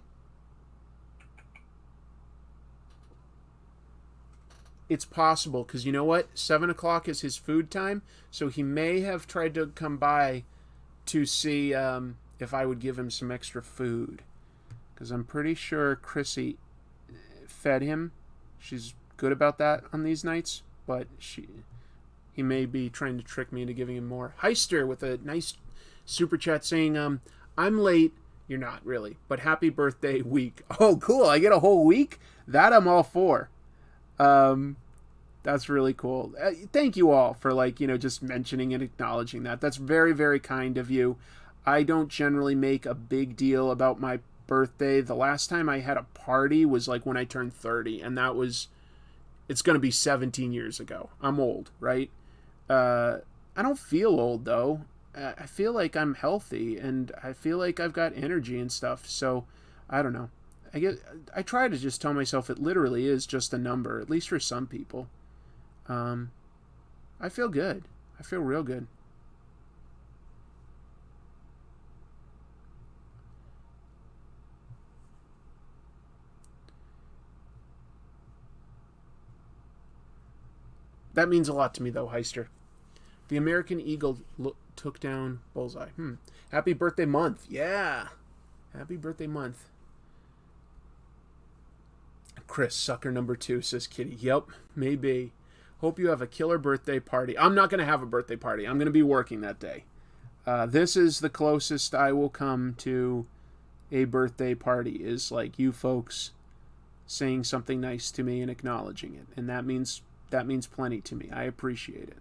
It's possible, because you know what? 7 o'clock is his food time, so he may have tried to come by to see if I would give him some extra food. Because I'm pretty sure Chrissy fed him. She's good about that on these nights, but he may be trying to trick me into giving him more. Heister with a nice super chat saying, I'm late. You're not really, but happy birthday week. Oh, cool. I get a whole week? That I'm all for. That's really cool. Thank you all for, like, you know, just mentioning and acknowledging that. That's very, very kind of you. I don't generally make a big deal about my birthday. The last time I had a party was, like, when I turned 30, and it's going to be 17 years ago. I'm old, right? I don't feel old, though. I feel like I'm healthy, and I feel like I've got energy and stuff, so I don't know. I try to just tell myself it literally is just a number, at least for some people. I feel good. I feel real good. That means a lot to me, though, Heister. The American Eagle took down Bullseye. Happy birthday month. Yeah. Happy birthday month. Chris, sucker number 2, says Kitty. Yep, maybe. Hope you have a killer birthday party. I'm not going to have a birthday party. I'm going to be working that day. This is the closest I will come to a birthday party, is like you folks saying something nice to me and acknowledging it. And that means plenty to me. I appreciate it.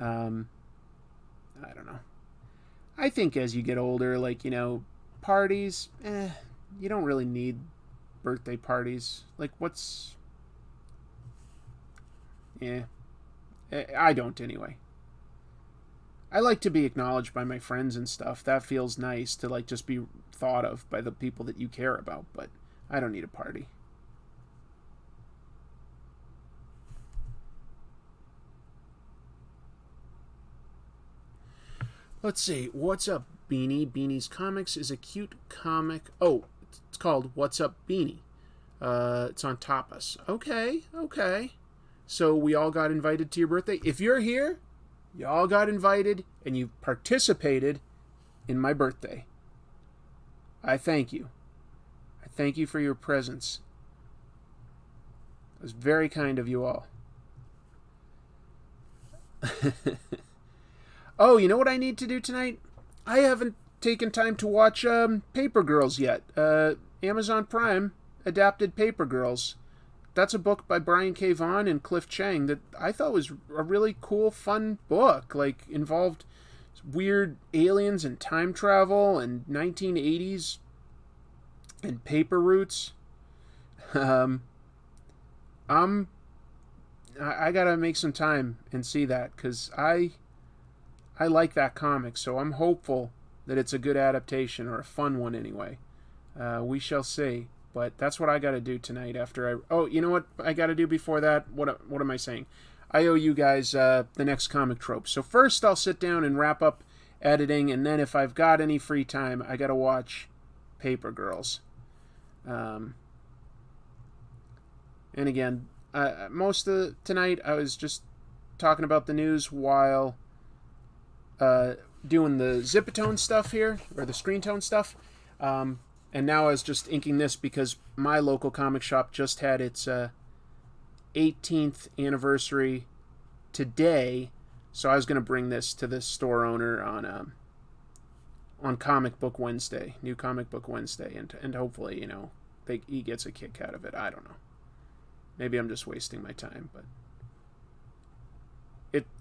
I don't know. I think as you get older, like, you know, parties, you don't really need birthday parties. Like, I don't anyway. I like to be acknowledged by my friends and stuff. That feels nice to, like, just be thought of by the people that you care about, but I don't need a party. Let's see. What's Up, Beanie? Beanie's Comics is a cute comic. Oh, it's called What's Up, Beanie. It's on Tapas. Okay. So we all got invited to your birthday. If you're here, you all got invited, and you participated in my birthday. I thank you. I thank you for your presence. It was very kind of you all. Oh, you know what I need to do tonight? I haven't taken time to watch Paper Girls yet. Amazon Prime adapted Paper Girls. That's a book by Brian K. Vaughan and Cliff Chiang that I thought was a really cool, fun book. Like, involved weird aliens and time travel and 1980s and paper routes. I gotta make some time and see that, because I like that comic, so I'm hopeful that it's a good adaptation, or a fun one anyway. We shall see. But that's what I gotta do tonight after I... Oh, you know what I gotta do before that? What am I saying? I owe you guys the next comic Tropes. So first I'll sit down and wrap up editing, and then if I've got any free time, I gotta watch Paper Girls. And again, most of tonight I was just talking about the news while doing the Zipatone stuff here, or the Screentone stuff. And now I was just inking this because my local comic shop just had its 18th anniversary today, so I was going to bring this to the store owner on Comic Book Wednesday, New Comic Book Wednesday, and hopefully, you know, he gets a kick out of it. I don't know. Maybe I'm just wasting my time, but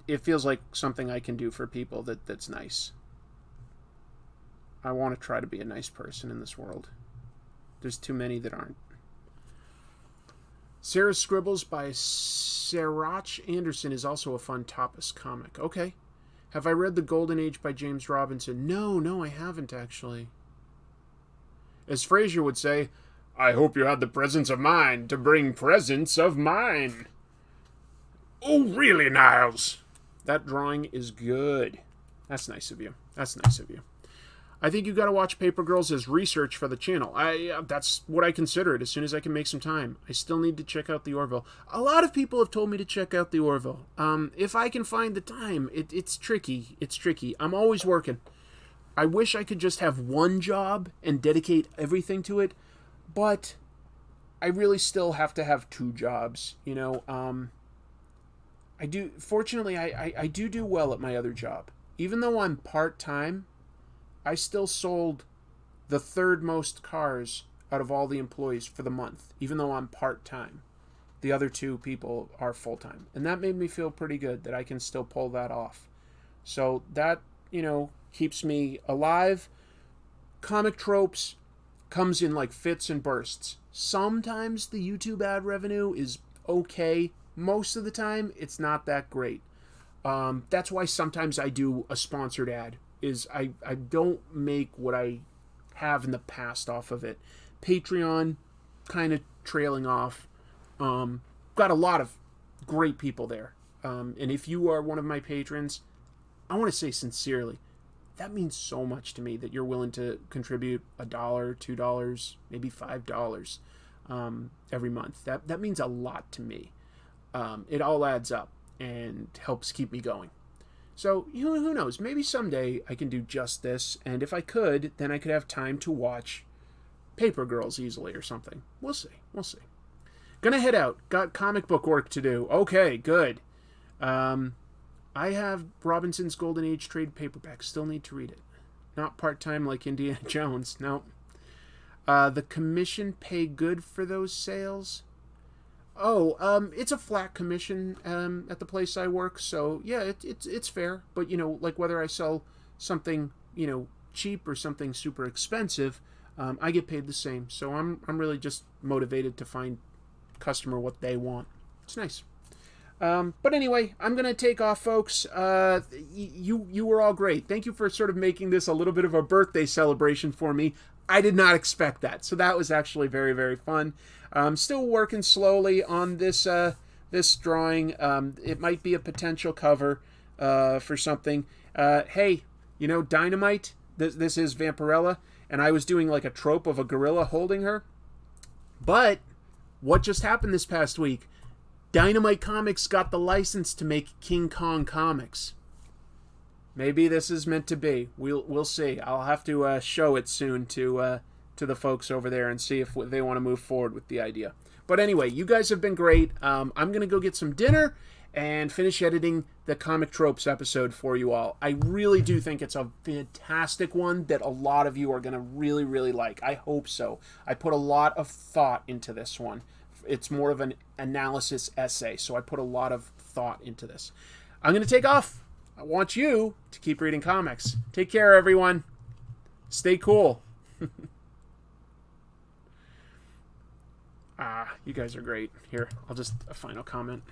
it feels like something I can do for people that's nice. I want to try to be a nice person in this world. There's too many that aren't. Sarah's Scribbles by Sarach Anderson is also a fun Tapas comic. Okay. Have I read The Golden Age by James Robinson? No, I haven't actually. As Frasier would say, I hope you had the presence of mind to bring presents of mine. Oh, really, Niles? That drawing is good. That's nice of you. I think you got to watch Paper Girls as research for the channel. That's what I consider it as soon as I can make some time. I still need to check out the Orville. A lot of people have told me to check out the Orville. If I can find the time, it's tricky. I'm always working. I wish I could just have one job and dedicate everything to it, but I really still have to have two jobs, you know. Fortunately, I do well at my other job. Even though I'm part-time, I still sold the third most cars out of all the employees for the month, even though I'm part-time. The other two people are full-time. And that made me feel pretty good that I can still pull that off. So that, you know, keeps me alive. Comic Tropes comes in like fits and bursts. Sometimes the YouTube ad revenue is okay. Most of the time, it's not that great. That's why sometimes I do a sponsored ad. I don't make what I have in the past off of it. Patreon, kind of trailing off. Got a lot of great people there. And if you are one of my patrons, I want to say sincerely, that means so much to me that you're willing to contribute $1, $2, maybe $5 every month. That means a lot to me. It all adds up and helps keep me going. So, who knows? Maybe someday I can do just this, and if I could, then I could have time to watch Paper Girls easily or something. We'll see. Gonna head out. Got comic book work to do. Okay, good. I have Robinson's Golden Age trade paperback. Still need to read it. Not part-time like Indiana Jones. No. The commission pay good for those sales? Oh, it's a flat commission at the place I work, so yeah, it's fair. But, you know, like whether I sell something, you know, cheap or something super expensive, I get paid the same. So I'm really just motivated to find customer what they want. It's nice. But anyway, I'm going to take off, folks. You were all great. Thank you for sort of making this a little bit of a birthday celebration for me. I did not expect that. So that was actually very, very fun. I'm still working slowly on this drawing. It might be a potential cover for something. Hey, you know, Dynamite, this is Vampirella, and I was doing like a trope of a gorilla holding her. But what just happened this past week? Dynamite Comics got the license to make King Kong comics. Maybe this is meant to be. We'll see. I'll have to show it soon to the folks over there and see if they want to move forward with the idea. But anyway, you guys have been great. I'm going to go get some dinner and finish editing the Comic Tropes episode for you all. I really do think it's a fantastic one that a lot of you are going to really, really like. I hope so. I put a lot of thought into this one. It's more of an analysis essay, so I put a lot of thought into this. I'm going to take off. I want you to keep reading comics. Take care, everyone. Stay cool. You guys are great. Here, I'll just a final comment.